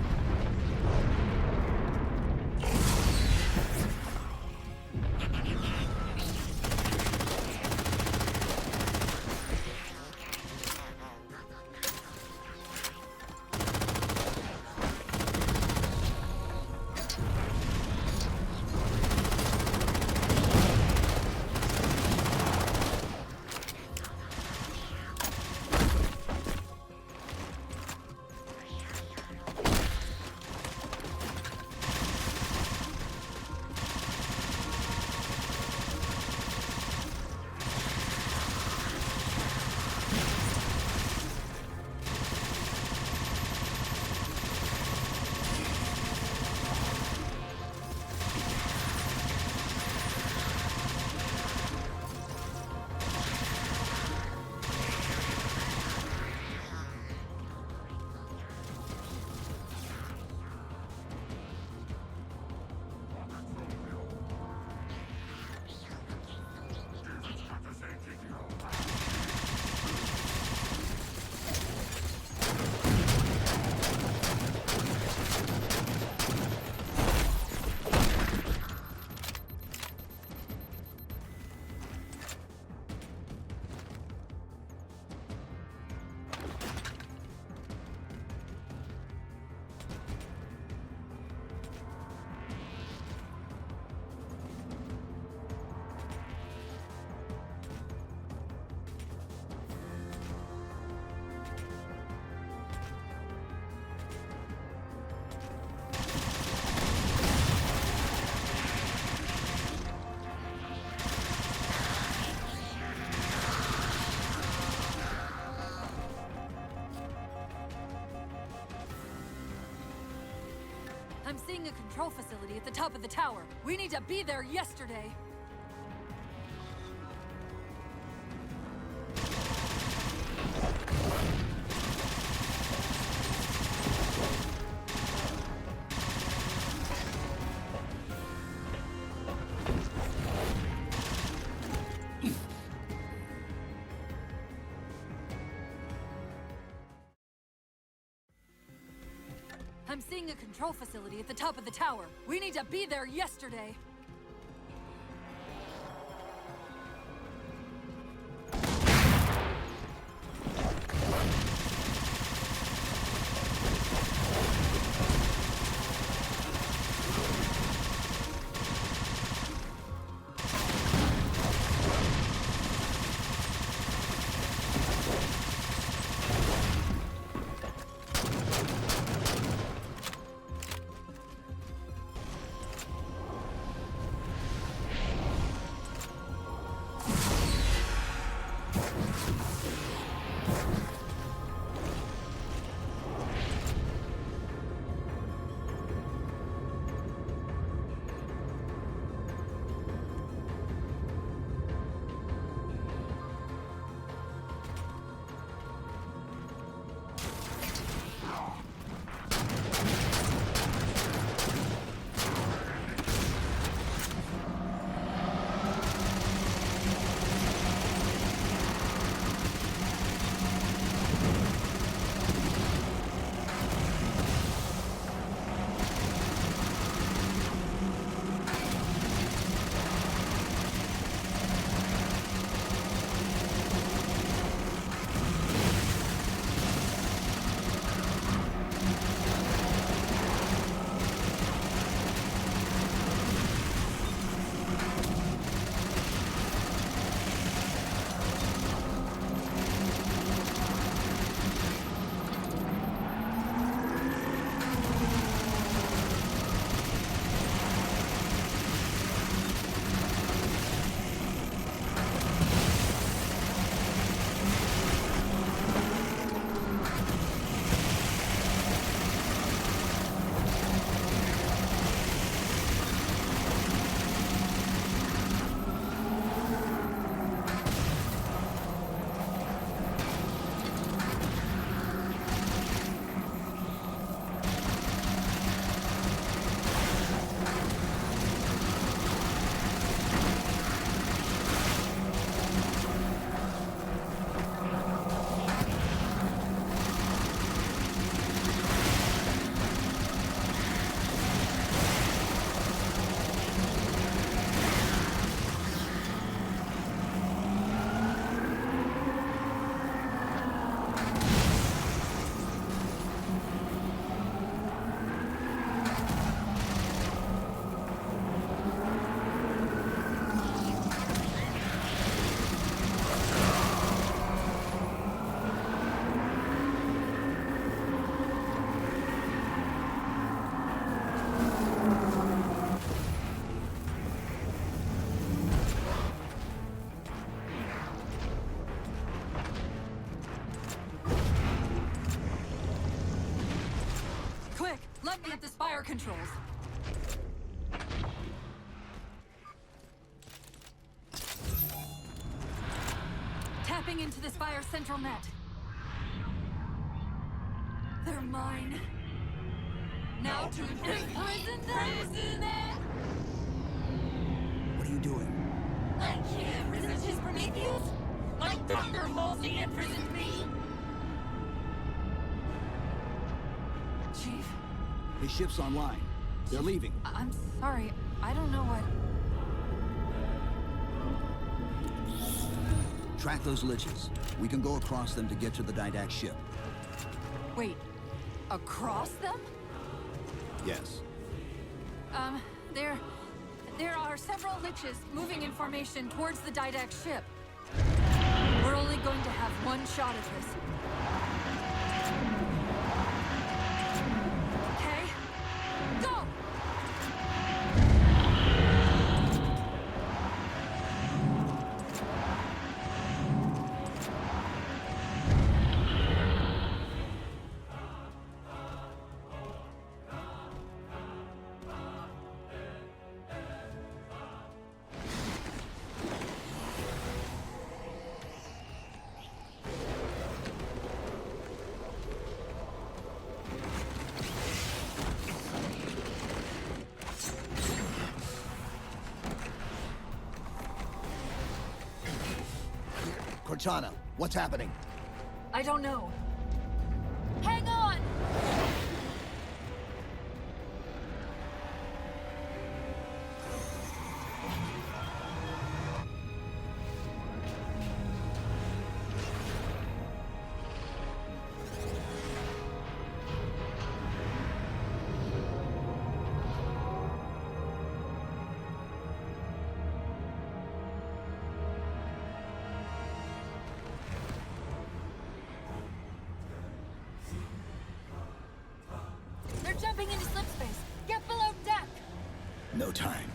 Speaker 8: I'm seeing a control facility at the top of the tower. We need to be there yesterday. I'm seeing a control facility at the top of the tower. We need to be there yesterday. Let me at the spire controls. Tapping into the spire central net. They're mine. Now to imprison them.
Speaker 4: What are you doing?
Speaker 7: I can't resist his Prometheus. My thunder mostly imprisoned me.
Speaker 8: Chief?
Speaker 4: His ship's online. They're leaving.
Speaker 8: I'm sorry. I don't know what...
Speaker 4: Track those liches. We can go across them to get to the Didact ship.
Speaker 8: Wait. Across them?
Speaker 4: Yes.
Speaker 8: There are several liches moving in formation towards the Didact ship. We're only going to have one shot at this. Okay? Go!
Speaker 10: Cortana, what's happening?
Speaker 8: I don't know. Hang on! They're jumping into slip space. Get below deck!
Speaker 10: No time.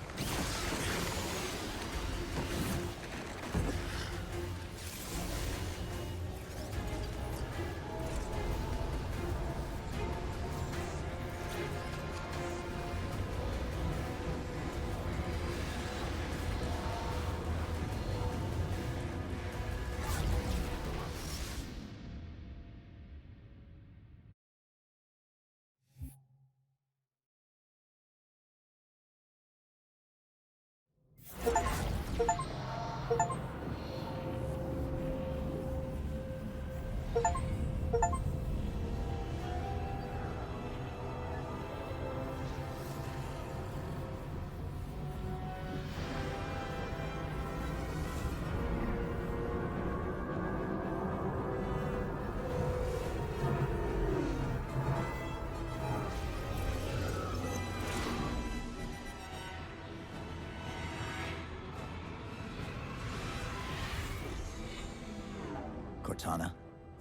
Speaker 10: Cortana?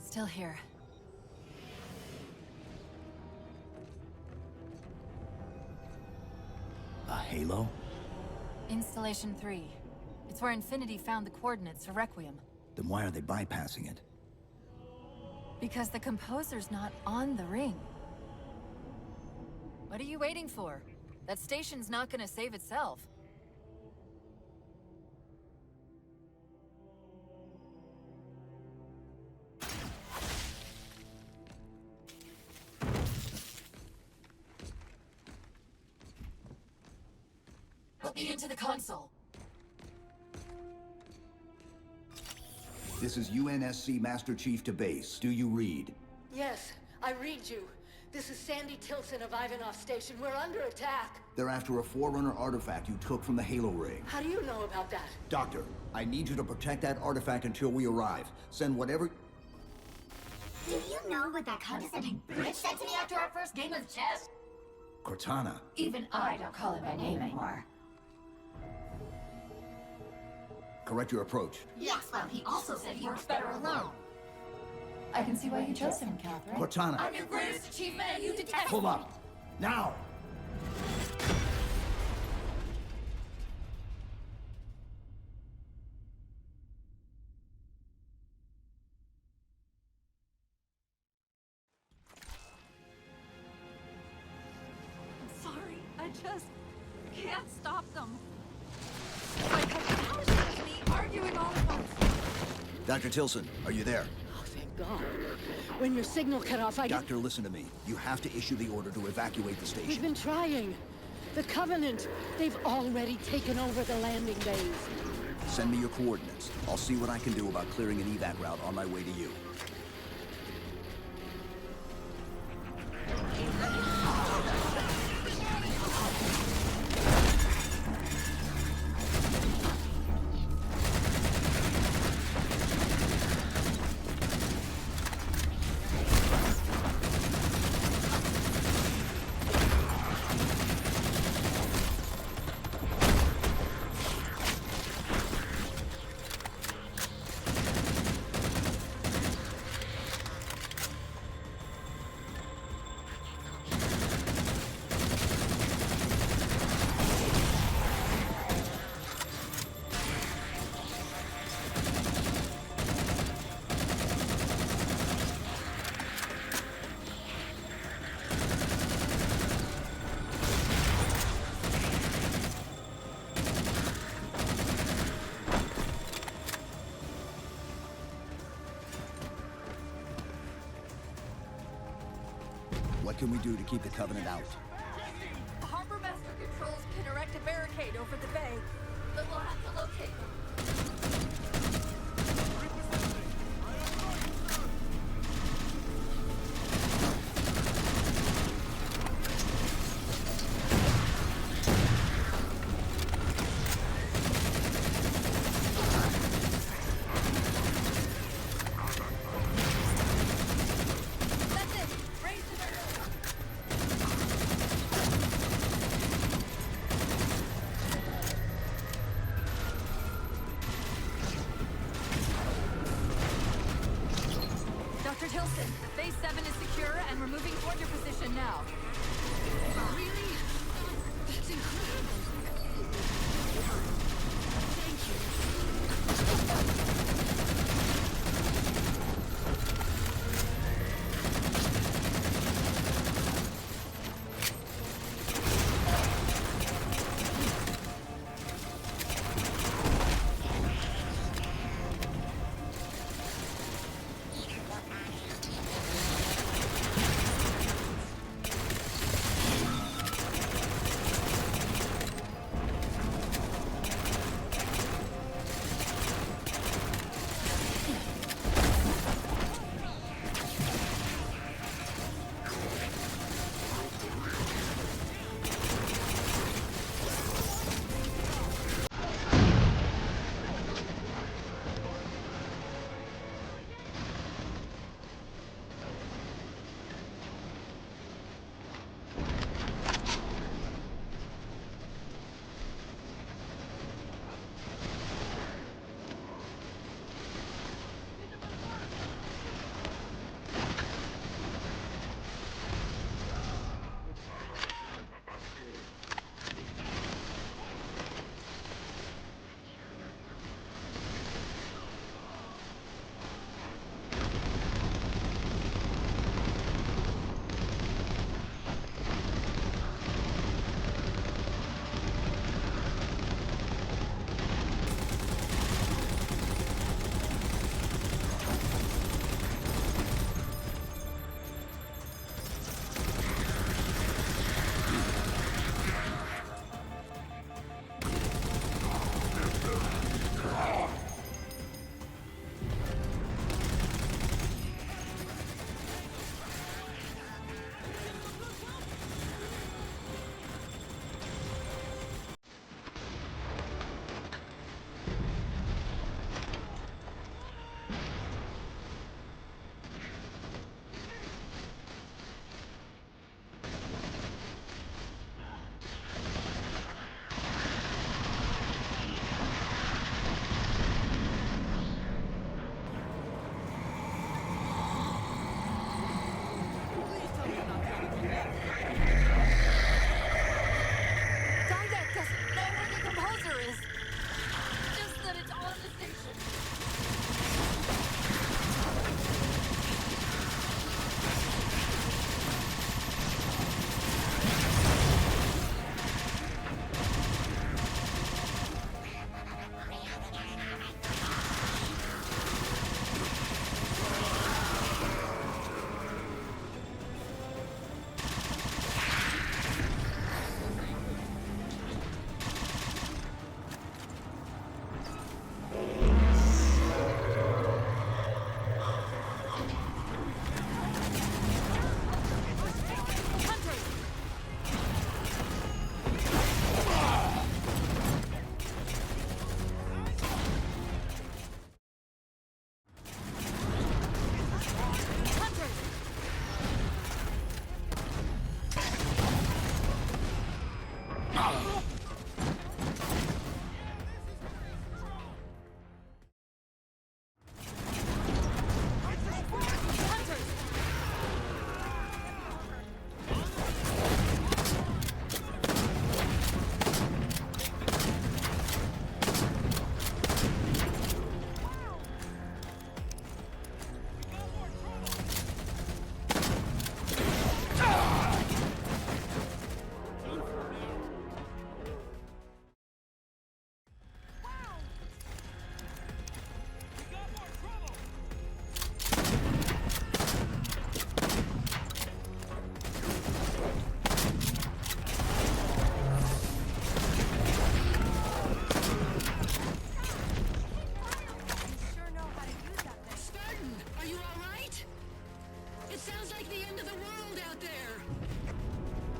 Speaker 8: Still here.
Speaker 10: A halo?
Speaker 8: Installation 3. It's where Infinity found the coordinates for Requiem.
Speaker 10: Then why are they bypassing it?
Speaker 8: Because the composer's not on the ring. What are you waiting for? That station's not gonna save itself. Put me into the console.
Speaker 4: This is UNSC Master Chief to base. Do you read?
Speaker 3: Yes, I read you. This is Sandy Tilson of Ivanov Station. We're under attack.
Speaker 4: They're after a Forerunner artifact you took from the Halo ring.
Speaker 3: How do you know about that?
Speaker 4: Doctor, I need you to protect that artifact until we arrive. Send whatever...
Speaker 21: Do you know what that condescending bitch said to me after our first game of chess?
Speaker 4: Cortana.
Speaker 21: Even I don't call him by name anymore.
Speaker 4: Correct your approach.
Speaker 21: Yes, well, he also said he works better alone. I can see why you chose him, Catherine.
Speaker 4: Cortana.
Speaker 21: I'm your greatest achievement and you detest
Speaker 4: Pull
Speaker 21: me.
Speaker 4: up. Now!
Speaker 8: I'm sorry. I just can't stop them. Like, how is it me arguing all at once?
Speaker 10: Dr. Tilson, are you there?
Speaker 3: Oh, thank God. When your signal cut off,
Speaker 10: Doctor, listen to me. You have to issue the order to evacuate the station.
Speaker 3: We've been trying. The Covenant, they've already taken over the landing bays.
Speaker 10: Send me your coordinates. I'll see what I can do about clearing an evac route on my way to you. What can we do to keep the Covenant out?
Speaker 8: The Harbor Master Controls can erect a barricade over the bay, but we'll have to locate them. We're moving toward your position now.
Speaker 17: Really? That's incredible. Thank you.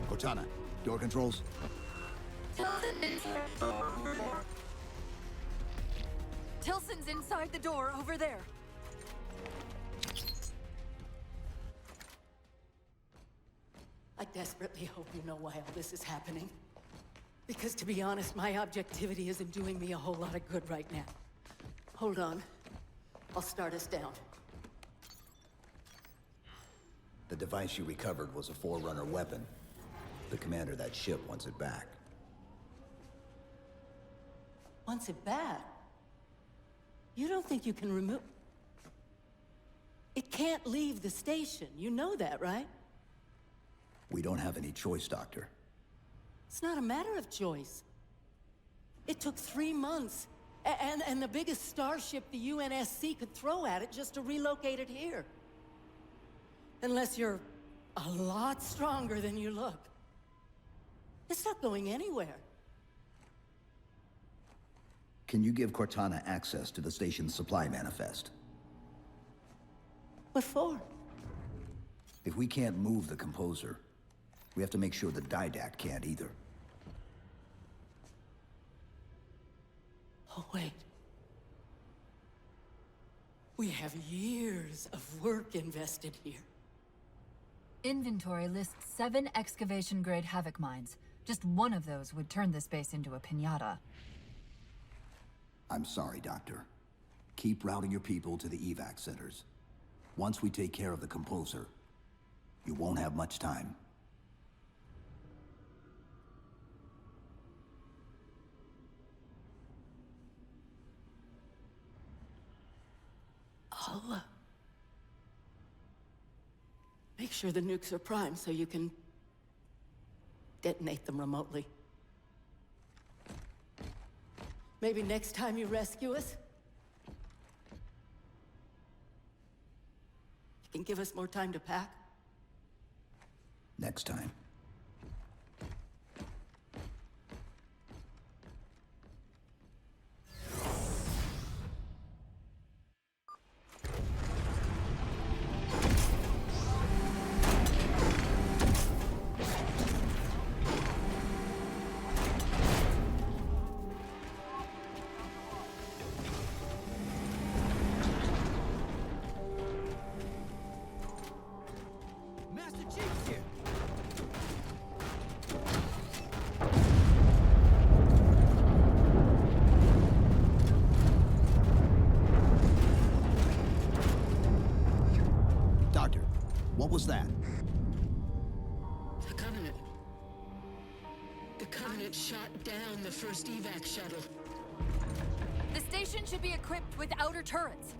Speaker 10: Cortana, door controls.
Speaker 8: Tilson's inside the door over there.
Speaker 1: I desperately hope you know why all this is happening. Because to be honest, my objectivity isn't doing me a whole lot of good right now. Hold on. I'll start us down.
Speaker 4: The device you recovered was a Forerunner weapon. The commander of that ship wants it back.
Speaker 1: Wants it back? You don't think you can remove... It can't leave the station. You know that, right?
Speaker 4: We don't have any choice, Doctor.
Speaker 1: It's not a matter of choice. It took 3 months. And the biggest starship the UNSC could throw at it just to relocate it here. Unless you're a lot stronger than you look. It's not going anywhere.
Speaker 4: Can you give Cortana access to the station's supply manifest?
Speaker 1: What for?
Speaker 4: If we can't move the composer, we have to make sure the Didact can't either.
Speaker 1: Oh, wait. We have years of work invested here.
Speaker 8: Inventory lists 7 excavation-grade Havoc mines. Just one of those would turn this base into a piñata.
Speaker 4: I'm sorry, Doctor. Keep routing your people to the evac centers. Once we take care of the composer, you won't have much time.
Speaker 1: I'll, make sure the nukes are primed so you can detonate them remotely. Maybe next time you rescue us, you can give us more time to pack.
Speaker 4: Next time. What was that?
Speaker 17: The Covenant shot down the first evac shuttle.
Speaker 8: The station should be equipped with outer turrets.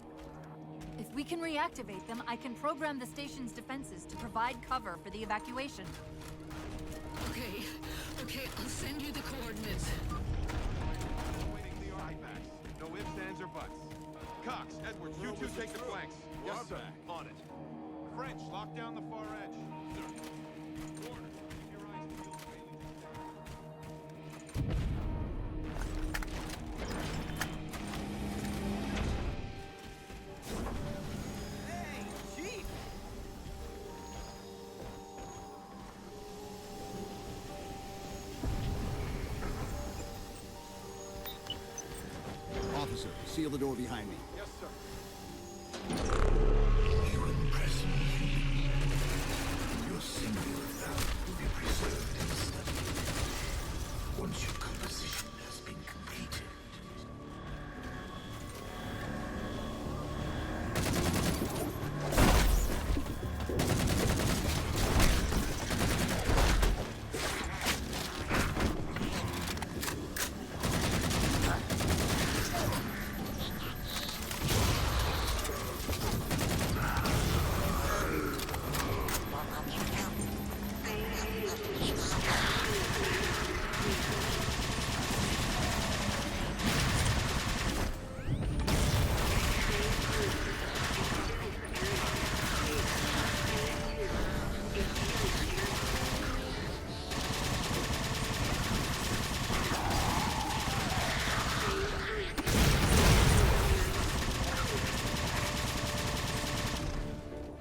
Speaker 8: If we can reactivate them, I can program the station's defenses to provide cover for the evacuation.
Speaker 17: Okay, I'll send you the coordinates.
Speaker 9: Waiting the IVACs. No ifs, ands, or buts. Cox, Edwards, you two take the flanks. Yes, sir. On it. French, lock down the far edge. Sir. Warner, keep your eyes peeled for
Speaker 18: Hey, Chief!
Speaker 10: Officer, seal the door behind me.
Speaker 9: Yes, sir.
Speaker 20: You impress me. Your singular value will be preserved and studied. Once your composition has been completed.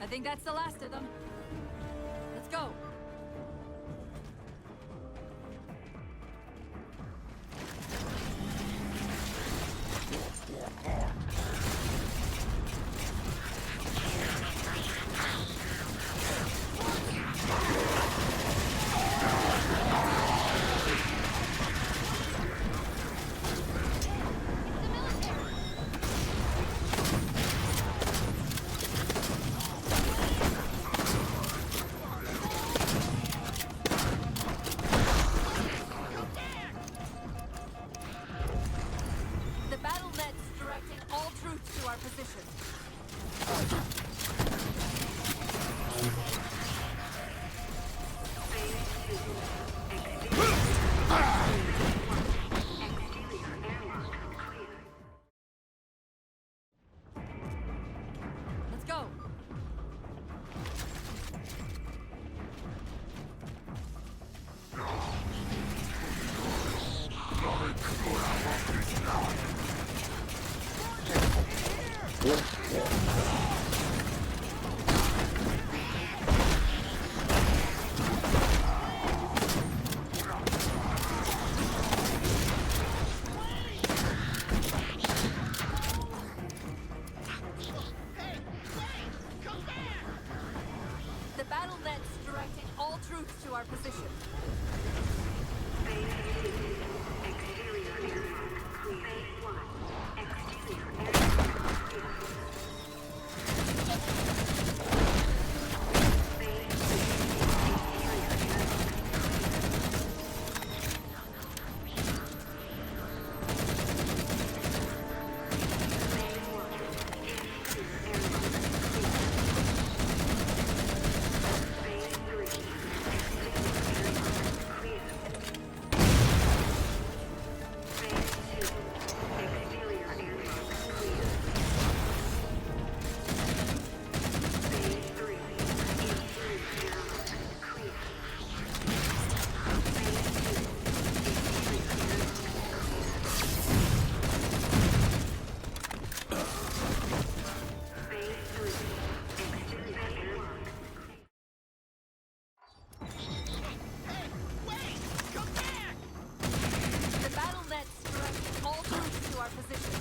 Speaker 8: I think that's the last of them. Let's go. Let's go. The battle net's directing all troops to our position. The battle net's directing all troops to our position.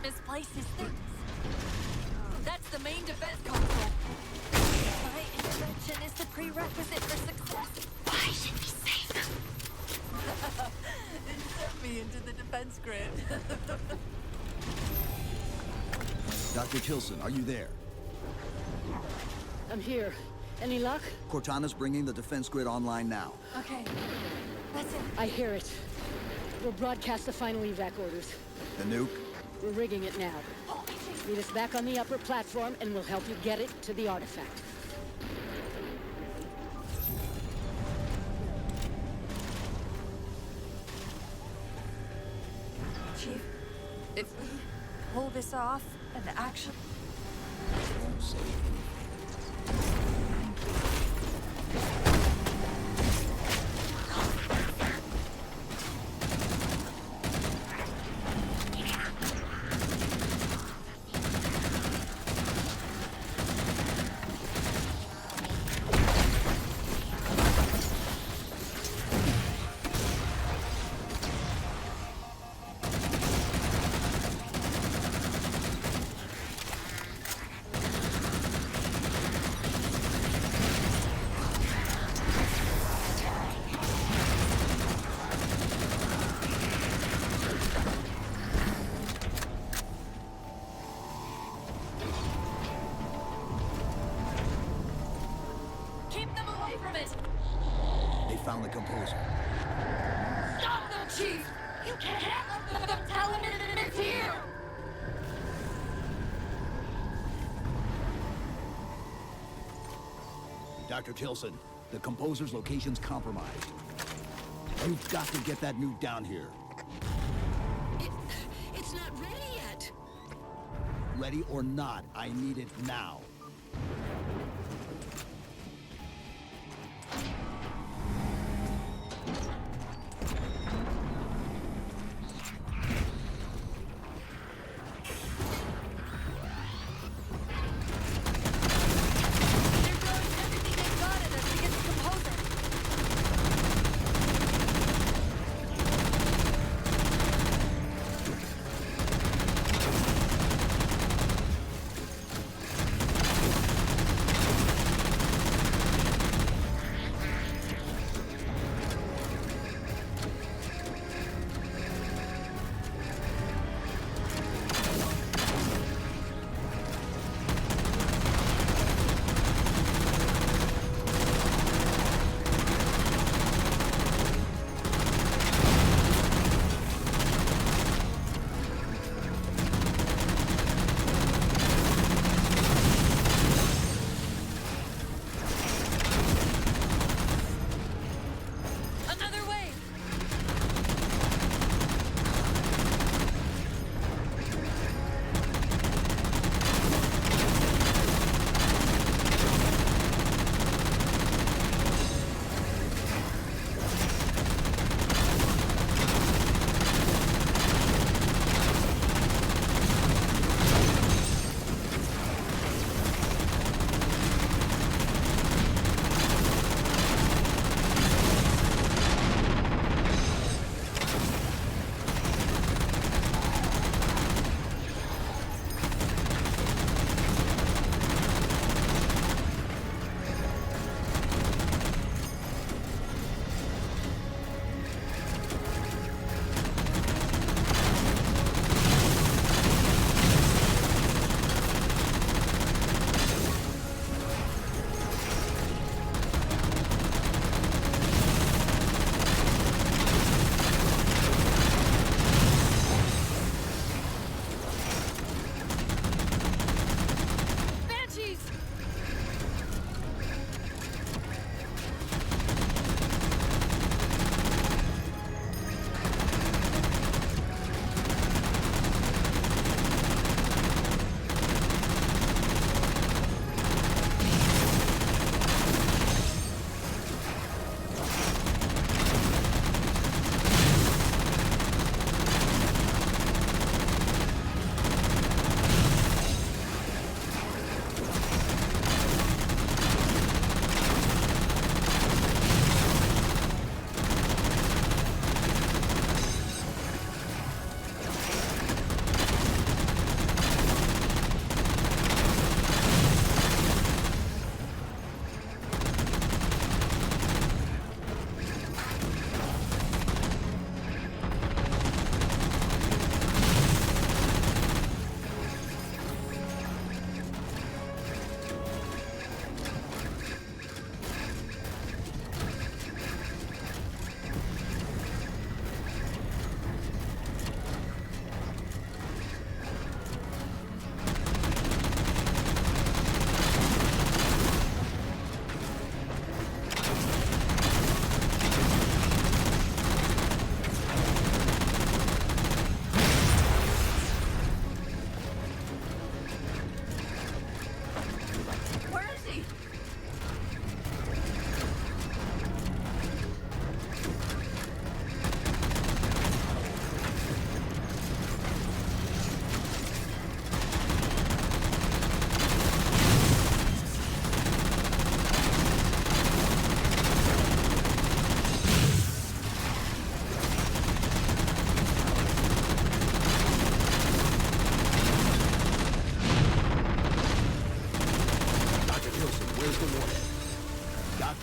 Speaker 8: Misplaces things. That's the main defense console. My intervention is the prerequisite for success. I should be safe. Insert me into the defense grid.
Speaker 10: Dr. Tilson, are you there?
Speaker 3: I'm here. Any luck?
Speaker 10: Cortana's bringing the defense grid online now.
Speaker 8: Okay, that's it.
Speaker 3: I hear it. We'll broadcast the final evac orders.
Speaker 10: The nuke?
Speaker 3: We're rigging it now. Meet us back on the upper platform, and we'll help you get it to the artifact.
Speaker 8: Chief, if we pull this off and action...
Speaker 10: Won't say anything. found the composer.
Speaker 6: Stop them, Chief! You can't let them tell him it's here!
Speaker 10: Dr. Tilson, the composer's location's compromised. You've got to get that nuke down here.
Speaker 17: It's not ready yet.
Speaker 10: Ready or not, I need it now.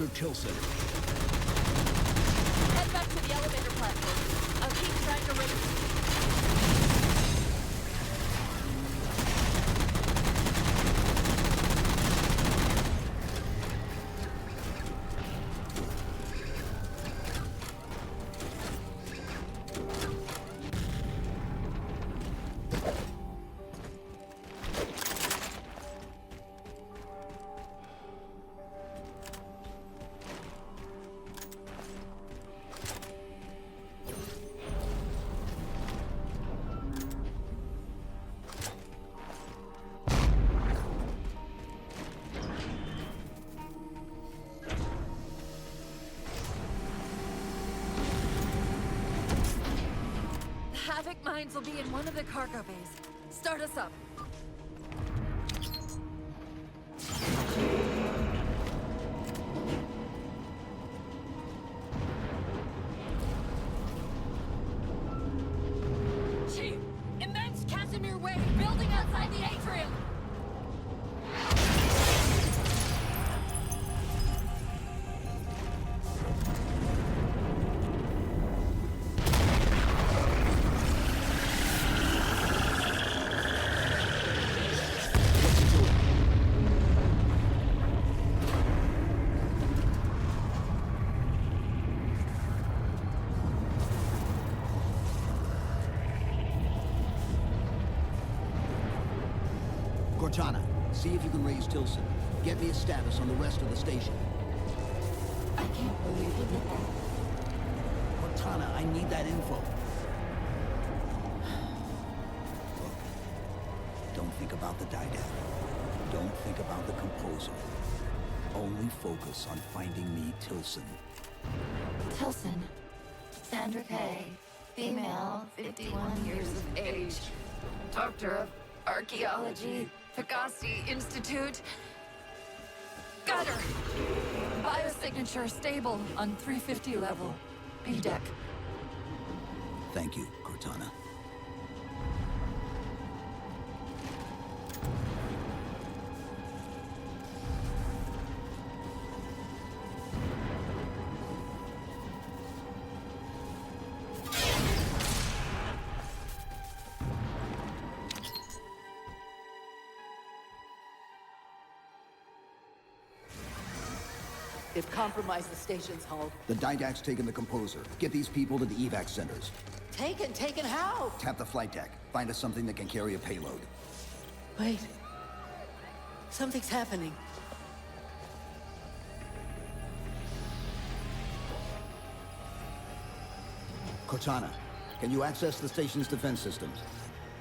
Speaker 10: Dr. Tilson.
Speaker 6: Head back to the elevator platform. I'll keep trying to raise.
Speaker 8: Havoc mines will be in one of the cargo bays. Start us up. Chief! Immense Casimir wave building outside the atrium!
Speaker 10: Cortana, see if you can raise Tilson. Get me a status on the rest of the station.
Speaker 19: I can't believe you did that.
Speaker 10: Cortana, I need that info. Look, don't think about the Didact. Don't think about the Composer. Only focus on finding me Tilson.
Speaker 14: Tilson. Sandra Kay. Female, 51 years of age. Doctor of Archaeology.
Speaker 8: Pegasi Institute. Got her! Biosignature stable on 350 level. B deck.
Speaker 10: Thank you, Cortana.
Speaker 1: They've compromised the station's hull.
Speaker 10: The Didact's taken the Composer. Get these people to the evac centers.
Speaker 1: Taken how?
Speaker 10: Tap the flight deck. Find us something that can carry a payload.
Speaker 1: Wait. Something's happening.
Speaker 10: Cortana, can you access the station's defense systems?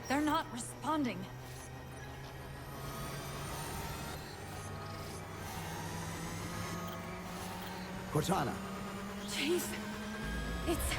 Speaker 8: They're not responding.
Speaker 10: Cortana!
Speaker 8: Chief, it's...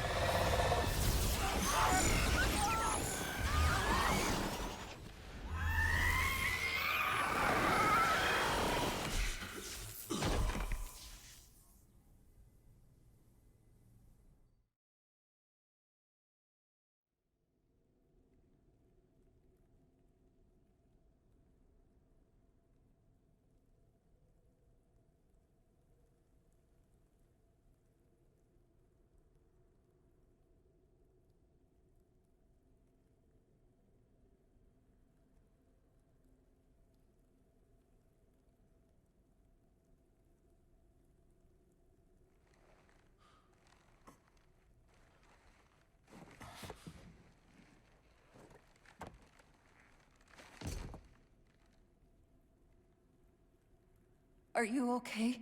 Speaker 8: Are you okay?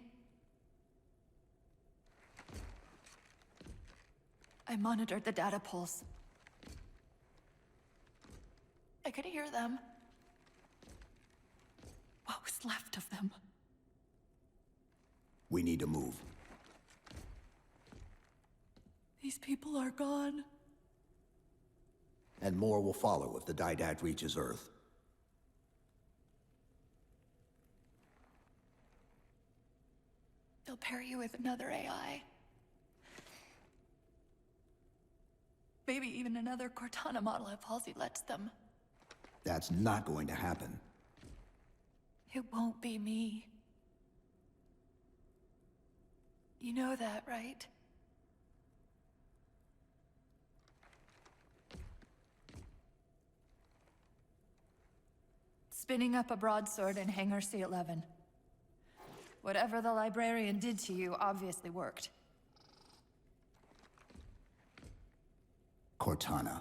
Speaker 8: I monitored the data pulse. I could hear them. What was left of them?
Speaker 10: We need to move.
Speaker 8: These people are gone.
Speaker 10: And more will follow if the Didact reaches Earth.
Speaker 8: They'll pair you with another AI. Maybe even another Cortana model if Halsey lets them.
Speaker 10: That's not going to happen.
Speaker 8: It won't be me. You know that, right? Spinning up a broadsword in Hangar C-11. Whatever the librarian did to you obviously worked.
Speaker 10: Cortana.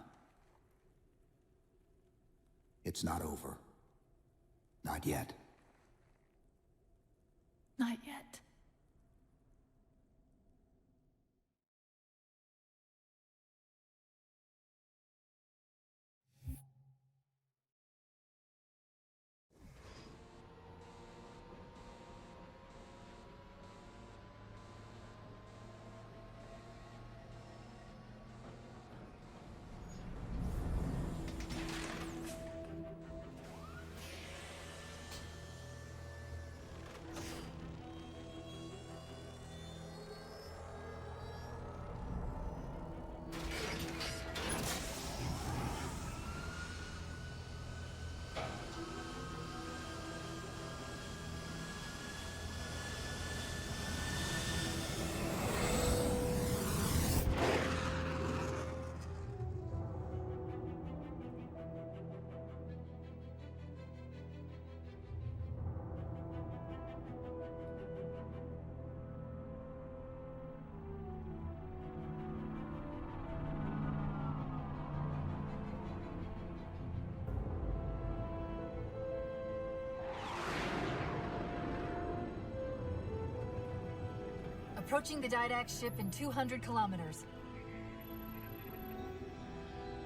Speaker 10: It's not over. Not yet.
Speaker 8: Not yet.
Speaker 14: approaching the Didact ship in 200 kilometers.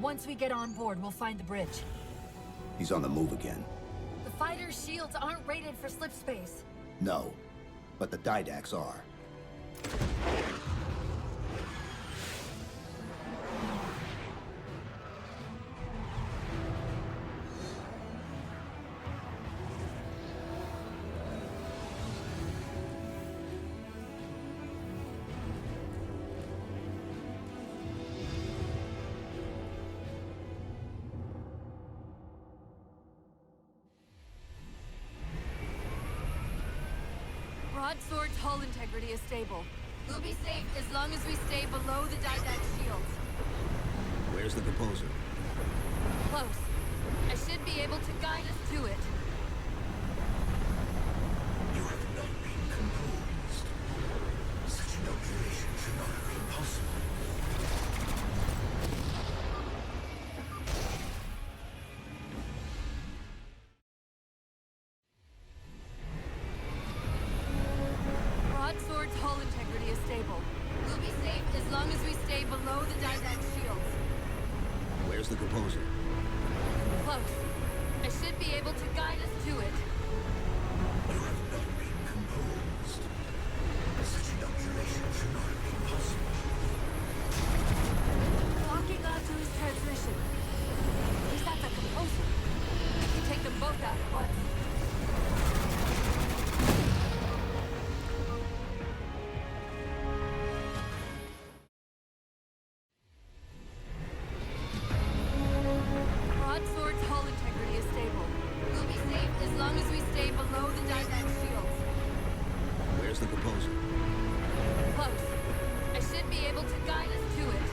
Speaker 14: Once we get on board, we'll find the bridge.
Speaker 10: He's on the move again.
Speaker 14: The fighter's shields aren't rated for slip space.
Speaker 10: No, but the Didacts are.
Speaker 8: Broadsword's hull integrity is stable. We'll be safe as long as we stay below the Didact shields.
Speaker 10: Where's the composer?
Speaker 8: Close. I should be able to guide us to it.
Speaker 20: You have not been composed. Such inoculation should not have been possible.
Speaker 8: Broadsword's hull integrity is stable. We'll be safe as long as we stay below the Didact shields.
Speaker 10: Where's the composer?
Speaker 8: Close. I should be able to guide us to it.
Speaker 20: You have not been composed. Such inoculation should not have been possible.
Speaker 8: Locking onto his transmission. Is that the composer? We can take them both out at once. Broadsword's hull integrity is stable. We'll be safe as long as we stay below the Didact shields.
Speaker 10: Where's the composer?
Speaker 8: Close. I should be able to guide us to it.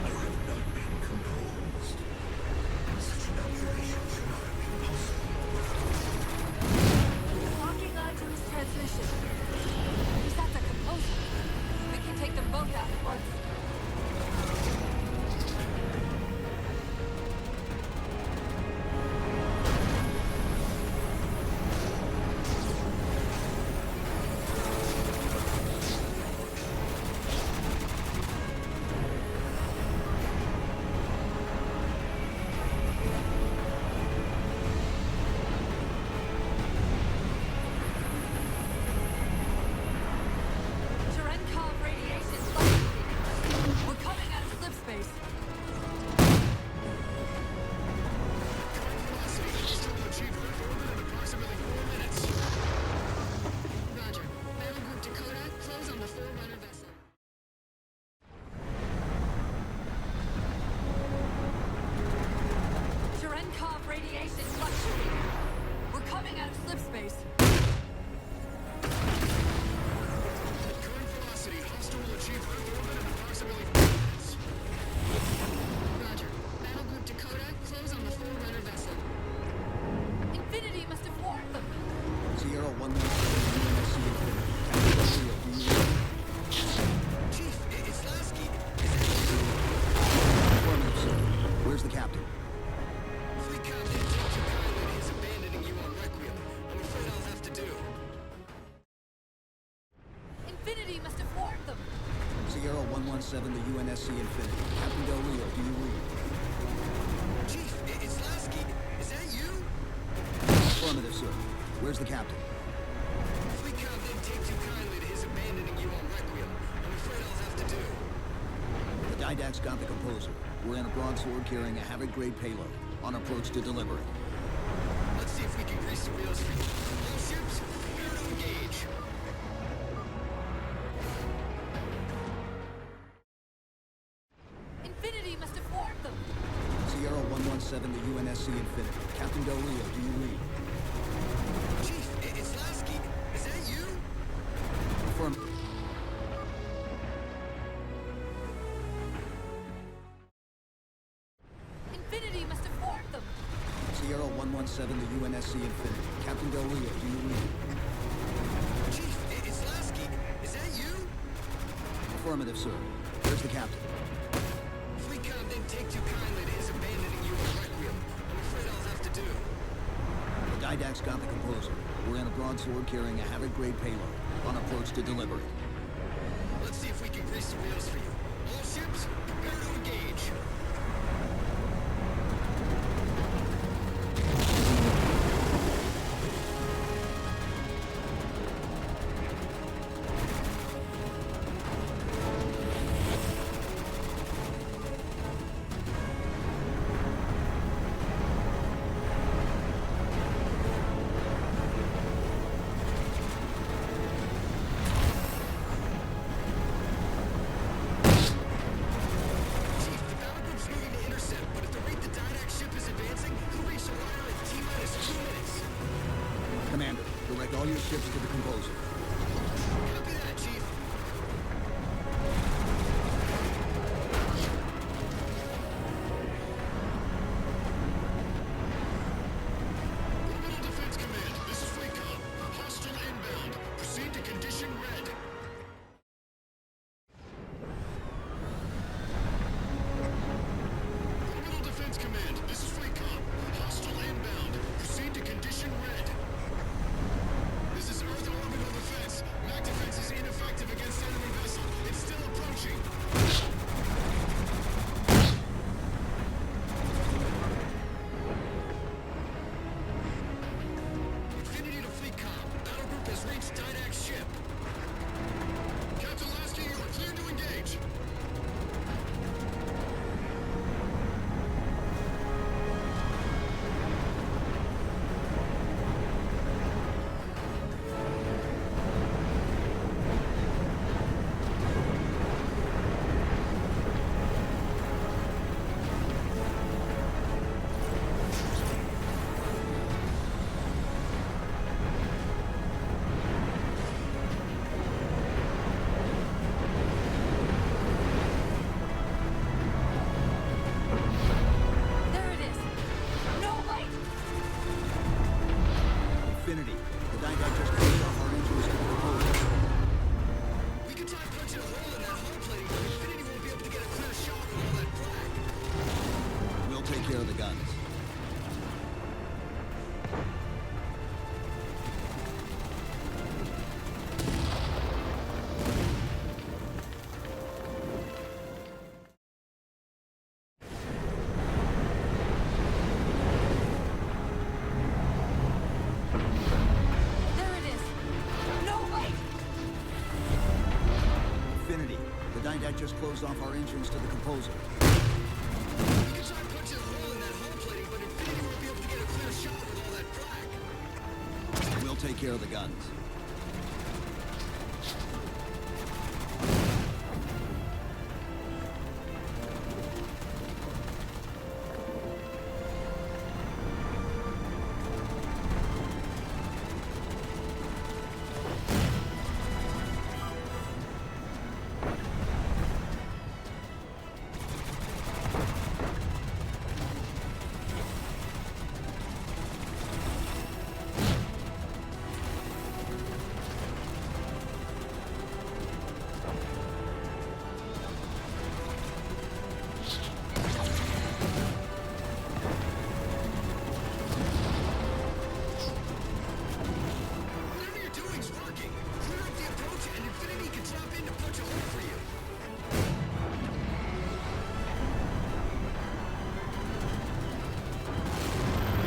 Speaker 20: You have not been composed. Such inoculation should not have been possible.
Speaker 8: Locking onto his transmission. Is that the composer? We can take them both out at once. Cherenkov radiation fluctuating. We're coming out of slip space.
Speaker 17: Roger. Battle Group Dakota, close on the Forerunner vessel.
Speaker 8: Cherenkov radiation fluctuating. We're coming out of slip space.
Speaker 11: Current velocity. Hostile will achieve Earth orbit in approximately 4 minutes.
Speaker 17: Roger. Battle Group Dakota, close on the Forerunner vessel.
Speaker 8: Infinity must have warned them.
Speaker 10: Sierra 117 UNSC Infinity. Captain Del Rio, do you read?
Speaker 11: Chief, it's Lasky.
Speaker 10: Affirmative, sir. Where's the captain?
Speaker 11: Fleet Captain Dr. Kylan is abandoning you on Requiem. I'm afraid I'll have to do.
Speaker 8: Infinity must have warned them.
Speaker 10: Sierra 117 to UNSC Infinity. Captain Del Rio, do you read?
Speaker 11: Chief, it's Lasky. Is that you?
Speaker 10: Affirmative, sir. Where's the captain?
Speaker 11: Fleet Captain Take-Two Kylan is abandoning you on Requiem. I'm afraid I'll have to do.
Speaker 10: The Didacts got the composer. We're in a broadsword carrying a Havoc-grade payload. On approach to delivery.
Speaker 11: Let's see if we can grease the wheels for you. All ships, prepare to engage.
Speaker 8: Infinity must have warned them.
Speaker 10: Sierra 117 to UNSC Infinity. Captain Del Rio, do you read?
Speaker 11: Chief, it's Lasky. Is that you?
Speaker 10: Affirmative.
Speaker 8: Infinity must have warned them.
Speaker 10: Sierra 117 to UNSC Infinity. Captain Del Rio, do you read?
Speaker 11: Chief, it's Lasky. Is that you?
Speaker 10: Affirmative, sir. Where's the captain?
Speaker 11: Fleet Captain Take-Two Kylan is abandoning you on Requiem. I'm afraid I'll have to do.
Speaker 10: The Didacts got the composer. We're in a broadsword carrying a Havoc-grade payload. On approach to delivery. Didact just closed off our engines to the composer.
Speaker 16: You can try punching a hole in that hull plating, but Infinity won't be able to get a clear shot with all that flak.
Speaker 10: We'll take care of the guns.
Speaker 16: Whatever you're doing's working. Clear up the approach, and Infinity can drop in to punch a hole for you.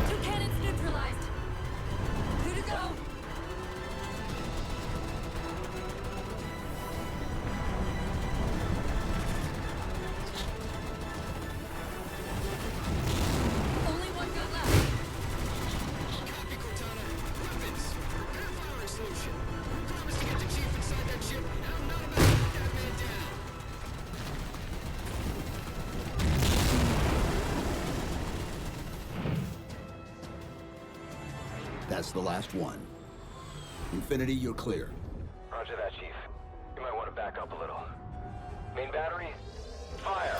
Speaker 8: Two cannons neutralized. Two to go. Only one gun left.
Speaker 16: Copy, Cortana. Weapons. Prepare firing solution. Promise to get the Chief inside that ship, and I'm not about to put that man down.
Speaker 10: That's the last one. Infinity, you're clear.
Speaker 15: Roger that, Chief. You might want to back up a little. Main battery, fire!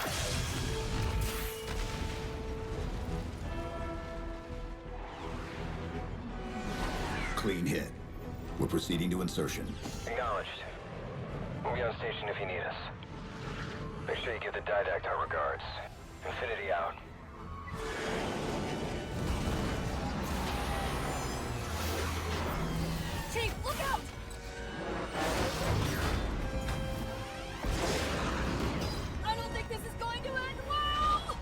Speaker 4: Clean hit. We're proceeding to insertion.
Speaker 15: Acknowledged. We'll be on station if you need us. Make sure you give the Didact our regards. Infinity out.
Speaker 8: Chief, look out! I don't think this is going to end well!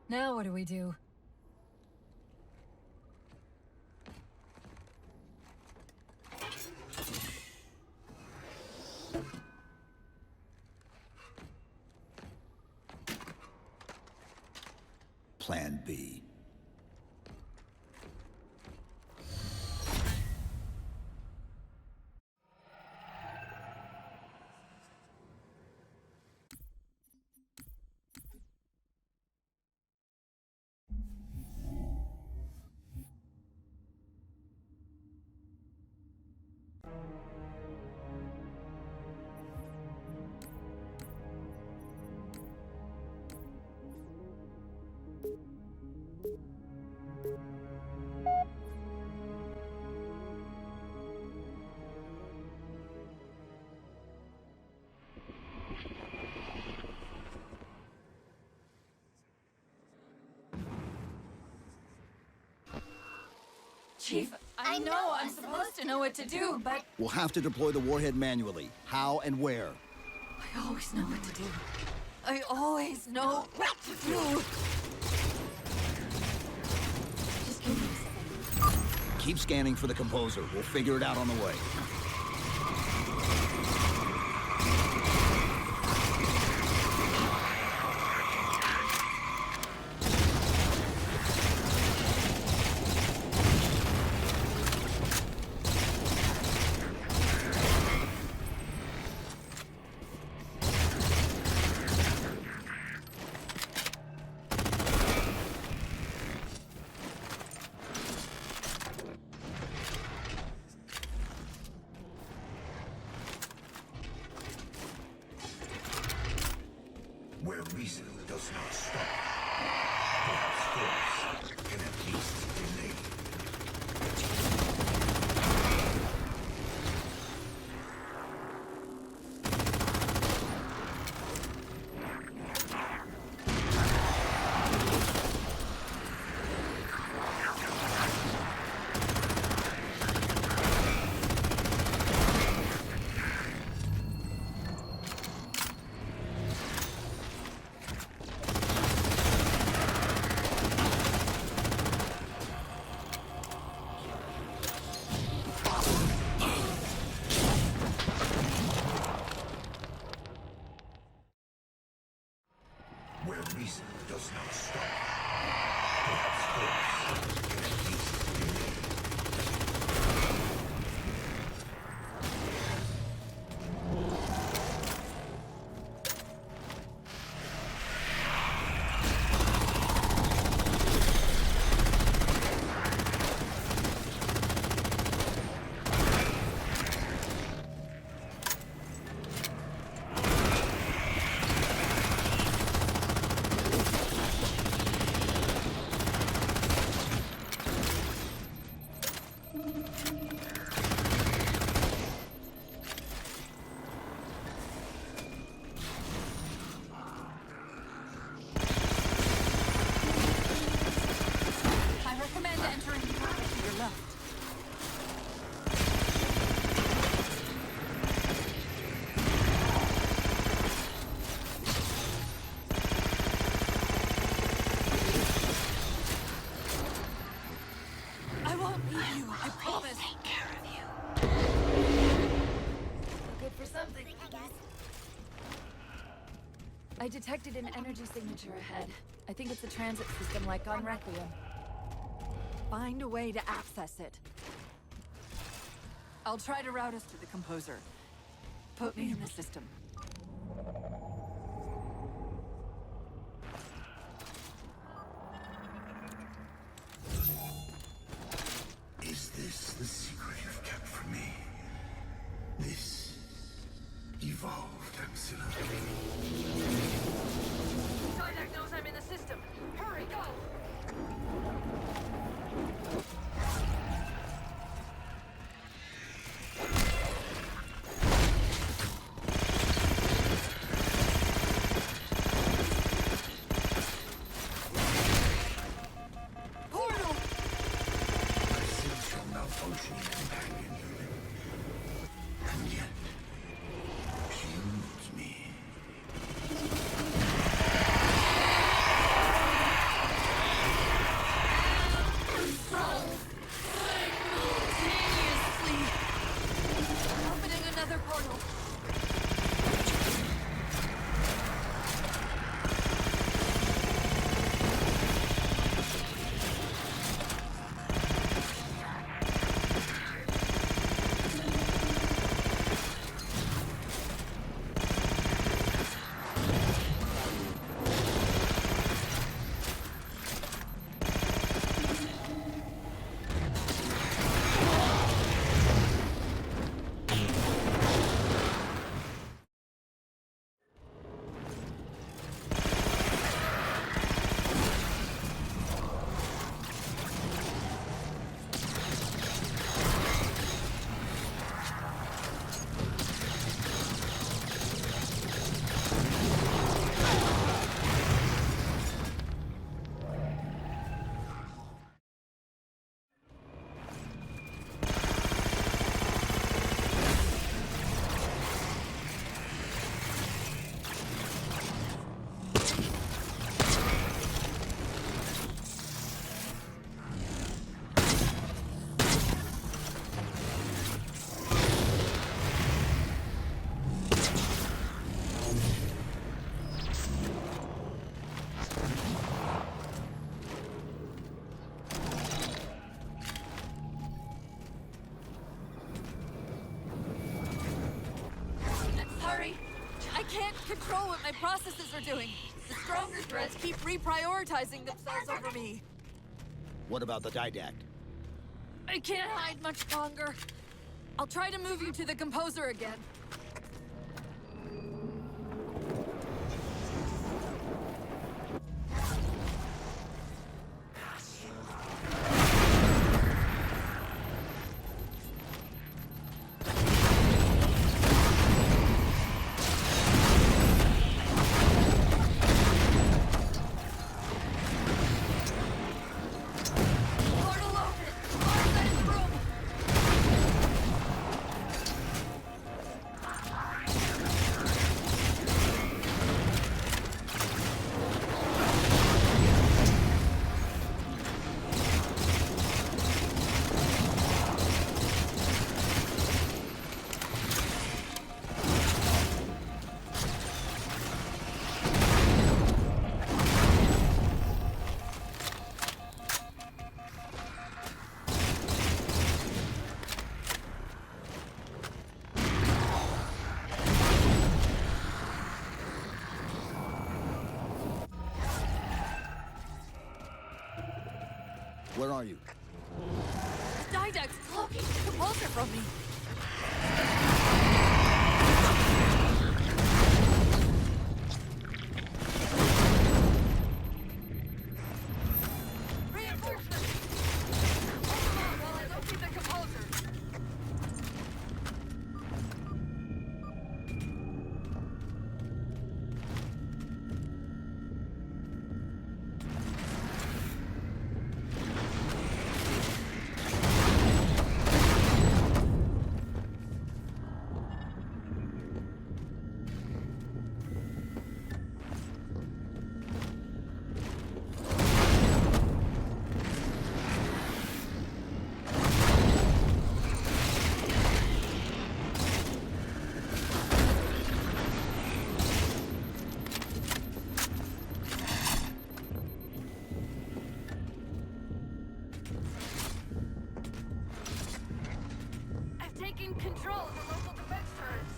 Speaker 8: Now what do we do?
Speaker 4: Plan B.
Speaker 8: Chief, I know I'm supposed to know what to do, but
Speaker 10: We'll have to deploy the warhead manually. How and where?
Speaker 8: I always know what to do. I always know what to do. Just give me a second.
Speaker 10: Keep scanning for the composer. We'll figure it out on the way.
Speaker 8: I detected an energy signature ahead. I think it's a transit system like on Requiem. Find a way to access it. I'll try to route us to the composer. Put me in the system.
Speaker 20: Is this the secret you've kept from me? This evolved Axilla.
Speaker 8: Didact knows I'm in the system. Hurry, go! Control what my processes are doing. The stronger threads keep reprioritizing themselves over me.
Speaker 10: What about the Didact?
Speaker 8: I can't hide much longer. I'll try to move you to the composer again.
Speaker 10: Where are you?
Speaker 8: The Didact's blocking the composer from me. Reinforcements! Hold on while I locate the composer.
Speaker 6: taking control of the local defense turrets.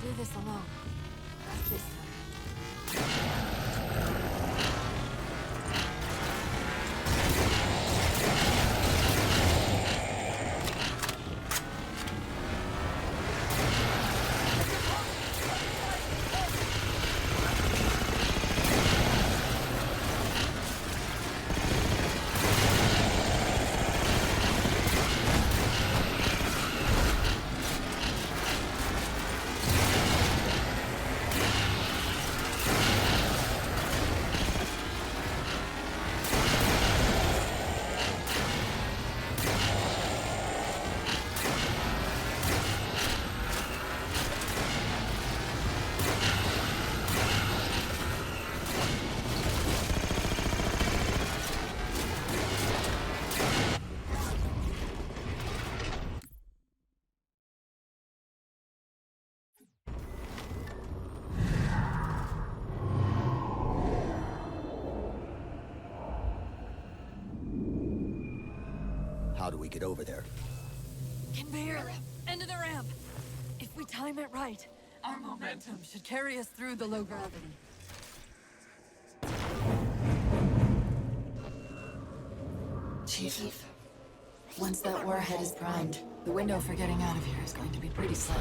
Speaker 8: Do this alone. Not this time.
Speaker 10: How do we get over there?
Speaker 8: Conveyor lift. End of the ramp. If we time it right, our momentum should carry us through the low gravity. Chief, once that warhead is primed, the window for getting out of here is going to be pretty slim.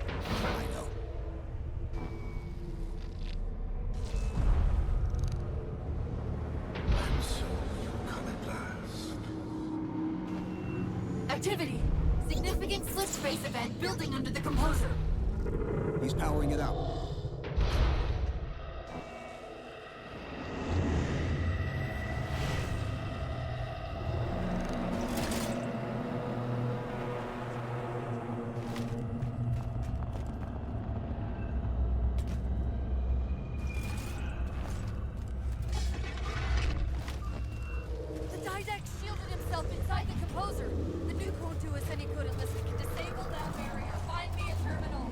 Speaker 10: I know.
Speaker 20: And so you come at last.
Speaker 8: Activity! Significant slip space event building under the composer.
Speaker 10: He's powering it up.
Speaker 8: The Didact shielded himself inside the composer. The nuke won't do us any good unless we can disable that barrier. Find me a terminal.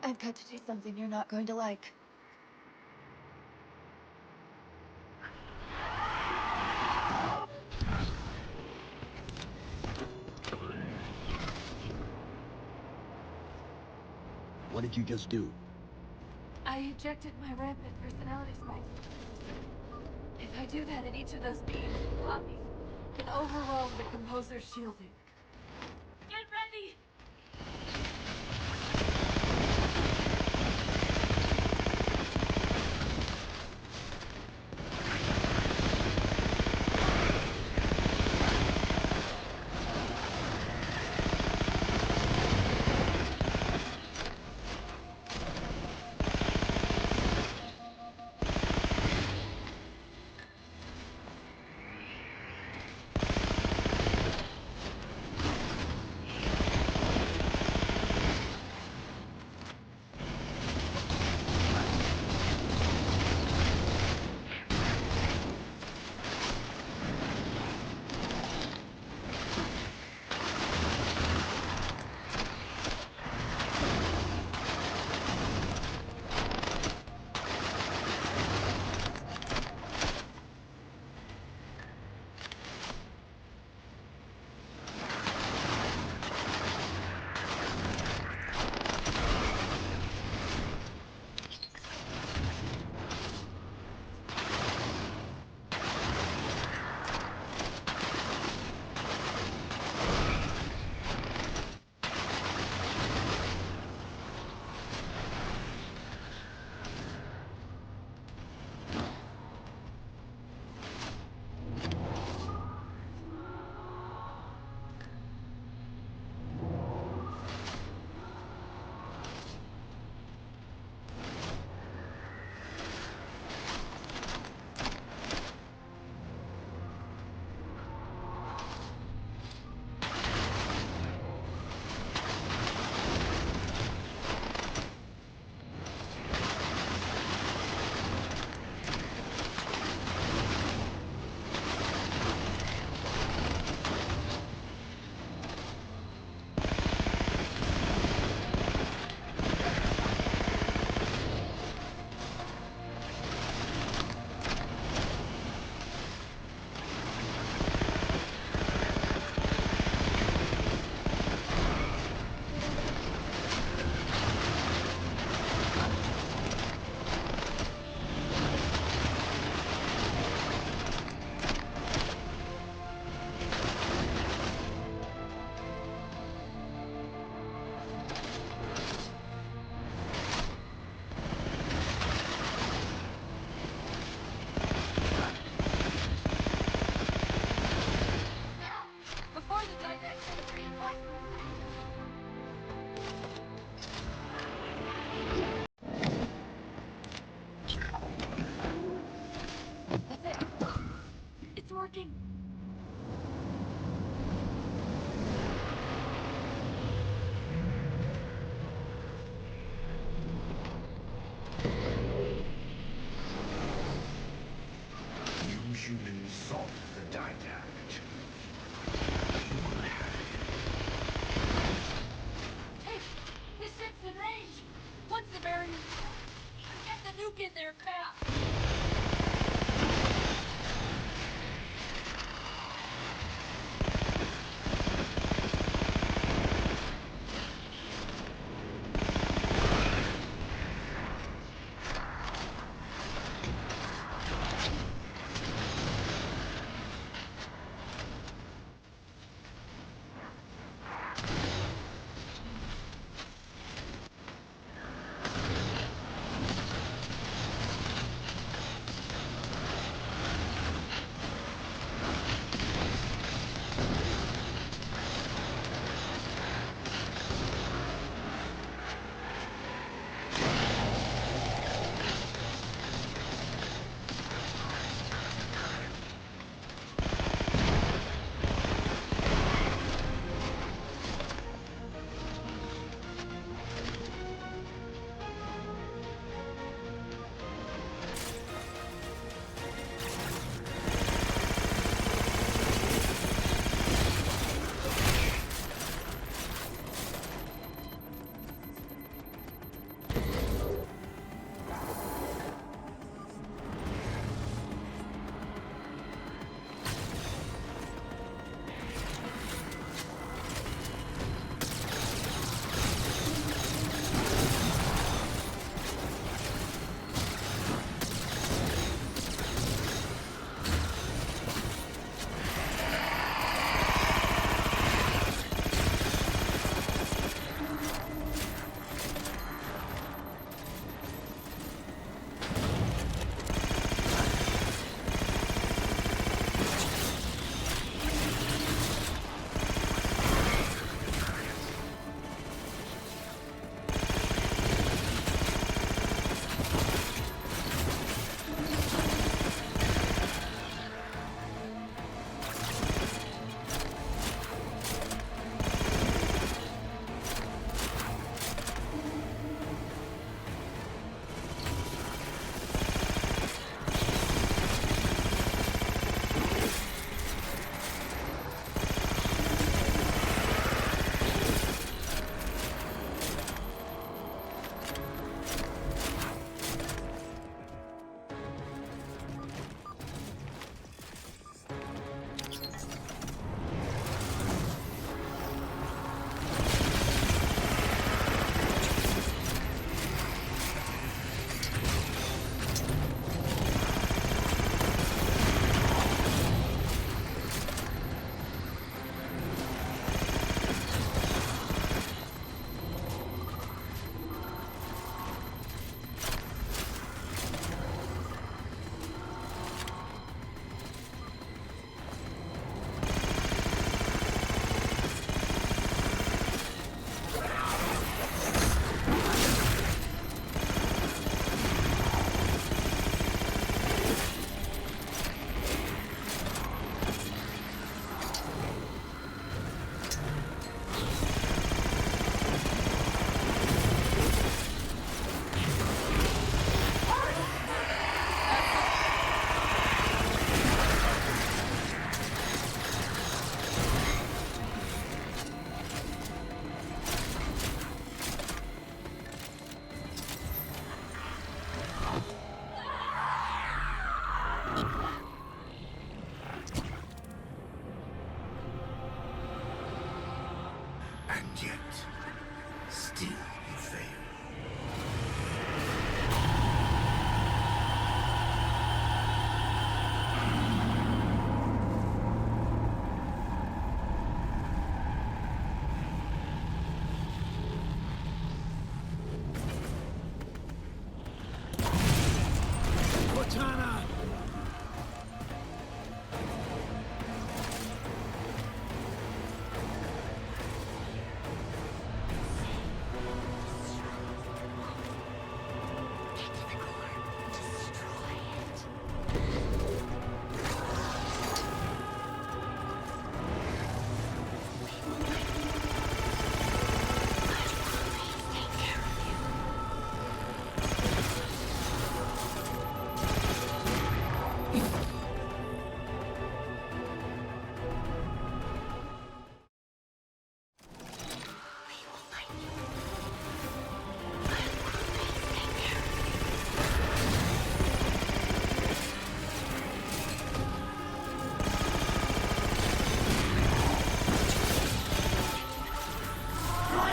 Speaker 8: I've got to do something you're not going to like.
Speaker 10: What did you just do?
Speaker 6: I ejected my rampant personality spike. If I do that in each of those beams, I can overwhelm the composer's shielding. Get ready!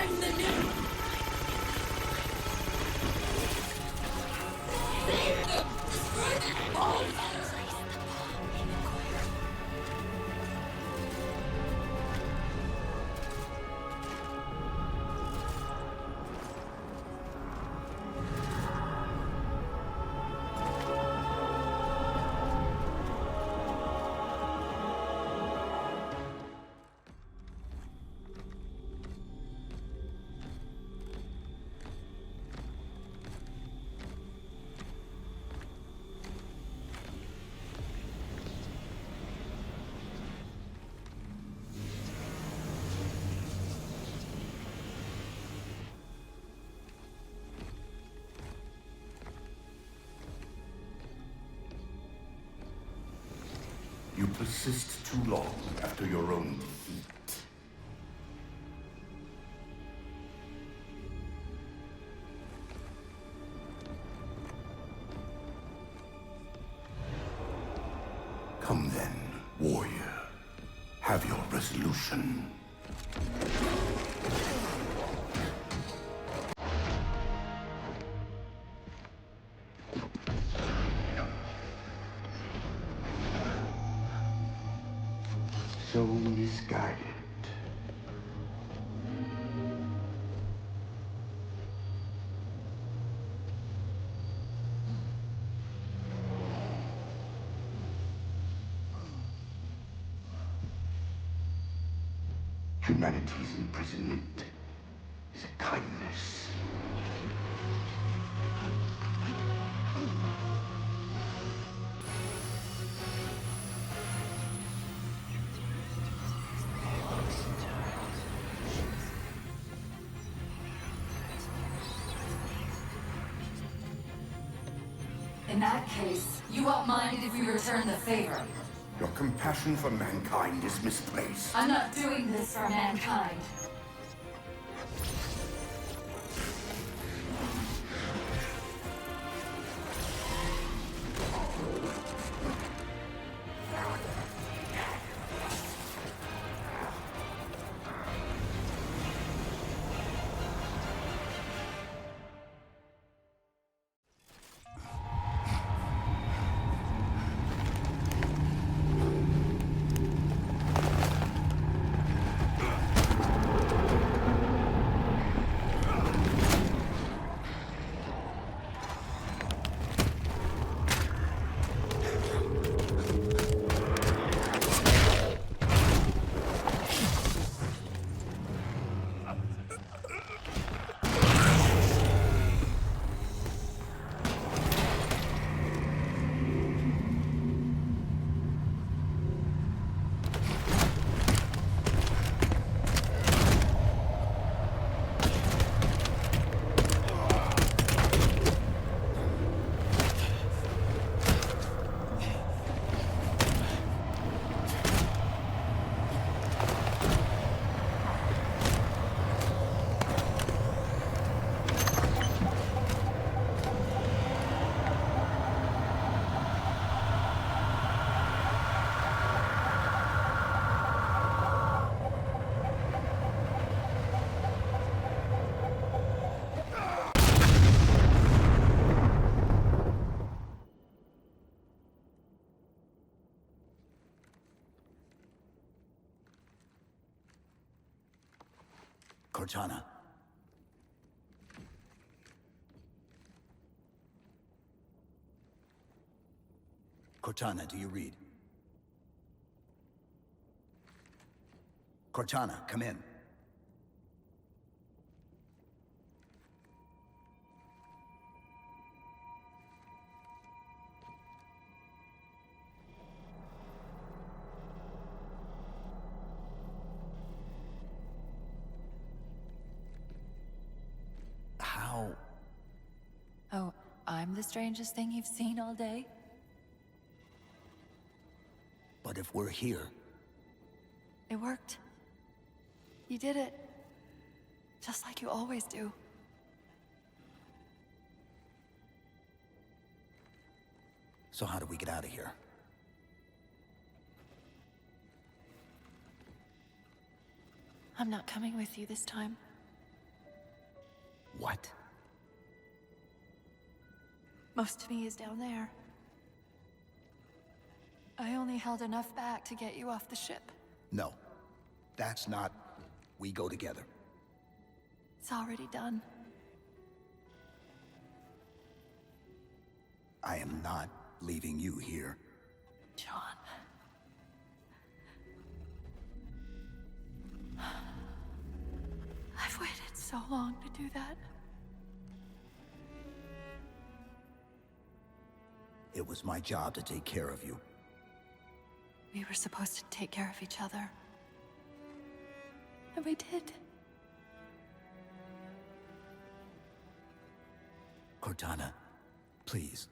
Speaker 21: I'm the new...
Speaker 20: You persist too long after your own defeat. Come then, warrior. Have your resolution. So misguided. Humanity's imprisonment is a kindness.
Speaker 8: In that case, you won't mind if we return the favor.
Speaker 20: Your compassion for mankind is misplaced.
Speaker 8: I'm not doing this for mankind.
Speaker 10: Cortana. Cortana, do you read? Cortana, come in. How?
Speaker 8: Oh, I'm the strangest thing you've seen all day?
Speaker 10: But if we're here...
Speaker 8: It worked. You did it. Just like you always do.
Speaker 10: So how do we get out of here?
Speaker 8: I'm not coming with you this time.
Speaker 10: What?
Speaker 13: Most of me is down there. I only held enough back to get you off the ship.
Speaker 10: No. That's not... We go together.
Speaker 13: It's already done.
Speaker 10: I am not leaving you here.
Speaker 13: John. I've waited so long to do that.
Speaker 10: It was my job to take care of you.
Speaker 13: We were supposed to take care of each other. And we did.
Speaker 10: Cortana, please.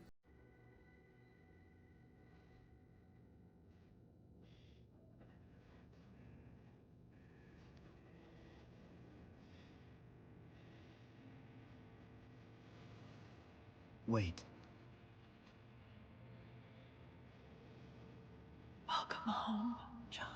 Speaker 10: Wait.
Speaker 13: Welcome home, John.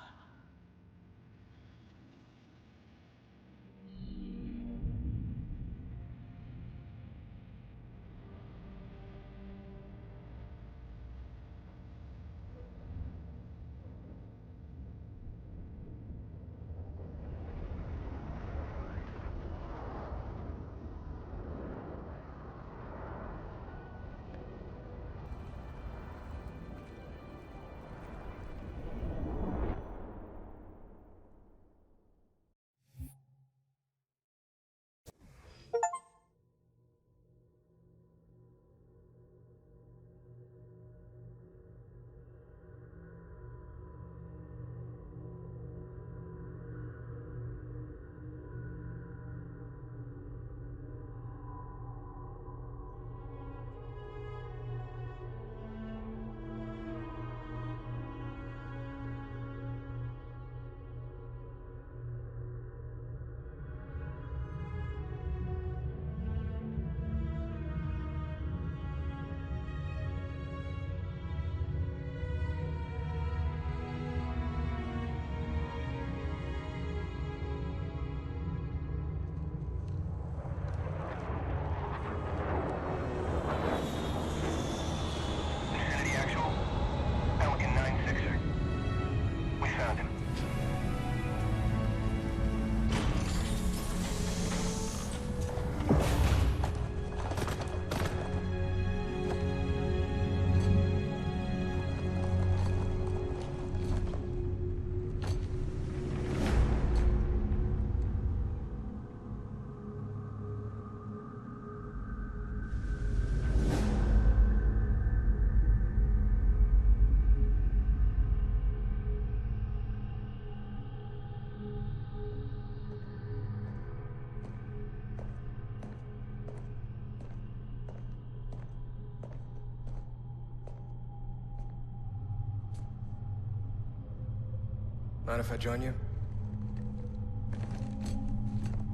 Speaker 12: Mind if I join you?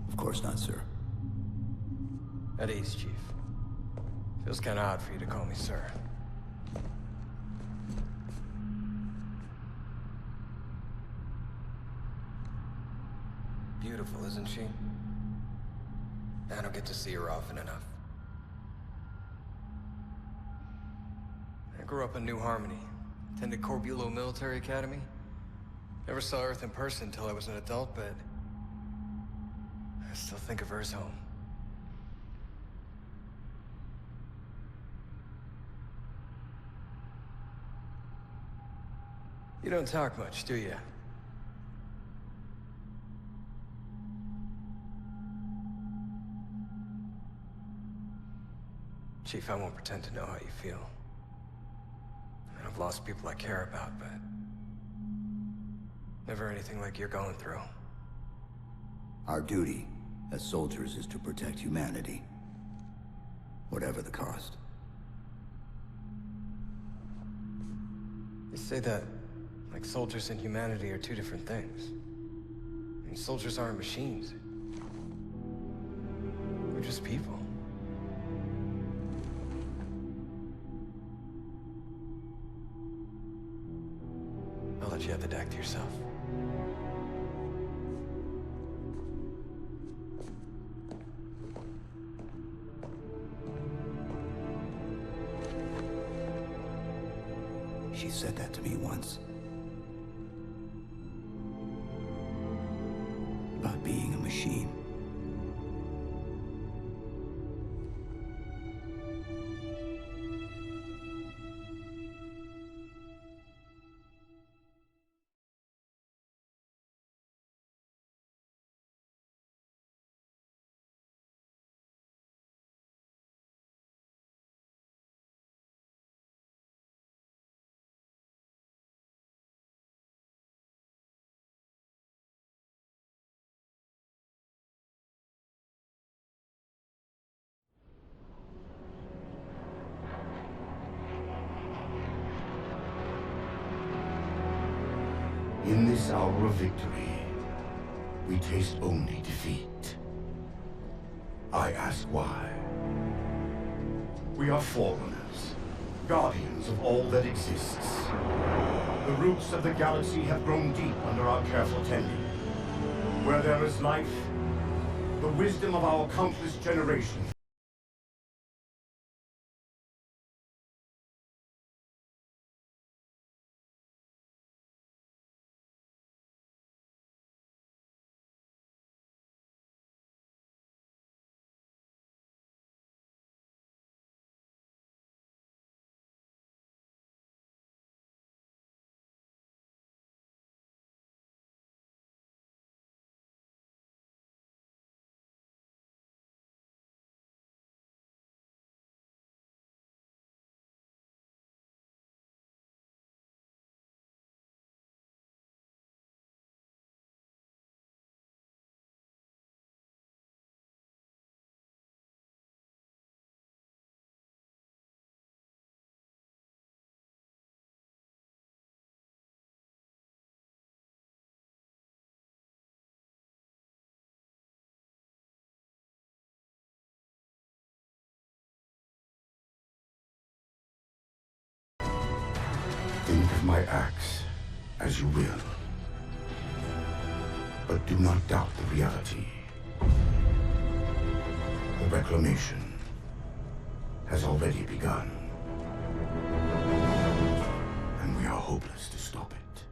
Speaker 10: Of course not, sir.
Speaker 12: At ease, Chief. Feels kinda odd for you to call me sir. Beautiful, isn't she? I don't get to see her often enough. I grew up in New Harmony. Attended Corbulo Military Academy. Never saw Earth in person until I was an adult, but I still think of her as home. You don't talk much, do you? Chief, I won't pretend to know how you feel. I mean, I've lost people I care about, but never anything like you're going through.
Speaker 10: Our duty as soldiers is to protect humanity. Whatever the cost.
Speaker 12: They say that, like, soldiers and humanity are two different things. I mean, soldiers aren't machines. They're just people. I'll let you have the deck to yourself.
Speaker 10: She said that to me once. About being a machine.
Speaker 20: In this hour of victory, we taste only defeat. I ask why. We are forerunners, guardians of all that exists. The roots of the galaxy have grown deep under our careful tending. Where there is life, the wisdom of our countless generations think of my acts as you will. But do not doubt the reality. The reclamation has already begun. And we are hopeless to stop it.